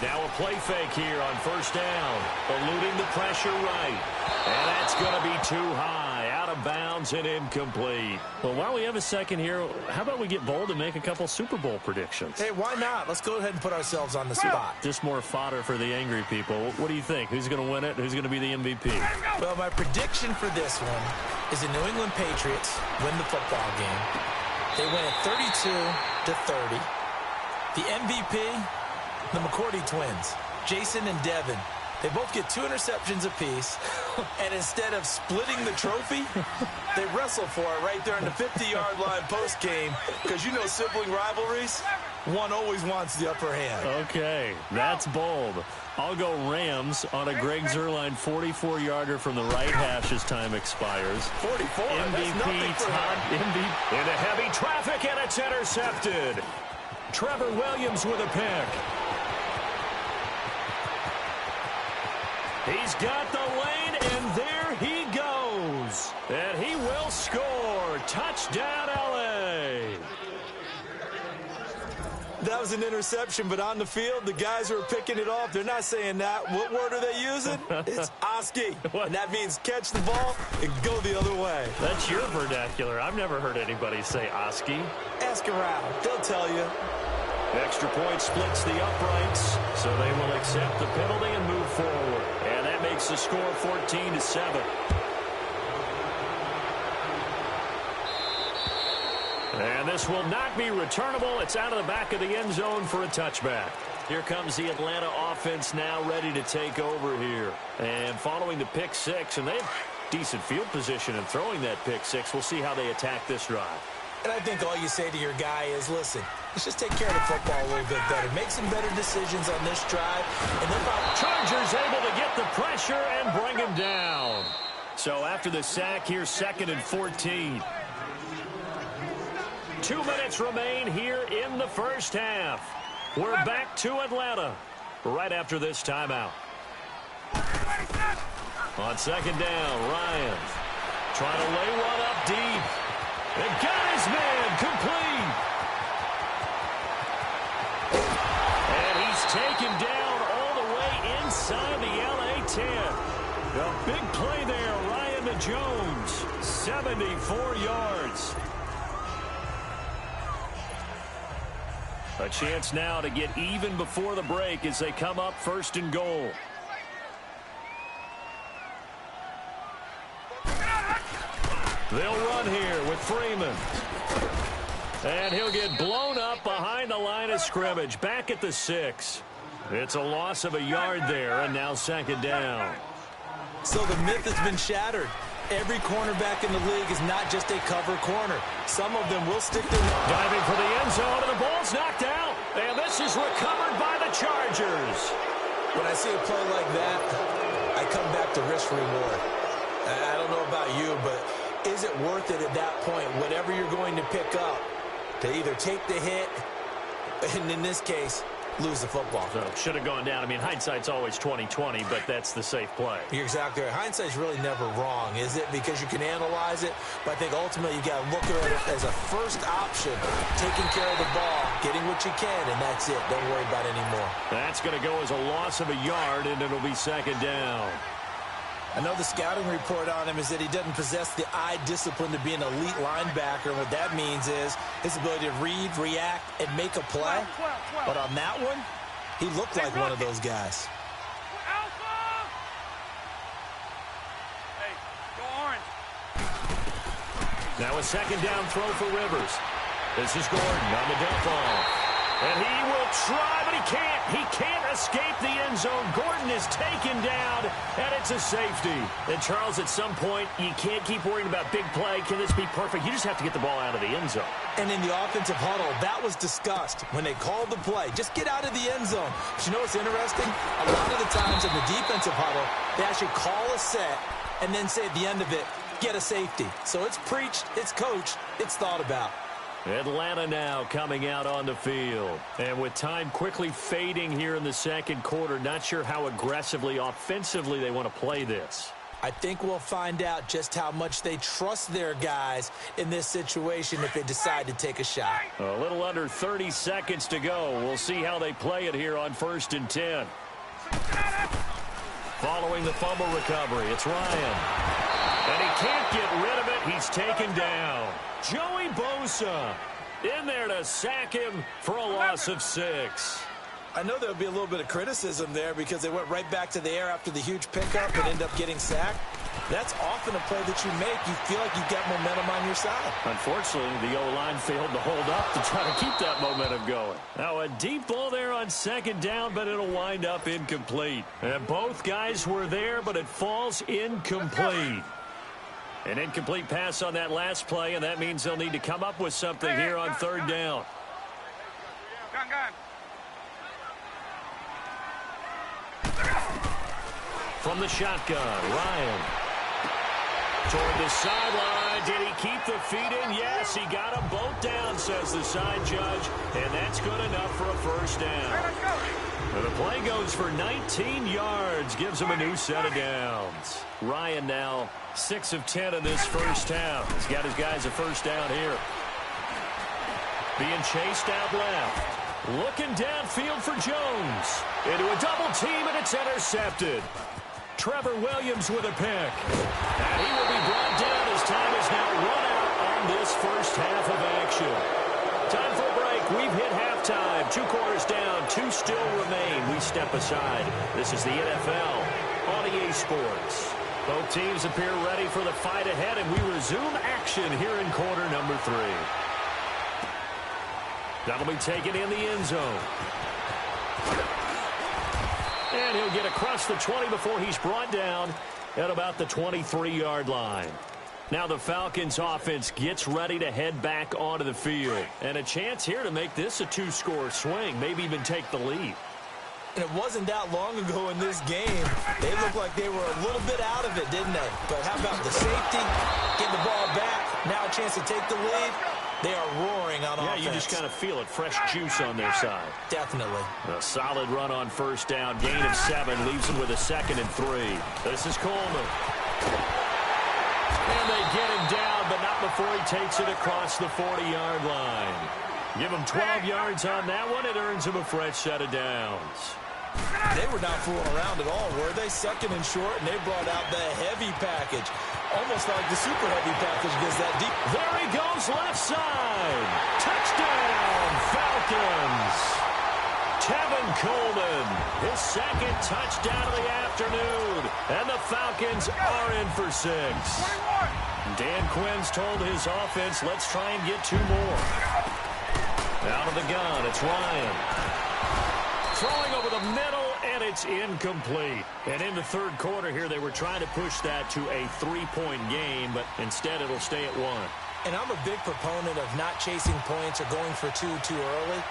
Speaker 1: Now a play fake here on first down. Eluding the pressure right. And that's going to be too high. Out of bounds and incomplete. Well, while we have a second here, how about we get bold and make a couple Super Bowl predictions?
Speaker 2: Hey, why not? Let's go ahead and put ourselves on the spot.
Speaker 1: Just more fodder for the angry people. What do you think? Who's going to win it? Who's going to be the MVP?
Speaker 2: Well, my prediction for this one is the New England Patriots win the football game. They win it 32-30. The MVP, the McCourty twins, Jason and Devin. They both get 2 interceptions apiece, and instead of splitting the trophy, they wrestle for it right there in the 50-yard line post-game, because you know sibling rivalries, one always wants the upper hand.
Speaker 1: Okay, that's bold. I'll go Rams on a Greg Zuerlein 44-yarder from the right hash as time expires.
Speaker 2: 44,
Speaker 1: MVP Todd MVP into heavy traffic, and it's intercepted. Trevor Williams with a pick. He's got the lane, and there he goes. And he will score. Touchdown, L.A.
Speaker 2: That was an interception, but on the field, the guys who are picking it off, they're not saying that. What word are they using? It's Oski. And that means catch the ball and go the other way.
Speaker 1: That's your vernacular. I've never heard anybody say Oski.
Speaker 2: Ask around. They'll tell you.
Speaker 1: Extra point splits the uprights, so they will accept the penalty and move forward. And that makes the score 14-7. And this will not be returnable. It's out of the back of the end zone for a touchback. Here comes the Atlanta offense now ready to take over here. And following the pick six, and they have decent field position in throwing that pick six. We'll see how they attack this drive.
Speaker 2: And I think all you say to your guy is, listen, let's just take care of the football a little bit better. Make some better decisions on this drive. And then
Speaker 1: Chargers able to get the pressure and bring him down. So after the sack, here's 2nd and 14. 2 minutes remain here in the first half. We're back to Atlanta right after this timeout. On 2nd down, Ryan trying to lay one up deep. And got his man complete. And he's taken down all the way inside the LA 10. A big play there, Ryan to Jones. 74 yards. A chance now to get even before the break as they come up 1st and goal. They'll run here with Freeman. And he'll get blown up behind the line of scrimmage. Back at the 6. It's a loss of a yard there, and now 2nd down.
Speaker 2: So the myth has been shattered. Every cornerback in the league is not just a cover corner. Some of them will stick their...
Speaker 1: Diving for the end zone, and the ball's knocked out. And this is recovered by the Chargers.
Speaker 2: When I see a play like that, I come back to risk reward. I don't know about you, but is it worth it at that point, whatever you're going to pick up, to either take the hit, and in this case, lose the football?
Speaker 1: So should have gone down. I mean, hindsight's always 20/20, but that's the safe play.
Speaker 2: You're exactly right. Hindsight's really never wrong, is it? Because you can analyze it, but I think ultimately you got to look at it as a first option, taking care of the ball, getting what you can, and that's it. Don't worry about it anymore.
Speaker 1: That's going to go as a loss of a yard, and it'll be 2nd down.
Speaker 2: I know the scouting report on him is that he doesn't possess the eye discipline to be an elite linebacker. And what that means is his ability to read, react, and make a play. But on that one, he looked like one of those guys.
Speaker 3: Hey, go orange.
Speaker 1: Now a 2nd down throw for Rivers. This is Gordon on the dump off. And he will try, but he can't. He can't escape the end zone. Gordon is taken down, and it's a safety. And, Charles, at some point, you can't keep worrying about big play. Can this be perfect? You just have to get the ball out of the end zone.
Speaker 2: And in the offensive huddle, that was discussed when they called the play. Just get out of the end zone. But you know what's interesting? A lot of the times in the defensive huddle, they actually call a set and then say at the end of it, get a safety. So it's preached, it's coached, it's thought about.
Speaker 1: Atlanta now coming out on the field. And with time quickly fading here in the 2nd quarter, not sure how aggressively, offensively they want to play this.
Speaker 2: I think we'll find out just how much they trust their guys in this situation if they decide to take a shot.
Speaker 1: A little under 30 seconds to go. We'll see how they play it here on 1st and 10. Following the fumble recovery, it's Ryan. And he can't get rid of it. He's taken down. Joey Bosa in there to sack him for a loss of 6.
Speaker 2: I know there'll be a little bit of criticism there because they went right back to the air after the huge pickup and end up getting sacked. That's often a play that you make. You feel like you've got momentum on your side.
Speaker 1: Unfortunately, the O-line failed to hold up to try to keep that momentum going. Now, a deep ball there on 2nd down, but it'll wind up incomplete. And both guys were there, but it falls incomplete. An incomplete pass on that last play, and that means they'll need to come up with something here on 3rd down. From the shotgun, Ryan. Toward the sideline. Did he keep the feet in? Yes, he got them both down, says the side judge, and that's good enough for a 1st down. And the play goes for 19 yards, gives him a new set of downs. Ryan now 6 of 10 in this first half. He's got his guys a 1st down here. Being chased out left. Looking downfield for Jones. Into a double team, and it's intercepted. Trevor Williams with a pick. And he will be brought down as time is now run out on this first half of action. Time for a break. We've hit halftime. 2 quarters down. 2 still remain. We step aside. This is the NFL on EA Sports. Both teams appear ready for the fight ahead, and we resume action here in quarter number 3. That'll be taken in the end zone. And he'll get across the 20 before he's brought down at about the 23-yard line. Now the Falcons offense gets ready to head back onto the field. And a chance here to make this a 2-score swing, maybe even take the lead.
Speaker 2: And it wasn't that long ago in this game, they looked like they were a little bit out of it, didn't they? But how about the safety? Get the ball back. Now a chance to take the lead. They are roaring on offense.
Speaker 1: Yeah, you just kind of feel it. Fresh juice on their side.
Speaker 2: Definitely.
Speaker 1: A solid run on first down. Gain of 7. Leaves them with a 2nd and 3. This is Coleman. And they get him down, but not before he takes it across the 40-yard line. Give him 12 yards on that one. It earns him a fresh set of downs.
Speaker 2: They were not fooling around at all, were they? 2nd and short, and they brought out the heavy package. Almost like the super heavy package against that deep.
Speaker 1: There he goes, left side. Touchdown, Falcons. Tevin Coleman, his 2nd touchdown of the afternoon. And the Falcons are in for 6. Dan Quinn's told his offense, let's try and get 2 more. Out of the gun, it's Ryan. Throwing over the middle, and it's incomplete. And in the third quarter here, they were trying to push that to a 3-point game, but instead it'll stay at 1.
Speaker 2: And I'm a big proponent of not chasing points or going for 2 too early.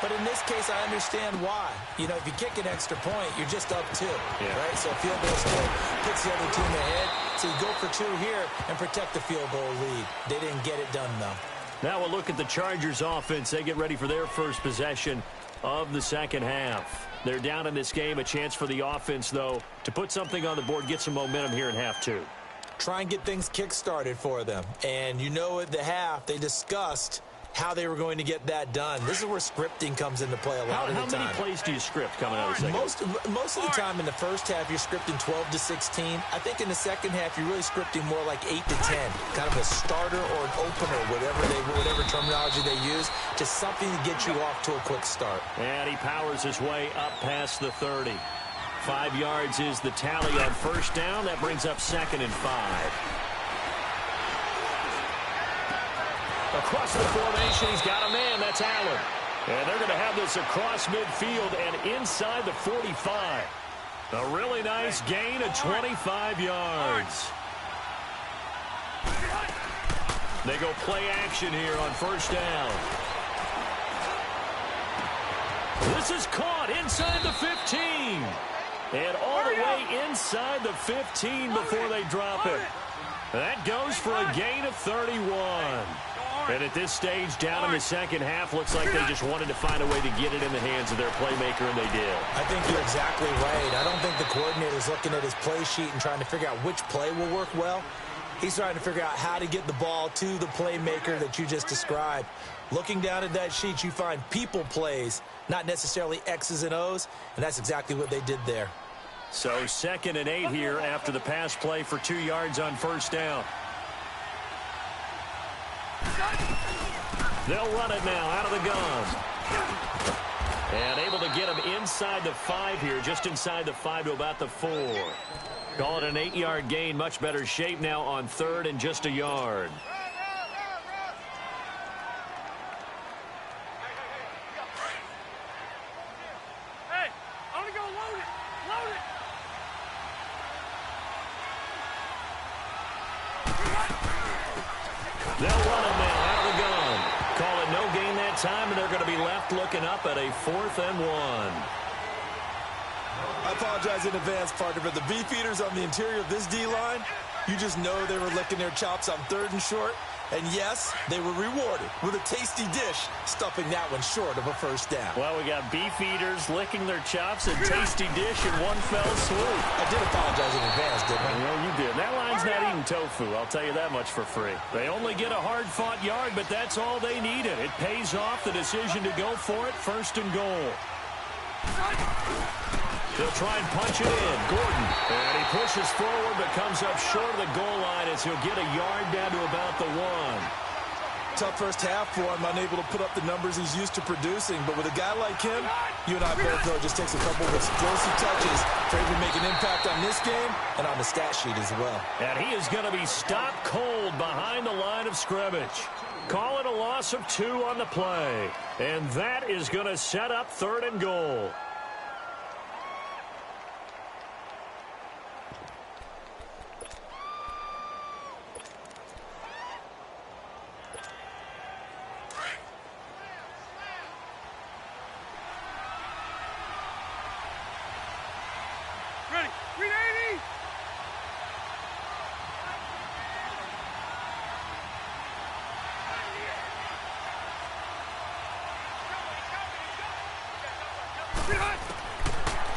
Speaker 2: But in this case, I understand why. You know, if you kick an extra point, you're just up 2, right? So field goal still puts the other team ahead. So you go for 2 here and protect the field goal lead. They didn't get it done, though.
Speaker 1: Now we'll look at the Chargers offense. They get ready for their first possession of the second half. They're down in this game. A chance for the offense, though, to put something on the board, get some momentum here in half 2.
Speaker 2: Try and get things kick-started for them. And you know at the half, they discussed how they were going to get that done. This is where scripting comes into play a lot of the time.
Speaker 1: How many plays do you script coming out of the second?
Speaker 2: Most of the time in the first half, you're scripting 12 to 16. I think in the second half, you're really scripting more like 8 to 10. Kind of a starter or an opener, whatever terminology they use, just something to get you off to a quick start.
Speaker 1: And he powers his way up past the 30. 5 yards is the tally on first down. That brings up 2nd and 5. Across the formation, he's got a man. That's Allen. And they're going to have this across midfield and inside the 45. A really nice gain of 25 yards. They go play action here on first down. This is caught inside the 15. And all the way inside the 15 before they drop it. That goes for a gain of 31. And at this stage, down in the second half, looks like they just wanted to find a way to get it in the hands of their playmaker, and they did.
Speaker 2: I think you're exactly right. I don't think the coordinator's looking at his play sheet and trying to figure out which play will work well. He's trying to figure out how to get the ball to the playmaker that you just described. Looking down at that sheet, you find people plays, not necessarily X's and O's, and that's exactly what they did there.
Speaker 1: So 2nd and 8 here after the pass play for 2 yards on first down. They'll run it now out of the gun. And able to get him inside the 5 here, just inside the 5 to about the 4. Call it an 8-yard gain, much better shape now on 3rd and just a yard.
Speaker 3: Hey, I'm gonna go load it. Load it.
Speaker 1: They'll run it now out of the gun. Call it no gain that time, and they're going to be left looking up at a 4th and 1.
Speaker 2: I apologize in advance, partner, but the beefeaters on the interior of this D-line, you just know they were licking their chops on 3rd and short. And yes, they were rewarded with a tasty dish, stuffing that one short of a first down.
Speaker 1: Well, we got beef eaters licking their chops and tasty dish in one fell swoop.
Speaker 2: I did apologize in advance, didn't I?
Speaker 1: Well, you did. That line's not eating tofu, I'll tell you that much for free. They only get a hard-fought yard, but that's all they needed. It pays off the decision to go for it, 1st and goal. They'll try and punch it in. Gordon. And he pushes forward but comes up short of the goal line as he'll get a yard down to about the 1.
Speaker 2: Tough first half for him, unable to put up the numbers he's used to producing. But with a guy like him, you and I both know it just takes a couple of explosive touches for him to make an impact on this game and on the stat sheet as well.
Speaker 1: And he is going to be stopped cold behind the line of scrimmage. Call it a loss of 2 on the play. And that is going to set up 3rd and goal.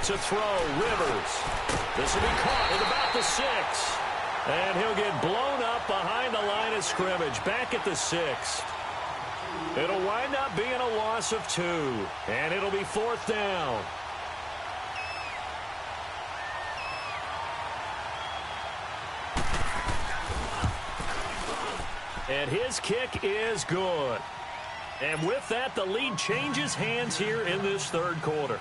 Speaker 1: To throw, Rivers. This will be caught at about the 6. And he'll get blown up behind the line of scrimmage, back at the 6. It'll wind up being a loss of 2. And it'll be 4th down. And his kick is good. And with that, the lead changes hands here in this third quarter.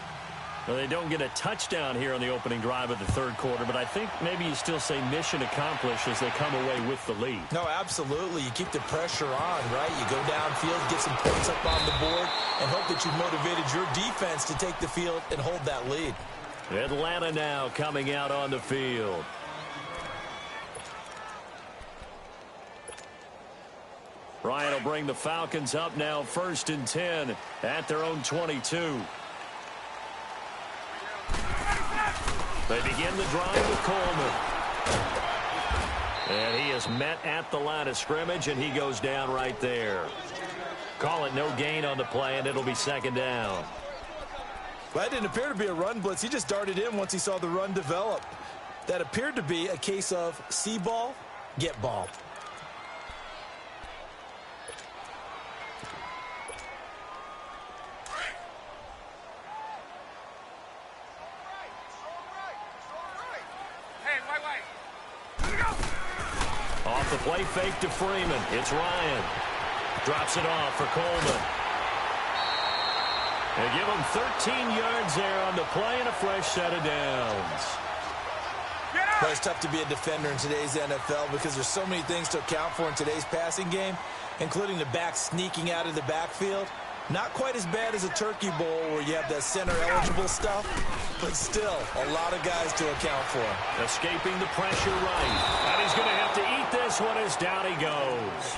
Speaker 1: Well, they don't get a touchdown here on the opening drive of the third quarter, but I think maybe you still say mission accomplished as they come away with the lead.
Speaker 2: No, absolutely. You keep the pressure on, right? You go downfield, get some points up on the board, and hope that you've motivated your defense to take the field and hold that lead.
Speaker 1: Atlanta now coming out on the field. Ryan will bring the Falcons up now 1st and 10 at their own 22. They begin the drive with Coleman. And he is met at the line of scrimmage, and he goes down right there. Call it no gain on the play, and it'll be 2nd down.
Speaker 2: Well, that didn't appear to be a run blitz. He just darted in once he saw the run develop. That appeared to be a case of see ball, get ball.
Speaker 1: Off the play fake to Freeman. It's Ryan. Drops it off for Coleman. They give him 13 yards there on the play and a fresh set of downs.
Speaker 2: Well, it's tough to be a defender in today's NFL because there's so many things to account for in today's passing game, including the back sneaking out of the backfield. Not quite as bad as a turkey bowl where you have that center-eligible stuff, but still a lot of guys to account for.
Speaker 1: Escaping the pressure right. And he's going to have to eat this one as down he goes.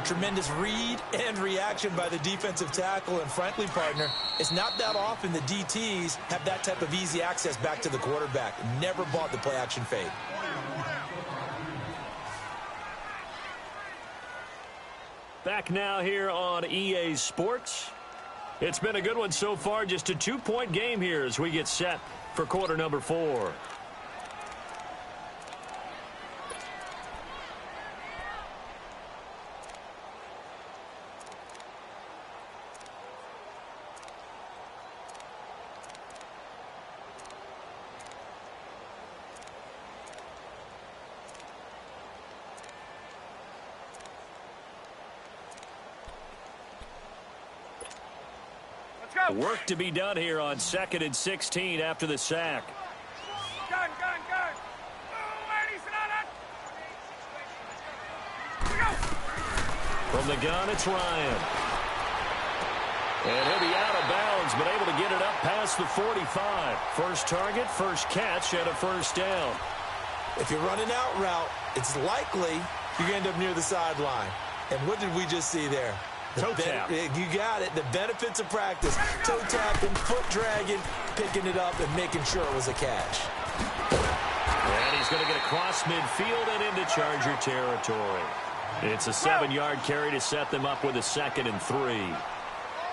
Speaker 2: Tremendous read and reaction by the defensive tackle, and frankly, partner, it's not that often the DTs have that type of easy access back to the quarterback. Never bought the play-action fade.
Speaker 1: Back now here on EA Sports. It's been a good one so far. Just a 2-point game here as we get set for quarter number 4. Work to be done here on 2nd and 16 after the sack.
Speaker 3: Gun.
Speaker 1: From the gun, it's Ryan. And he'll be out of bounds, but able to get it up past the 45. First target, first catch, and a 1st down.
Speaker 2: If you're running out route, it's likely you end up near the sideline. And what did we just see there?
Speaker 1: Toe tap.
Speaker 2: You got it. The benefits of practice. Toe tapping, foot dragging, picking it up, and making sure it was a catch.
Speaker 1: And he's going to get across midfield and into Charger territory. It's a 7-yard carry to set them up with a 2nd and 3.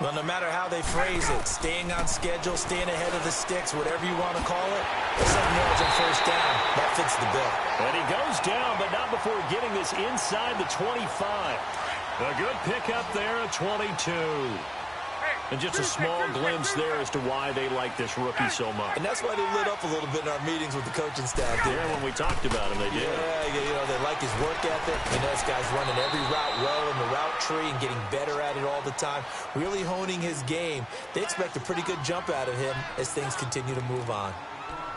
Speaker 2: Well, no matter how they phrase it, staying on schedule, staying ahead of the sticks, whatever you want to call it, 7 yards on 1st down, that fits the bill.
Speaker 1: And he goes down, but not before getting this inside the 25. A good pickup there at 22. And just a small glimpse there as to why they like this rookie so much.
Speaker 2: And that's why they lit up a little bit in our meetings with the coaching staff.
Speaker 1: Yeah, when we talked about him, they did.
Speaker 2: Yeah, you know, they like his work ethic. You know, this guy's running every route well in the route tree and getting better at it all the time, really honing his game. They expect a pretty good jump out of him as things continue to move on.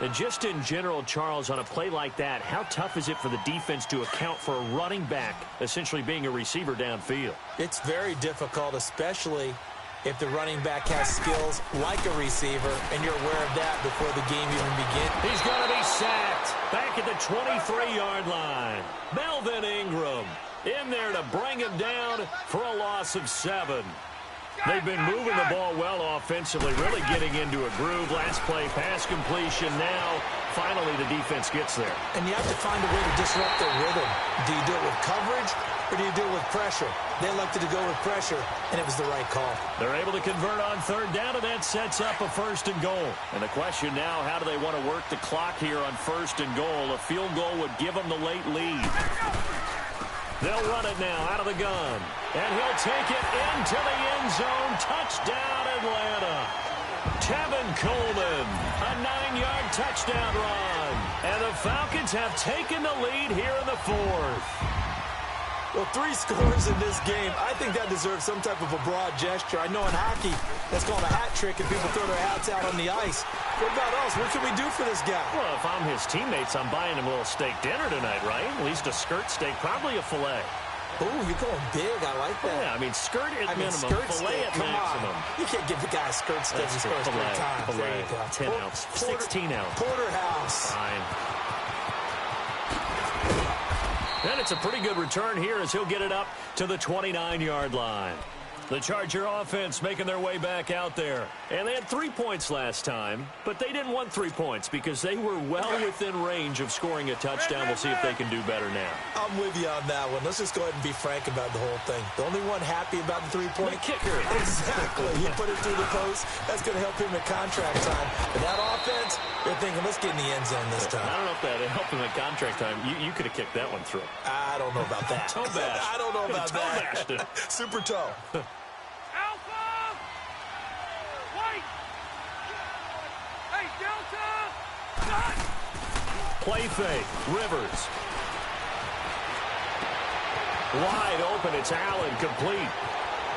Speaker 1: And just in general, Charles, on a play like that, how tough is it for the defense to account for a running back essentially being a receiver downfield?
Speaker 2: It's very difficult, especially if the running back has skills like a receiver, and you're aware of that before the game even begins.
Speaker 1: He's going to be sacked back at the 23-yard line. Melvin Ingram in there to bring him down for a loss of 7. They've been moving the ball well offensively, really getting into a groove. Last play, pass completion now Finally, the defense gets there.
Speaker 2: And you have to find a way to disrupt their rhythm. Do you do it with coverage, or do you do it with pressure? They elected to go with pressure, and it was the right call.
Speaker 1: They're able to convert on third down, and that sets up a first and goal. And the question now, how do they want to work the clock here on first and goal? A field goal would give them the late lead. They'll run it now out of the gun. And he'll take it into the end zone. Touchdown, Atlanta. Tevin Coleman, a 9-yard touchdown run. And the Falcons have taken the lead here in the fourth.
Speaker 2: Well, 3 scores in this game. I think that deserves some type of a broad gesture. I know in hockey, that's called a hat trick, and people throw their hats out on the ice. What about us? What can we do for this guy?
Speaker 1: Well, if I'm his teammates, I'm buying him a little steak dinner tonight, right? At least a skirt steak, probably a filet.
Speaker 2: Ooh, you're going big. I like that.
Speaker 1: Yeah, I mean, skirt at minimum,
Speaker 2: skirt
Speaker 1: filet
Speaker 2: steak.
Speaker 1: at maximum.
Speaker 2: You can't give the guy a skirt steak his first 3 times.
Speaker 1: Filet,
Speaker 2: There you go.
Speaker 1: 10 ounce, 16 ounce.
Speaker 2: Porterhouse.
Speaker 1: Fine. And it's a pretty good return here as he'll get it up to the 29-yard line. The Charger offense making their way back out there. And they had 3 points last time, but they didn't want 3 points because they were well within range of scoring a touchdown. We'll see if they can do better now.
Speaker 2: I'm with you on that one. Let's just go ahead and be frank about the whole thing. The only one happy about the 3-point?
Speaker 1: The kicker.
Speaker 2: Exactly. He put it through the post. That's going to help him at contract time. But that offense, they're thinking, let's get in the end zone this time.
Speaker 1: I don't know if that helped him at contract time. You could have kicked that one through.
Speaker 2: I don't know about that.
Speaker 1: Toe bash.
Speaker 2: I don't know about
Speaker 1: toe
Speaker 2: that.
Speaker 1: bashed it.
Speaker 2: Super toe.
Speaker 3: Alpha! White! Hey, Delta! Cut!
Speaker 1: Play fake. Rivers. Wide open. It's Allen, complete.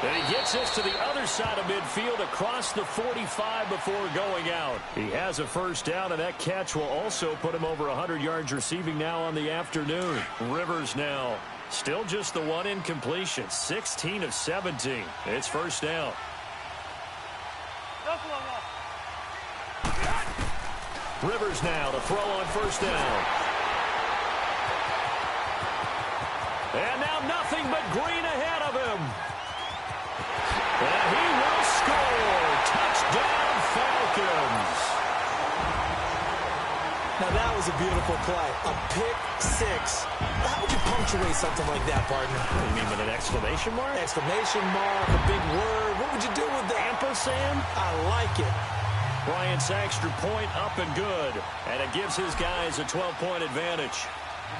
Speaker 1: And he gets this to the other side of midfield across the 45 before going out. He has a first down, and that catch will also put him over 100 yards receiving now on the afternoon. Rivers now still just the one incompletion, 16 of 17. It's first down. Rivers now to throw on first down. And now nothing but green ahead of him. And he will score. Touchdown, Falcons.
Speaker 2: Now, that was a beautiful play. A pick 6. How would you punctuate something like that, partner?
Speaker 1: You mean with an exclamation mark?
Speaker 2: Exclamation mark, a big word. What would you do with that?
Speaker 1: Ampersand?
Speaker 2: I like it.
Speaker 1: Bryant's extra point up and good. And it gives his guys a 12-point advantage.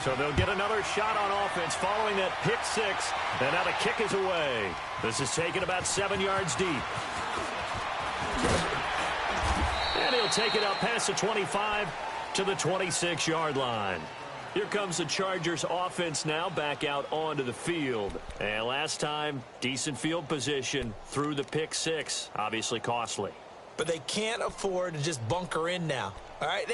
Speaker 1: So they'll get another shot on offense following that pick 6. And now the kick is away. This is taken about 7 yards deep. And he'll take it up past the 25 to the 26-yard line. Here comes the Chargers offense now back out onto the field. And last time, decent field position through the pick 6. Obviously costly.
Speaker 2: But they can't afford to just bunker in now. All right,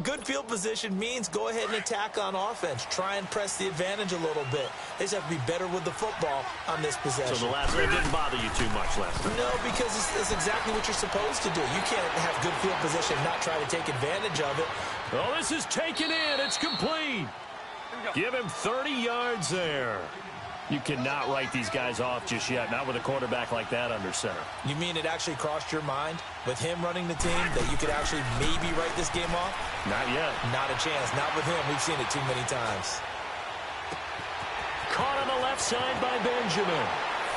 Speaker 2: good field position means go ahead and attack on offense. Try and press the advantage a little bit. They just have to be better with the football on this possession.
Speaker 1: So the last one didn't bother you too much last time?
Speaker 2: No, because it's exactly what you're supposed to do. You can't have good field position and not try to take advantage of it.
Speaker 1: Oh, this is taken in. It's complete. Give him 30 yards there. You cannot write these guys off just yet, not with a quarterback like that under center.
Speaker 2: You mean it actually crossed your mind with him running the team that you could actually maybe write this game off?
Speaker 1: Not yet.
Speaker 2: Not a chance. Not with him. We've seen it too many times.
Speaker 1: Caught on the left side by Benjamin.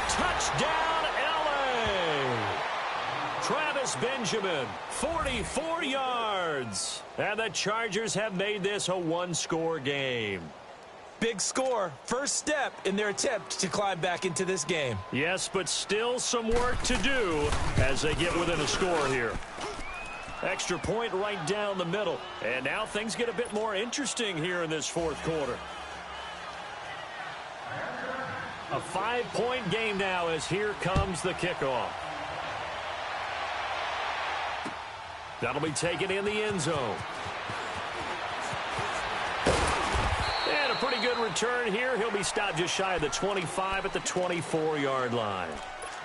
Speaker 1: Touchdown, L.A. Travis Benjamin, 44 yards. And the Chargers have made this a one-score game.
Speaker 2: Big score. First step in their attempt to climb back into this game.
Speaker 1: Yes, but still some work to do as they get within a score here. Extra point right down the middle. And now things get a bit more interesting here in this fourth quarter. A 5-point game now as here comes the kickoff. That'll be taken in the end zone. And a pretty good return here. He'll be stopped just shy of the 25 at the 24-yard line.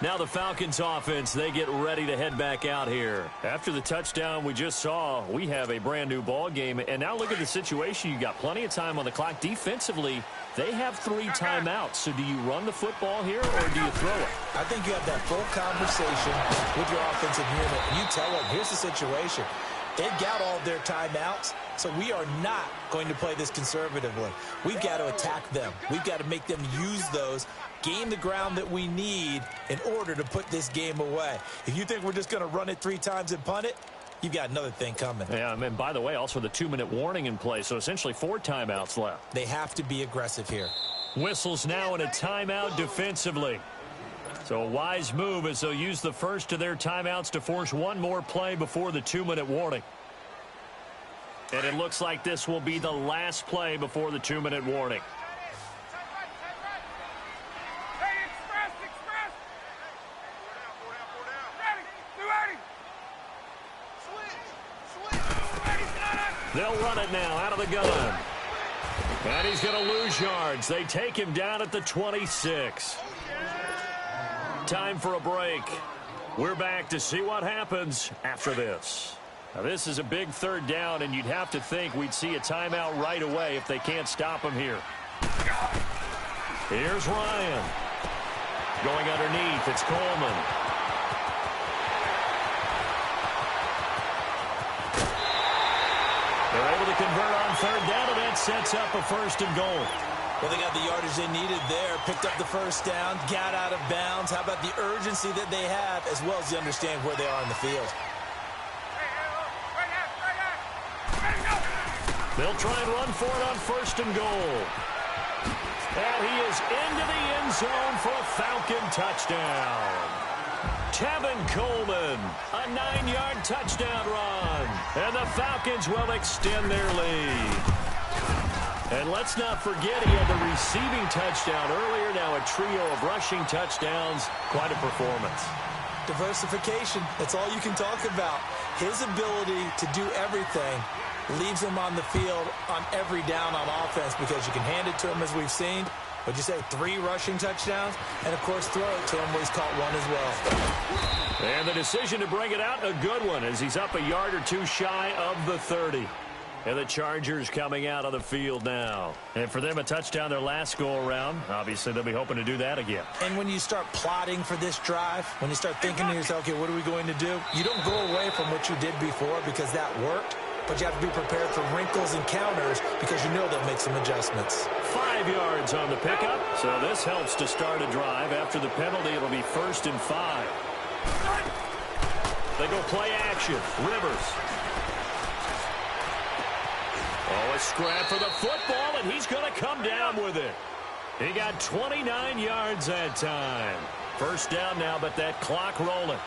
Speaker 1: Now the Falcons offense, they get ready to head back out here. After the touchdown we just saw, we have a brand new ball game. And now look at the situation. You got plenty of time on the clock. Defensively, they have 3 timeouts. So do you run the football here or do you throw it?
Speaker 2: I think you have that full conversation with your offensive unit. And you tell them, here's the situation. They've got all of their timeouts, so we are not going to play this conservatively. We've got to attack them. We've got to make them use those, gain the ground that we need in order to put this game away. If you think we're just going to run it 3 times and punt it, you've got another thing coming.
Speaker 1: Yeah, and by the way, also the 2-minute warning in play, so essentially 4 timeouts left.
Speaker 2: They have to be aggressive here.
Speaker 1: Whistles now in a timeout defensively. So a wise move as they'll use the first of their timeouts to force one more play before the 2-minute warning. And it looks like this will be the last play before the 2-minute warning. They'll run it now out of the gun. And he's going to lose yards. They take him down at the 26. Time for a break. We're back to see what happens after this. Now, this is a big 3rd down, and you'd have to think we'd see a timeout right away if they can't stop him here. Here's Ryan. Going underneath, it's Coleman. They're able to convert on 3rd down, and that sets up a 1st and goal.
Speaker 2: Well, they got the yardage they needed there, picked up the 1st down, got out of bounds. How about the urgency that they have, as well as they understand where they are in the field?
Speaker 1: They'll try and run for it on 1st and goal. And he is into the end zone for a Falcon touchdown. Tevin Coleman, a 9-yard touchdown run. And the Falcons will extend their lead. And let's not forget he had the receiving touchdown earlier. Now a trio of rushing touchdowns. Quite a performance.
Speaker 2: Diversification. That's all you can talk about. His ability to do everything leaves him on the field on every down on offense because you can hand it to him as we've seen. What'd you say, 3 rushing touchdowns? And, of course, throw it to him where he's caught 1 as well.
Speaker 1: And the decision to bring it out, a good one, as he's up a yard or 2 shy of the 30. And the Chargers coming out of the field now. And for them, a touchdown their last go-around. Obviously, they'll be hoping to do that again.
Speaker 2: And when you start plotting for this drive, when you start thinking to yourself, okay, what are we going to do? You don't go away from what you did before because that worked. But you have to be prepared for wrinkles and counters because you know they'll make some adjustments.
Speaker 1: 5 yards on the pickup. So this helps to start a drive. After the penalty, it'll be 1st and 5. They go play action. Rivers. Oh, a scrap for the football, and he's going to come down with it. He got 29 yards that time. 1st down now, but that clock rolling.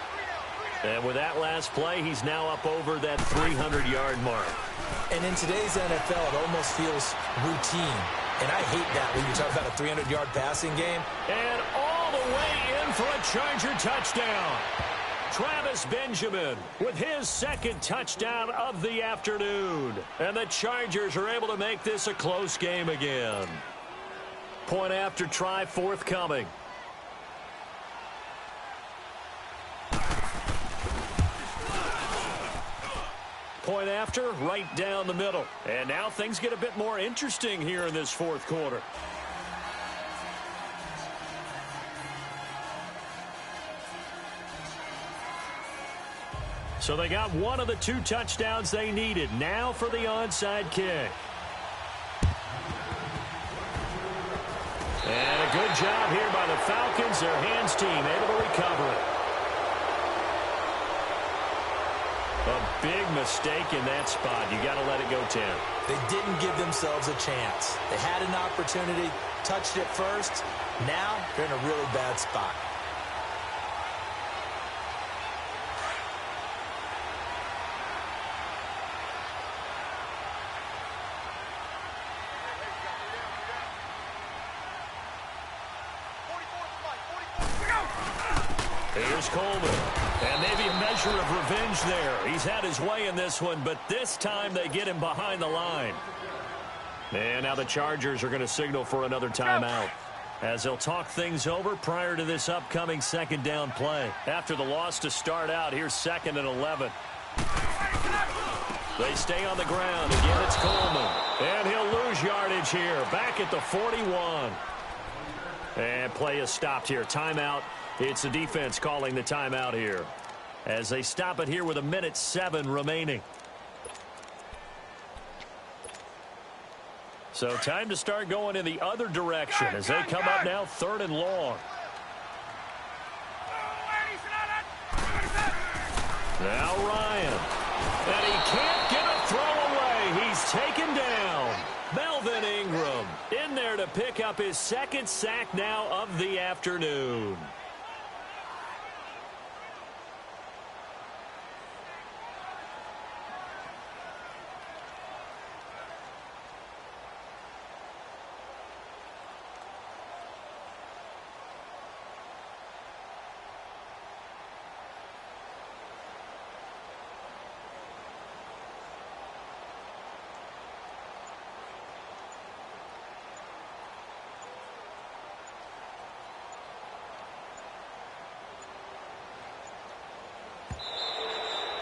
Speaker 1: And with that last play, he's now up over that 300-yard mark.
Speaker 2: And in today's NFL, it almost feels routine. And I hate that when you talk about a 300-yard passing game.
Speaker 1: And all the way in for a Charger touchdown. Travis Benjamin with his 2nd touchdown of the afternoon. And the Chargers are able to make this a close game again. Point after try forthcoming. Point after, right down the middle. And now things get a bit more interesting here in this 4th quarter. So they got one of the 2 touchdowns they needed. Now for the onside kick. And a good job here by the Falcons. Their hands team able to recover it. A big mistake in that spot. You got to let it go 10.
Speaker 2: They didn't give themselves a chance. They had an opportunity, touched it first. Now they're in a really bad spot.
Speaker 1: Here's Coleman. And maybe a measure of revenge there. He's had his way in this one, but this time they get him behind the line. And now the Chargers are going to signal for another timeout, as they'll talk things over prior to this upcoming 2nd down play. After the loss to start out, here's 2nd and 11. They stay on the ground. Again, it's Coleman. And he'll lose yardage here. Back at the 41. And play is stopped here. Timeout. It's the defense calling the timeout here, as they stop it here with 1:07 remaining. So time to start going in the other direction as they come up now 3rd and long. Now Ryan. And he can't get a throw away. He's taken down. Melvin Ingram in there to pick up his 2nd sack now of the afternoon.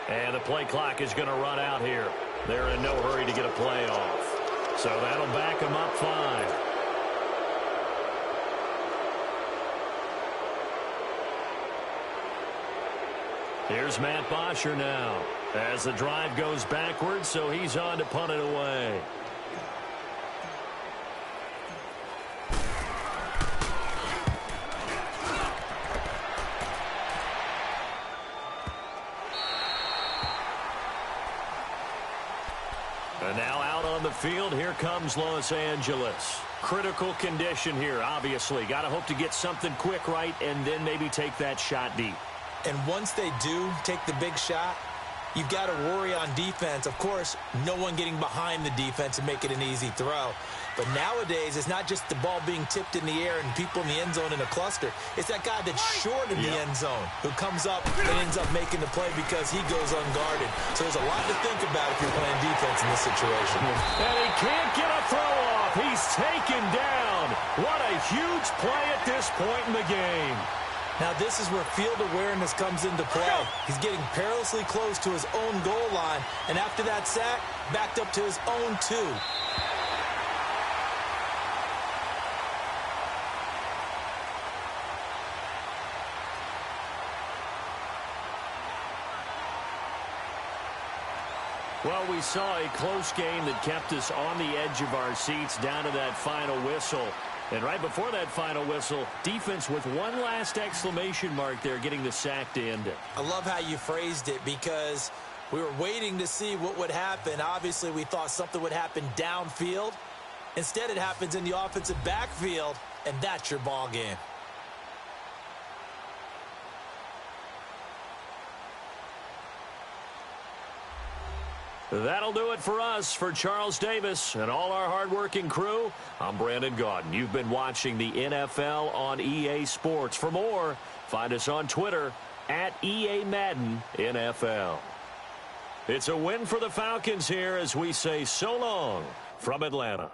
Speaker 1: And the play clock is going to run out here. They're in no hurry to get a play off. So that'll back them up 5. Here's Matt Bosher now as the drive goes backwards, so he's on to punt it away. And now out on the field, here comes Los Angeles. Critical condition here, obviously. Got to hope to get something quick right and then maybe take that shot deep.
Speaker 2: And once they do take the big shot, you've got to worry on defense. Of course, no one getting behind the defense and make it an easy throw. But nowadays, it's not just the ball being tipped in the air and people in the end zone in a cluster. It's that guy that's short in the end zone who comes up and ends up making the play because he goes unguarded. So there's a lot to think about if you're playing defense in this situation.
Speaker 1: And he can't get a throw off. He's taken down. What a huge play at this point in the game.
Speaker 2: Now this is where field awareness comes into play. He's getting perilously close to his own goal line, and after that sack, backed up to his own 2.
Speaker 1: Well, we saw a close game that kept us on the edge of our seats down to that final whistle. And right before that final whistle, defense with one last exclamation mark there, getting the sack to end it.
Speaker 2: I love how you phrased it because we were waiting to see what would happen. Obviously, we thought something would happen downfield. Instead, it happens in the offensive backfield, and that's your ball game.
Speaker 1: That'll do it for us. For Charles Davis and all our hardworking crew, I'm Brandon Gaudin. You've been watching the NFL on EA Sports. For more, find us on Twitter at EA Madden NFL. It's a win for the Falcons here as we say so long from Atlanta.